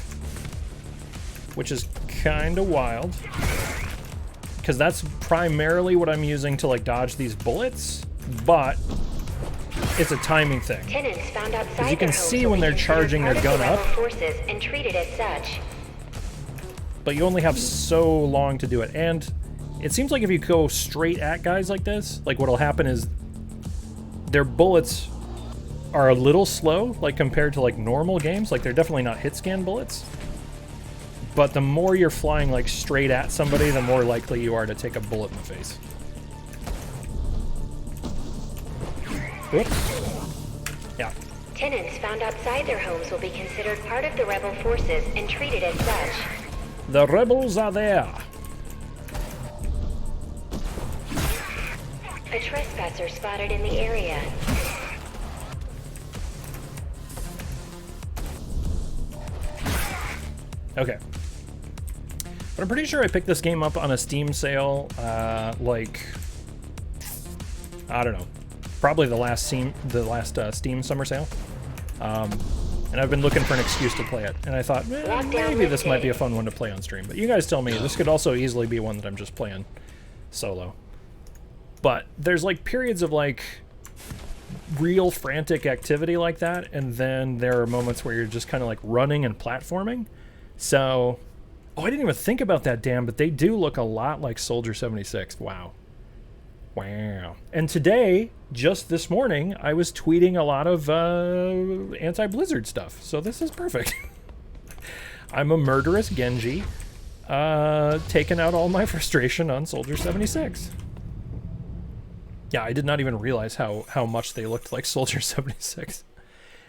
which is kind of wild. Because that's primarily what I'm using to like dodge these bullets, but it's a timing thing. Tenants found outside As you can their homes see will when be they're charging their considered gun part of up. the rebel forces and treated as such. But you only have so long to do it. And it seems like if you go straight at guys like this, like what'll happen is their bullets are a little slow, like compared to like normal games. Like they're definitely not hit scan bullets. But the more you're flying like straight at somebody, the more likely you are to take a bullet in the face. Whoops. Yeah. Tenants found outside their homes will be considered part of the rebel forces and treated as such. The rebels are there. A trespasser spotted in the area. Okay. But I'm pretty sure I picked this game up on a Steam sale, like, I don't know, probably the last Steam summer sale. And I've been looking for an excuse to play it, and I thought, maybe this might be a fun one to play on stream. But you guys tell me, this could also easily be one that I'm just playing solo. But there's like periods of like real frantic activity like that, and then there are moments where you're just kind of like running and platforming. So, oh, I didn't even think about that, damn, but they do look a lot like Soldier 76. Wow. Wow. And today, just this morning, I was tweeting a lot of anti-Blizzard stuff, so this is perfect. I'm a murderous Genji, taking out all my frustration on Soldier 76. Yeah, I did not even realize how much they looked like Soldier 76.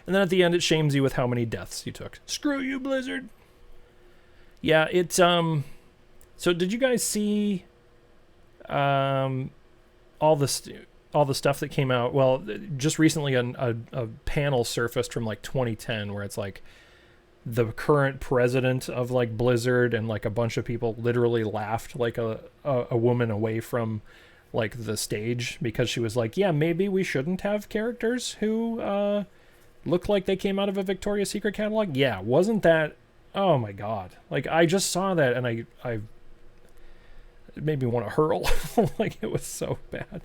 And then at the end, it shames you with how many deaths you took. Screw you, Blizzard! Yeah, it's, so did you guys see, all the stuff that came out? Well, just recently a panel surfaced from, like, 2010, where it's, like, the current president of, like, Blizzard and, like, a bunch of people literally laughed, like, a woman away from, like, the stage, because she was like, yeah, maybe we shouldn't have characters who, look like they came out of a Victoria's Secret catalog. Yeah, wasn't that... Oh my god. Like, I just saw that and I it made me want to hurl. Like, it was so bad.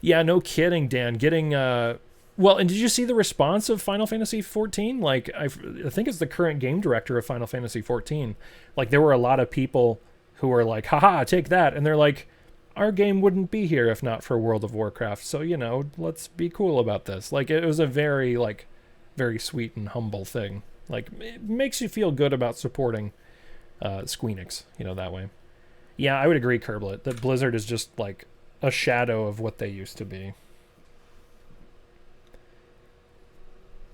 Yeah, no kidding, Dan. Getting, well, and did you see the response of Final Fantasy XIV? Like, I think it's the current game director of Final Fantasy XIV. Like, there were a lot of people who were like, haha, take that. And they're like, our game wouldn't be here if not for World of Warcraft. So, you know, let's be cool about this. Like, it was a very, like, very sweet and humble thing. Like, it makes you feel good about supporting Squeenix, you know, that way. Yeah, I would agree, Kerblet, that Blizzard is just, like, a shadow of what they used to be.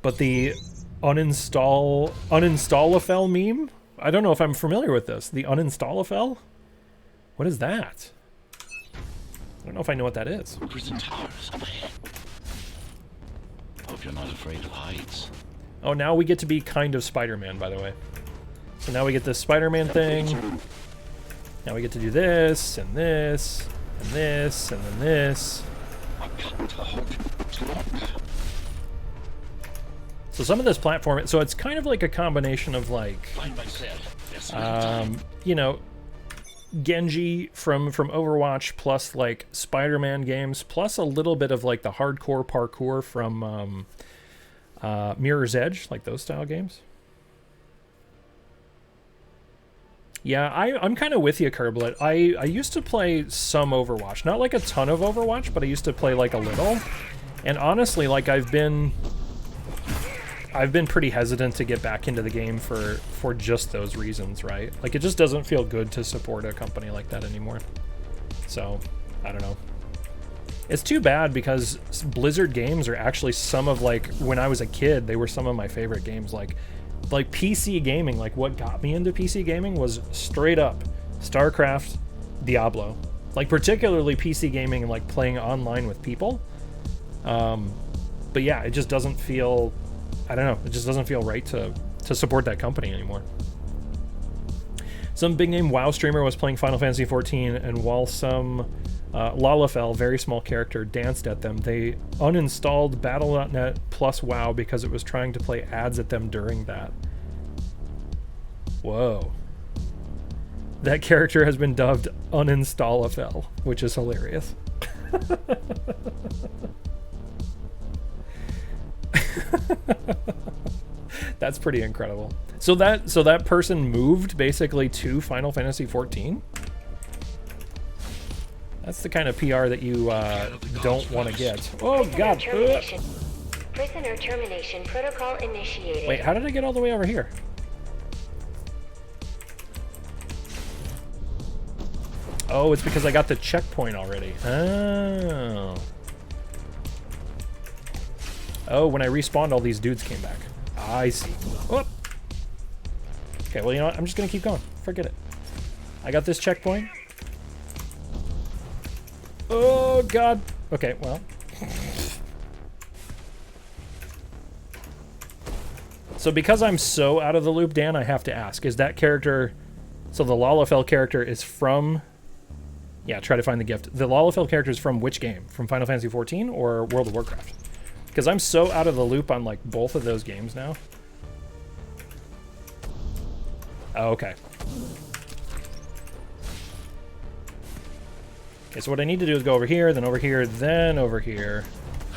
But the uninstallafel meme? I don't know if I'm familiar with this. The uninstallafel? What is that? I don't know if I know what that is. Prison towers up ahead. Hope you're not afraid of heights. Oh, now we get to be kind of Spider-Man, by the way. So now we get this Spider-Man thing. Now we get to do this, and this, and this, and then this. So some of this platform, so it's kind of like a combination of like, you know, Genji from Overwatch, plus like Spider-Man games, plus a little bit of like the hardcore parkour from Mirror's Edge, like those style games. Yeah, I'm kind of with you, Kerblet. I used to play some Overwatch. Not like a ton of Overwatch, but I used to play like a little. And honestly, like I've been pretty hesitant to get back into the game for just those reasons, right? Like, it just doesn't feel good to support a company like that anymore. So, I don't know. It's too bad because Blizzard games are actually some of, like, when I was a kid, they were some of my favorite games. Like PC gaming, like what got me into PC gaming was straight up StarCraft, Diablo. Like, particularly PC gaming and like playing online with people. But yeah, it just doesn't feel, I don't know, it just doesn't feel right to support that company anymore. Some big name WoW streamer was playing Final Fantasy XIV, and while some Lalafell, very small character, danced at them, they uninstalled Battle.net plus WoW because it was trying to play ads at them during that. Whoa. That character has been dubbed Uninstallafell, which is hilarious. That's pretty incredible. So that person moved basically to Final Fantasy XIV? That's the kind of PR that you don't want to get. Oh god. Prisoner termination protocol initiated. Wait, how did I get all the way over here? Oh, it's because I got the checkpoint already. Oh. Oh, when I respawned, all these dudes came back. I see. Oh. Okay, well, you know what? I'm just gonna keep going. Forget it. I got this checkpoint. Oh, God. Okay, well. So because I'm so out of the loop, Dan, I have to ask, is that character... So the Lalafell character is from... Yeah, try to find the gift. The Lalafell character is from which game? From Final Fantasy XIV or World of Warcraft? Because I'm so out of the loop on, like, both of those games now. Oh, okay. Okay, so what I need to do is go over here, then over here, then over here.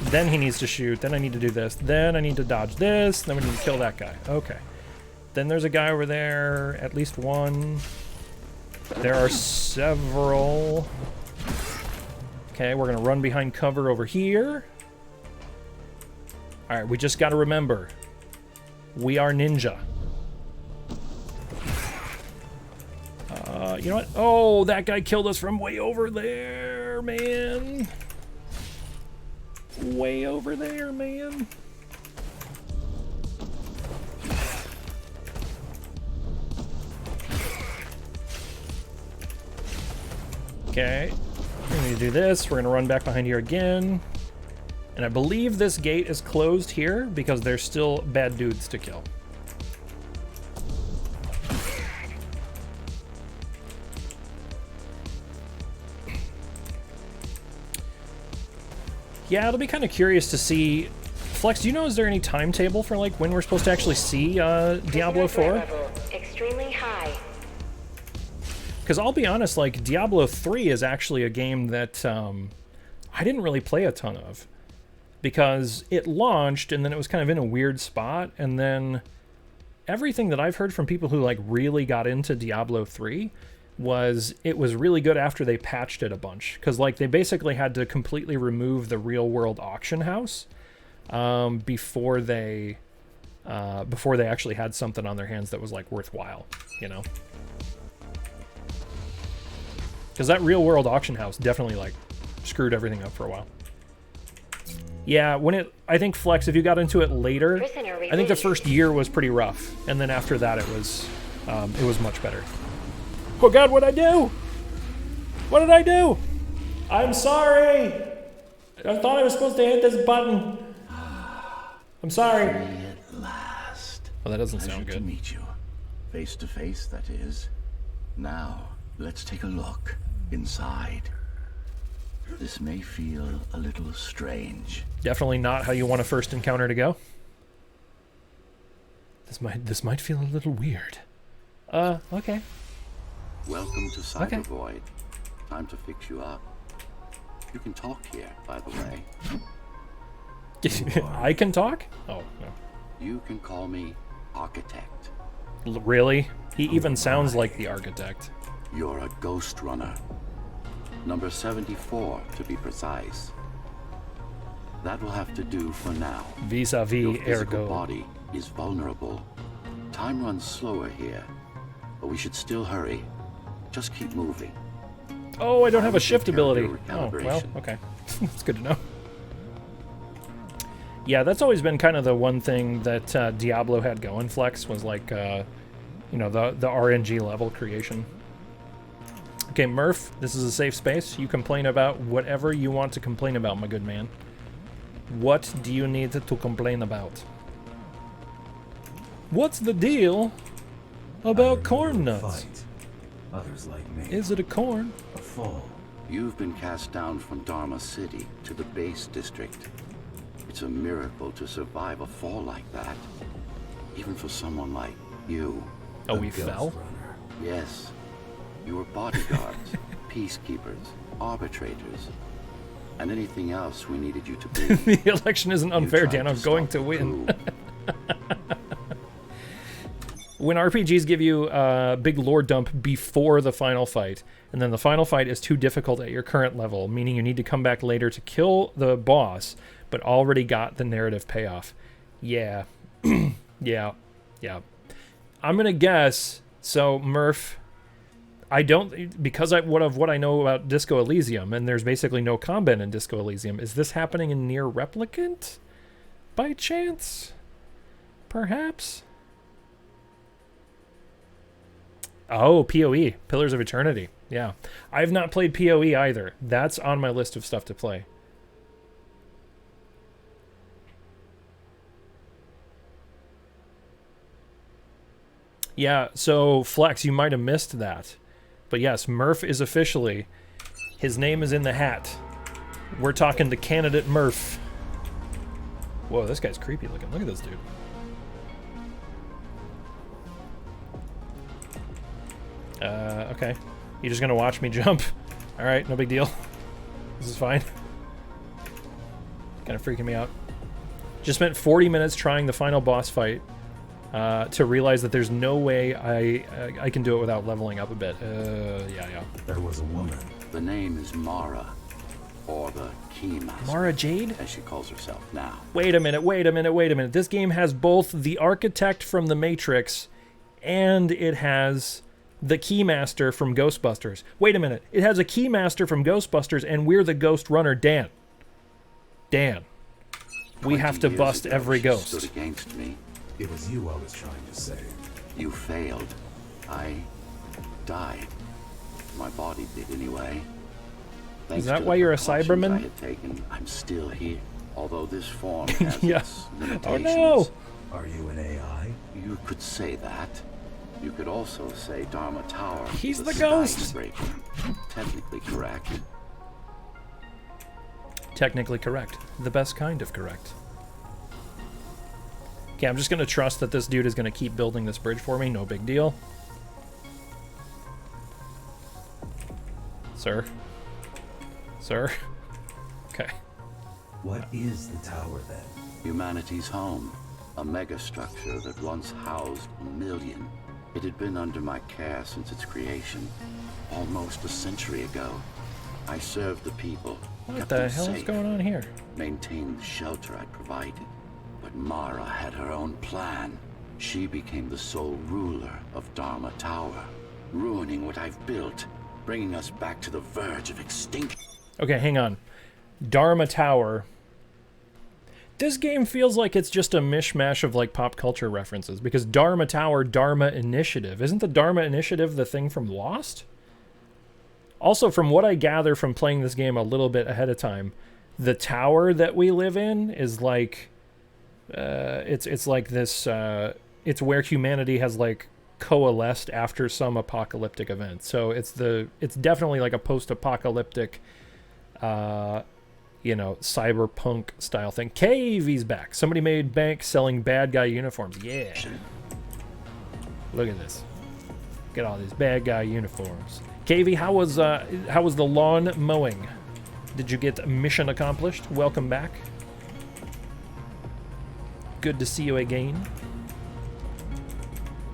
Then he needs to shoot, then I need to do this, then I need to dodge this, then we need to kill that guy. Okay. Then there's a guy over there, at least one. There are several. Okay, we're gonna run behind cover over here. Alright, we just gotta remember, we are ninja. You know what? Oh, that guy killed us from way over there, man. Way over there, man. Okay. We're going to do this. We're going to run back behind here again. And I believe this gate is closed here because there's still bad dudes to kill. Yeah, it'll be kind of curious to see. Flex, do you know, is there any timetable for like when we're supposed to actually see Diablo 4? Extremely high. Because I'll be honest, like Diablo 3 is actually a game that I didn't really play a ton of. Because it launched and then it was kind of in a weird spot, and then everything that I've heard from people who like really got into Diablo 3 was it was really good after they patched it a bunch, because like they basically had to completely remove the real world auction house before they actually had something on their hands that was like worthwhile, you know, because that real world auction house definitely like screwed everything up for a while. Yeah, I think Flex, if you got into it later, I think the first year was pretty rough, and then after that it was much better. Oh God, what'd I do? What did I do? I'm sorry. I thought I was supposed to hit this button. I'm sorry. At last. Oh, that doesn't sound Pleasure good. to meet you. Face to face, that is. Now, let's take a look inside. This may feel a little strange. Definitely not how you want a first encounter to go. This might feel a little weird. Okay. Welcome to Cyber Void. Time to fix you up. You can talk here, by the way. I can talk? Oh, no. You can call me Architect. Really? He even sounds like the architect. You're a ghost runner. Number 74, to be precise. That will have to do for now. Vis-a-vis Your physical ergo. body is vulnerable. Time runs slower here, but we should still hurry. Just keep moving. Oh, I don't have a will shift take care of ability. your Oh, well, recalibration. okay. That's good to know. Yeah, that's always been kind of the one thing that Diablo had going, Flex, was like, you know, the RNG level creation. Okay, Murph, this is a safe space. You complain about whatever you want to complain about, my good man. What do you need to complain about? What's the deal about corn nuts? Others like me. Is it a corn? A fall. You've been cast down from Dharma City to the base district. It's a miracle to survive a fall like that. Even for someone like you. Oh, we fell? Runner. Yes. You were bodyguards, peacekeepers, arbitrators, and anything else we needed you to be. The election isn't unfair, Dan. I'm going to win. When RPGs give you a big lore dump before the final fight, and then the final fight is too difficult at your current level, meaning you need to come back later to kill the boss, but already got the narrative payoff. Yeah. yeah. I'm going to guess, so Murph, I don't, because of what I know about Disco Elysium, and there's basically no combat in Disco Elysium, is this happening in Nier Replicant? by chance? Perhaps? Oh, PoE. Pillars of Eternity. Yeah. I've not played PoE either. That's on my list of stuff to play. Yeah, so Flex, you might have missed that. But yes, Murph is officially... His name is in the hat. We're talking to candidate Murph. Whoa, this guy's creepy looking. Look at this dude. Okay. You just gonna watch me jump? Alright, no big deal. This is fine. Kind of freaking me out. Just spent 40 minutes trying the final boss fight to realize that there's no way I can do it without leveling up a bit. Yeah. There was a woman. The name is Mara, or the Keymaster, Mara Jade? as she calls herself now. Wait a minute. This game has both the architect from The Matrix and it has the Keymaster from Ghostbusters. Wait a minute. It has a Keymaster from Ghostbusters and we're the Ghost Runner. Dan. We have to 20 years bust ago, every she ghost. stood against me. It was you I was trying to save. You failed. I died. My body did anyway. Thanks that to why the you're a precautions Cyberman? I had taken, I'm still here. Although this form has Yeah. its Oh limitations. no! Are you an AI? You could say that. You could also say Dharma Tower. He's is the a ghost. skyscraper. Technically correct. Technically correct. The best kind of correct. Okay, I'm just gonna trust that this dude is gonna keep building this bridge for me. No big deal. Sir? Okay. What is the tower then? Humanity's home. A megastructure that once housed 1 million. It had been under my care since its creation. Almost a century ago. I served the people. What kept the them hell is safe, going on here? maintained the shelter I provided. But Mara had her own plan. She became the sole ruler of Dharma Tower, ruining what I've built, bringing us back to the verge of extinction. Okay, hang on. Dharma Tower. This game feels like it's just a mishmash of like pop culture references because Dharma Tower, Dharma Initiative. Isn't the Dharma Initiative the thing from Lost? Also, from what I gather from playing this game a little bit ahead of time, the tower that we live in is like it's like this it's where humanity has like coalesced after some apocalyptic event. So it's definitely like a post-apocalyptic you know, cyberpunk style thing. KV's back. Somebody made bank selling bad guy uniforms. Yeah. Look at this. Get all these bad guy uniforms. KV, how was the lawn mowing? Did you get mission accomplished? Welcome back. Good to see you again.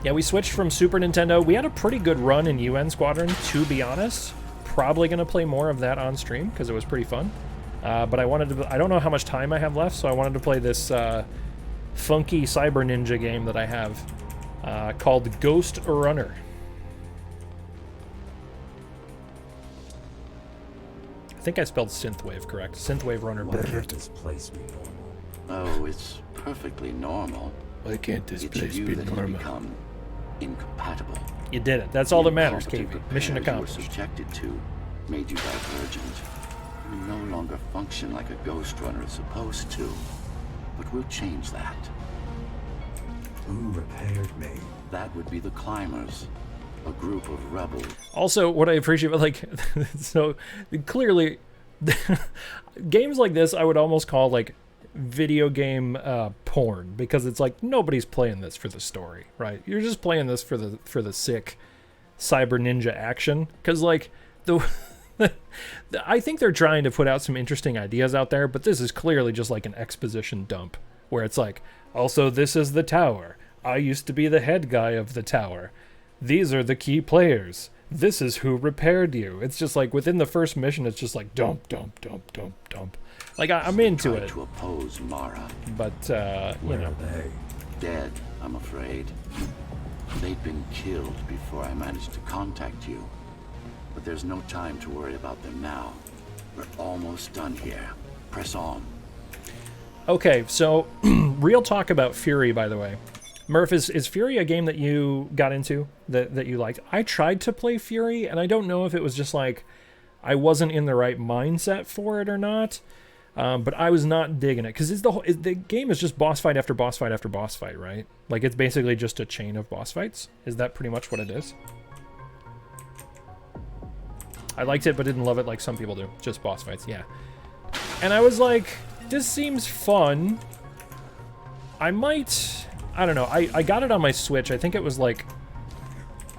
Yeah, we switched from Super Nintendo. We had a pretty good run in UN Squadron, to be honest. Probably going to play more of that on stream because it was pretty fun. But I don't know how much time I have left, so I wanted to play this funky Cyber Ninja game that I have called Ghost Runner. I think I spelled synthwave correct. Synthwave Runner. Why can't this place be normal? Oh, it's perfectly normal. Why can't this It's place you be that have normal? become incompatible. You did it. That's all that matters, Incompetent KV. Mission repairs accomplished. You were subjected to made you divergent. You no longer function like a ghost runner is supposed to. But we'll change that. Who repaired me? That would be the Climbers, a group of rebels. Also, what I appreciate, like, so clearly, games like this I would almost call like video game porn, because it's like nobody's playing this for the story, right? You're just playing this for the sick cyber ninja action, because like I think they're trying to put out some interesting ideas out there, but this is clearly just like an exposition dump where it's like, also this is the tower. I used to be the head guy of the tower. These are the key players. This is who repaired you. It's just like within the first mission, it's just like dump. Like I'm into Tried it, to oppose Mara. but you Where know. are they? Dead, I'm afraid. They'd been killed before I managed to contact you. But there's no time to worry about them now. We're almost done here. Press on. Okay, so real talk about Fury, by the way. Murph, is Fury a game that you got into, that you liked? I tried to play Fury, and I don't know if it was just like I wasn't in the right mindset for it or not, but I was not digging it. Because the game is just boss fight after boss fight after boss fight, right? Like, it's basically just a chain of boss fights. Is that pretty much what it is? I liked it, but didn't love it like some people do. Just boss fights, yeah. And I was like, this seems fun. I don't know. I got it on my Switch. I think it was like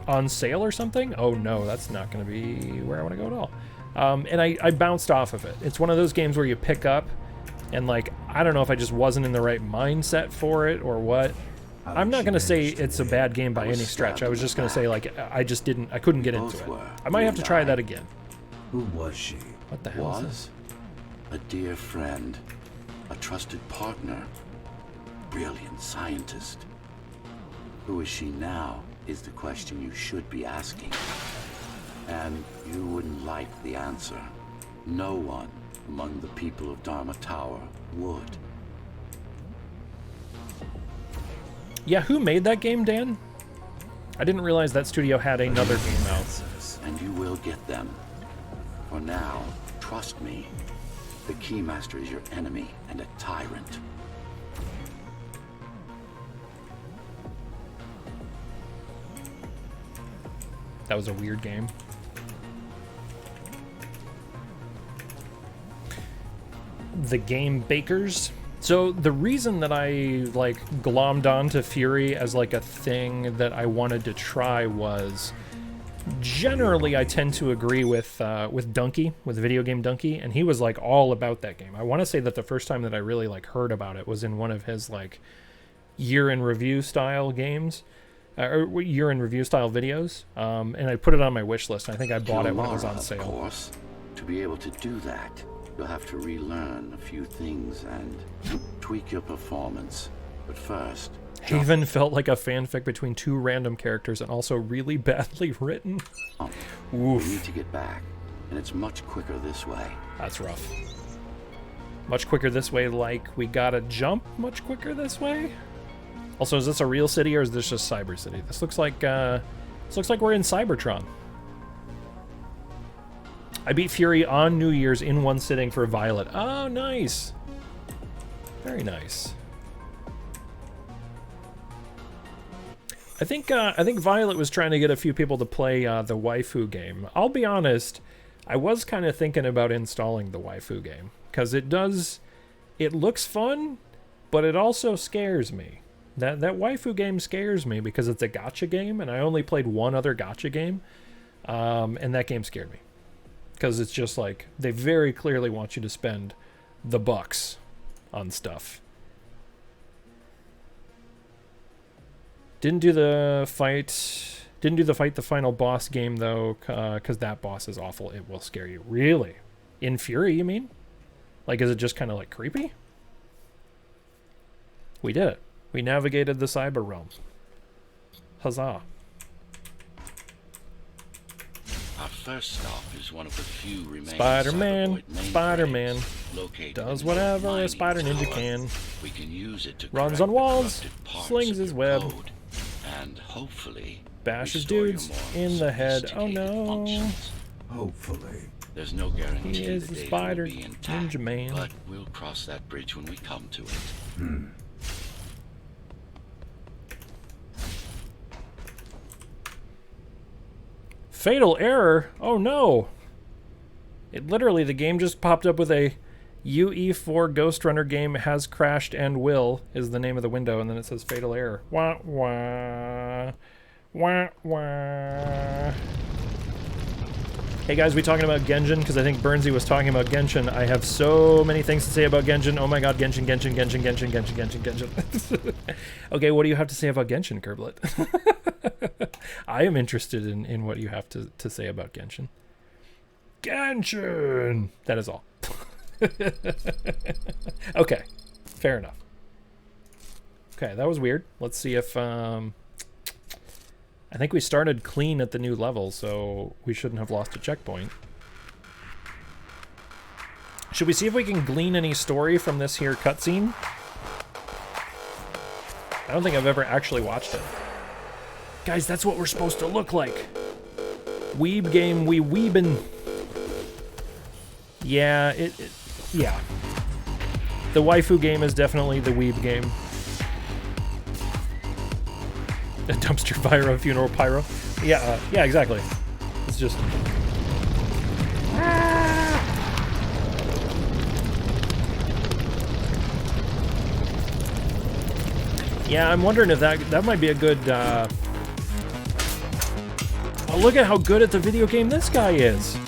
on sale or something. Oh no, that's not going to be where I want to go at all. And I bounced off of it. It's one of those games where you pick up and like, I don't know if I just wasn't in the right mindset for it or what. I'm not going to say it's a bad game by any stretch. I was just going to say, like, I couldn't get into it. I might have to try that again. Who was she? What the hell is this? A dear friend, a trusted partner, brilliant scientist. Who is she now is the question you should be asking. And you wouldn't like the answer. No one among the people of Dharma Tower would. Yeah, who made that game, Dan? I didn't realize that studio had another game out. And you will get them. For now, trust me. The Keymaster is your enemy and a tyrant. That was a weird game. The Game Bakers. So the reason that I like glommed onto Fury as like a thing that I wanted to try was generally I tend to agree with Dunkey, with Video Game Dunkey, and he was like all about that game. I want to say that the first time that I really like heard about it was in one of his like year in review style games, or year in review style videos, and I put it on my wish list. I think I bought it when it was on sale. Of course, to be able to do that, you'll have to relearn a few things and tweak your performance. But first, Haven felt like a fanfic between two random characters and also really badly written. We need to get back, and it's much quicker this way. That's rough. Much quicker this way, like we gotta jump much quicker this way? Also, is this a real city or is this just Cyber City? This looks like we're in Cybertron. I beat Fury on New Year's in one sitting for Violet. Oh, nice. Very nice. I think Violet was trying to get a few people to play the waifu game. I'll be honest, I was kind of thinking about installing the waifu game because it looks fun, but it also scares me. That waifu game scares me because it's a gacha game, and I only played one other gacha game, and that game scared me because it's just like they very clearly want you to spend the bucks on stuff. Didn't do the fight the final boss game though, because that boss is awful. It will scare you. Really? In Fury, you mean? Like, is it just kind of like creepy? We did it. We navigated the cyber realm. Huzzah. Our first stop is one of the few remaining Spider-Man located does in whatever mining a spider ninja tower. can. We can use it to Runs correct on the walls, corrupted parts slings of his your web, code, and hopefully bashes restore your dudes more in the head. Oh sophisticated no. functions. Hopefully. There's no guarantee He is the the data spider will be intact, ninja man. but we'll cross that bridge when we come to it. Fatal error? Oh no. It literally, the game just popped up with a UE4 Ghost Runner game has crashed and will is the name of the window, and then it says fatal error. Wah wah. Wah wah. Hey guys, we talking about Genshin? Because I think Burnsy was talking about Genshin. I have so many things to say about Genshin. Oh my god, Genshin. Okay, what do you have to say about Genshin, Kerblet? I am interested in what you have to say about Genshin. Genshin! That is all. Okay, fair enough. Okay, that was weird. Let's see if... I think we started clean at the new level, so we shouldn't have lost a checkpoint. Should we see if we can glean any story from this here cutscene? I don't think I've ever actually watched it. Guys, that's what we're supposed to look like. Weeb game, we weebin'. Yeah, yeah. The waifu game is definitely the weeb game. A dumpster fire, a funeral pyro. Yeah, yeah, exactly. It's just... Yeah, I'm wondering if that might be a good, Oh, look at how good at the video game this guy is.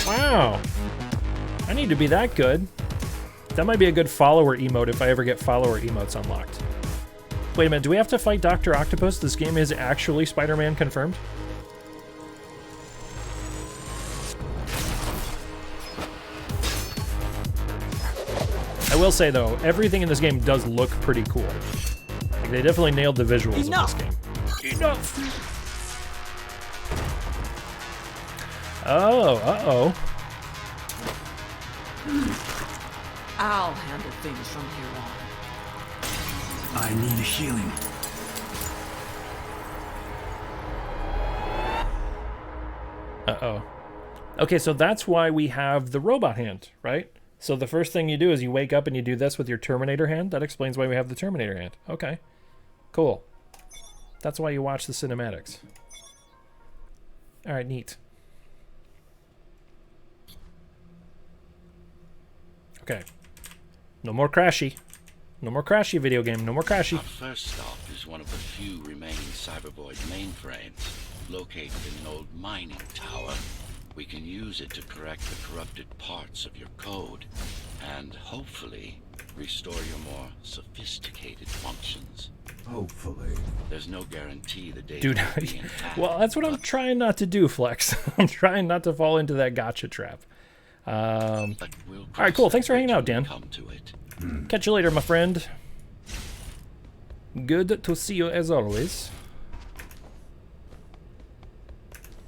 Wow. I need to be that good. That might be a good follower emote if I ever get follower emotes unlocked. Wait a minute, do we have to fight Dr. Octopus? This game is actually Spider-Man confirmed? I will say, though, everything in this game does look pretty cool. Like, they definitely nailed the visuals of this game. Enough! Oh, uh-oh. I'll handle things from here on. I need a healing. Uh-oh. Okay, so that's why we have the robot hand, right? So the first thing you do is you wake up and you do this with your Terminator hand. That explains why we have the Terminator hand. Okay. Cool. That's why you watch the cinematics. Alright, neat. Okay. No more crashy. No more crashy video game. No more crashy. Our first stop is one of the few remaining Cybervoid mainframes, located in an old mining tower. We can use it to correct the corrupted parts of your code, and hopefully restore your more sophisticated functions. Hopefully. There's no guarantee the data Dude, will be intact. well, that's what I'm trying not to do, Flex. I'm trying not to fall into that gotcha trap. All right, cool. Thanks for hanging out, Dan. Come to it. Catch you later, my friend. Good to see you as always.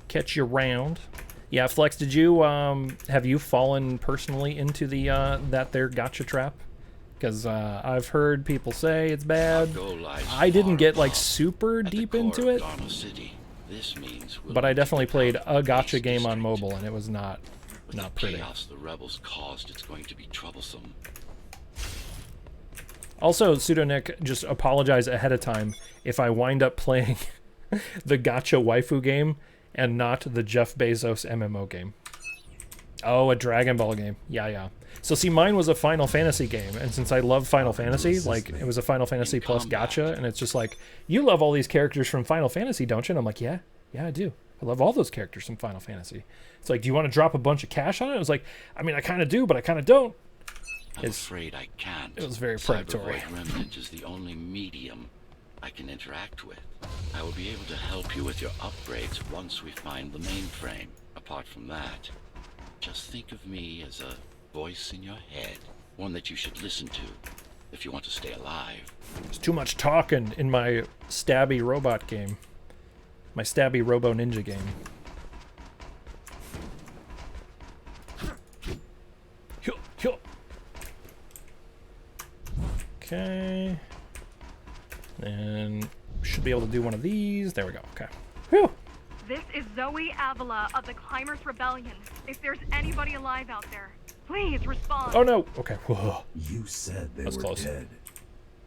Catch you round. Yeah, Flex, did you have you fallen personally into the that there gotcha trap? Because I've heard people say it's bad. I didn't get like super deep into it, but I definitely played a gotcha game on mobile, and it was not pretty. Chaos the rebels caused, it's going to be troublesome. Also, Pseudonick, just apologize ahead of time if I wind up playing the gotcha waifu game and not the Jeff Bezos MMO game. Oh, a Dragon Ball game. Yeah, yeah. So see, mine was a Final Fantasy game, and since I love Final Fantasy, like, it was a Final Fantasy plus gotcha, and it's just like, you love all these characters from Final Fantasy, don't you? And I'm like, yeah, I do. I love all those characters from Final Fantasy. It's like, do you want to drop a bunch of cash on it? I was like, I mean, I kind of do, but I kind of don't. I'm afraid I can't. It was very predatory. Cybervoid Remnant is the only medium I can interact with. I will be able to help you with your upgrades once we find the mainframe. Apart from that, just think of me as a voice in your head, one that you should listen to if you want to stay alive. There's too much talking in my stabby robot game. My stabby robo ninja game. Okay. And should be able to do one of these. There we go. Okay. Whew. This is Zoe Avila of the Climbers Rebellion. If there's anybody alive out there, please respond. Oh no. Okay. Whoa. You said they That's were close. dead.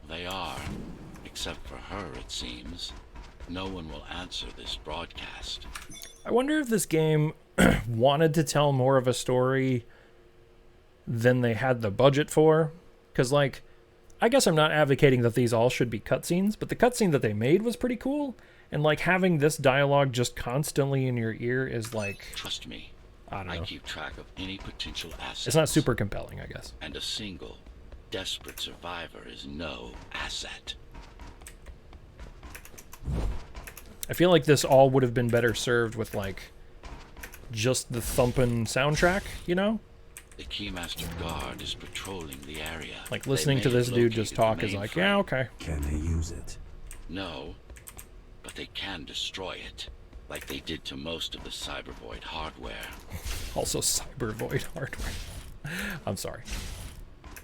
They are, except for her, it seems. No one will answer this broadcast. I wonder if this game wanted to tell more of a story than they had the budget for. Because, like, I guess I'm not advocating that these all should be cutscenes, but the cutscene that they made was pretty cool. And, like, having this dialogue just constantly in your ear is, like... Trust me, I don't know. I keep track of any potential assets. It's not super compelling, I guess. And a single, desperate survivor is no asset. I feel like this all would have been better served with, like, just the thumping soundtrack, you know? The Keymaster Guard is patrolling the area. Like, listening to this dude just talk is like, yeah, okay. Can they use it? No, but they can destroy it, like they did to most of the Cybervoid hardware. Also Cybervoid hardware. I'm sorry.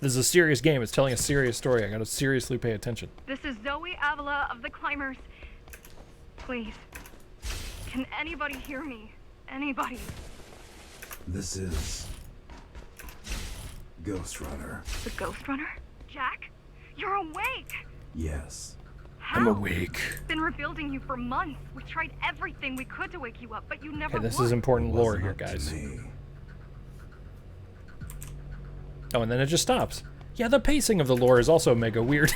This is a serious game. It's telling a serious story. I gotta seriously pay attention. This is Zoe Avila of the Climbers. Please. Can anybody hear me? Anybody? This is Ghost Runner. The Ghost Runner? Jack? You're awake! Yes. How? I'm awake. Been rebuilding you for months. We tried everything we could to wake you up, but you never Okay, this would. is important It lore wasn't here, up to guys. me. Oh, and then it just stops. Yeah, the pacing of the lore is also mega weird.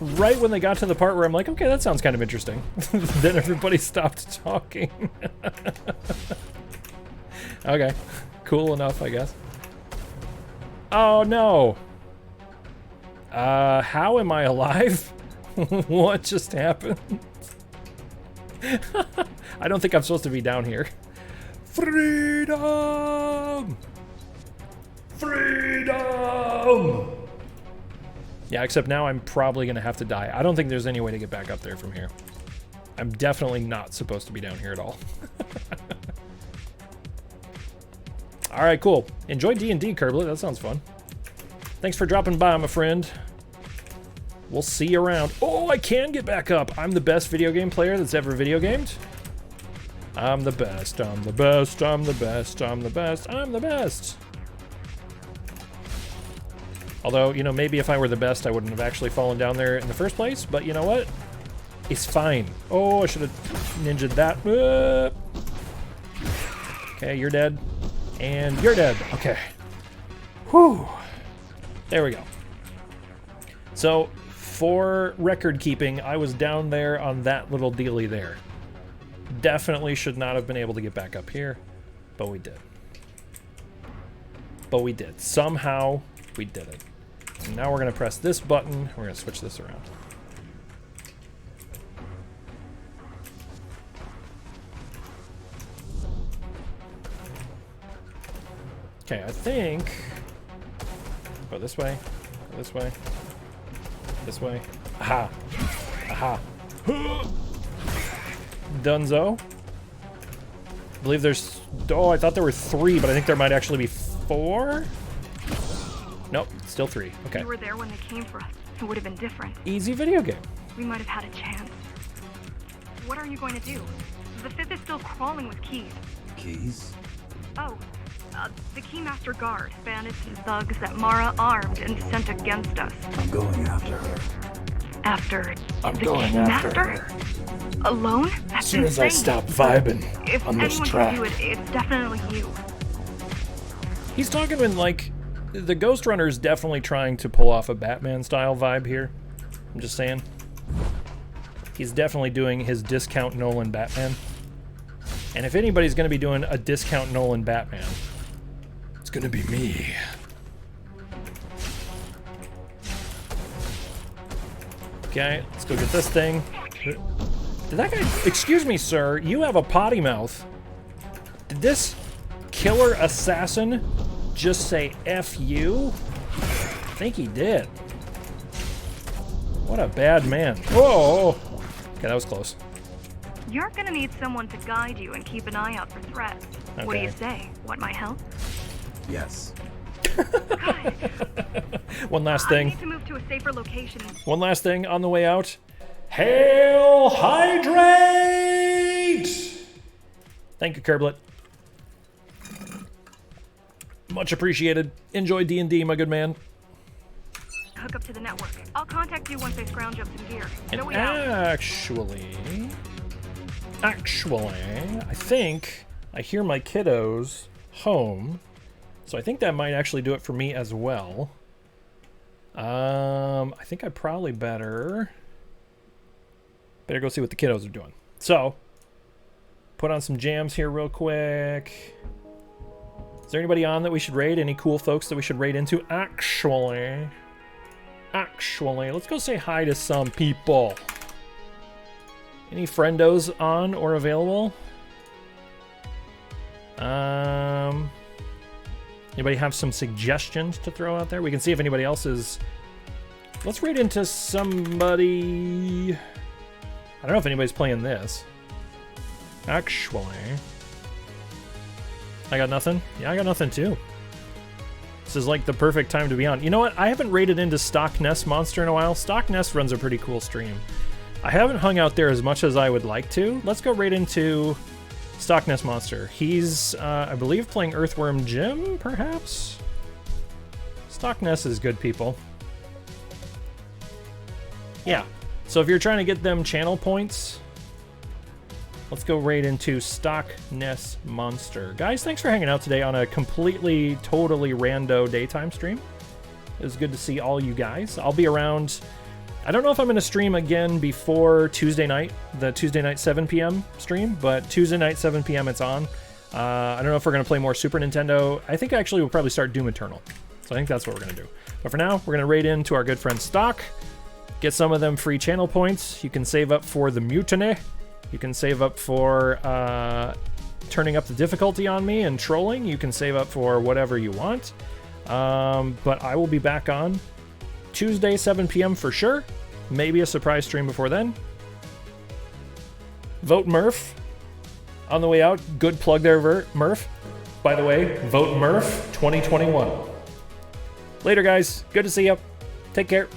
Right when they got to the part where I'm like, okay, that sounds kind of interesting. Then everybody stopped talking. Okay, cool enough, I guess. Oh, no. How am I alive? What just happened? I don't think I'm supposed to be down here. Freedom! Freedom! Yeah, except now I'm probably gonna have to die. I don't think there's any way to get back up there from here. I'm definitely not supposed to be down here at all. All right, cool. Enjoy D&D, Kerblet. That sounds fun. Thanks for dropping by, my friend. We'll see you around. Oh, I can get back up. I'm the best video game player that's ever video gamed. I'm the best. I'm the best. I'm the best. I'm the best. I'm the best. Although, you know, maybe if I were the best, I wouldn't have actually fallen down there in the first place. But you know what? It's fine. Oh, I should have ninja'd that. Okay, you're dead. And you're dead. Okay. Whew. There we go. So, for record keeping, I was down there on that little dealy there. Definitely should not have been able to get back up here, but we did. But we did. Somehow, we did it. And now we're going to press this button. We're going to switch this around. Okay, I think... Go this way. Go this way. This way. Aha! Aha! Dunzo. I believe there's... Oh, I thought there were 3, but I think there might actually be 4? Nope, still 3. Okay. You were there when they came for us. It would have been different. Easy video game. We might have had a chance. What are you going to do? The 5th is still crawling with keys. Keys? Oh, the Keymaster Guard, bandits and thugs that Mara armed and sent against us. I'm going after her. After I'm the going after Keymaster? Alone? That's As soon as I insane. stop vibing If on this anyone track. can do it, it's definitely you. He's talking in like... The Ghost Runner is definitely trying to pull off a Batman-style vibe here. I'm just saying. He's definitely doing his discount Nolan Batman. And if anybody's going to be doing a discount Nolan Batman, it's going to be me. Okay, let's go get this thing. Did that guy... Excuse me, sir. You have a potty mouth. Did this killer assassin just say F you? I think he did. What a bad man. Whoa! Okay, that was close. You're gonna need someone to guide you and keep an eye out for threats. What do Okay. you say? Want my help? Yes. One last I thing. need to move to a safer location. One last thing on the way out. Hail Hydrate! Thank you, Kerblet. Much appreciated. Enjoy D&D, my good man. Hook up to the network. I'll contact you once I scrounge up some gear. And Zoe out. actually, I think I hear my kiddos home. So I think that might actually do it for me as well. I think I probably better go see what the kiddos are doing. So, put on some jams here real quick. Is there anybody on that we should raid? Any cool folks that we should raid into? Actually, let's go say hi to some people. Any friendos on or available? Anybody have some suggestions to throw out there? We can see if anybody else is... Let's raid into somebody... I don't know if anybody's playing this. Actually... I got nothing? Yeah, I got nothing too. This is like the perfect time to be on. You know what? I haven't raided into Stock Nest Monster in a while. Stock Nest runs a pretty cool stream. I haven't hung out there as much as I would like to. Let's go right into Stock Nest Monster. He's, I believe, playing Earthworm Jim, perhaps? Stock Nest is good, people. Yeah. So if you're trying to get them channel points, let's go right into Stock Nest Monster. Guys, thanks for hanging out today on a completely, totally rando daytime stream. It was good to see all you guys. I'll be around. I don't know if I'm going to stream again before Tuesday night, the Tuesday night 7 p.m. stream, but Tuesday night 7 p.m. it's on. I don't know if we're going to play more Super Nintendo. I think actually we'll probably start Doom Eternal. So I think that's what we're going to do. But for now, we're going to raid into our good friend Stock. Get some of them free channel points. You can save up for the Mutiny. You can save up for turning up the difficulty on me and trolling. You can save up for whatever you want. But I will be back on Tuesday, 7 p.m. for sure. Maybe a surprise stream before then. Vote Murph on the way out. Good plug there, Murph. By the way, vote Murph 2021. Later, guys. Good to see you. Take care.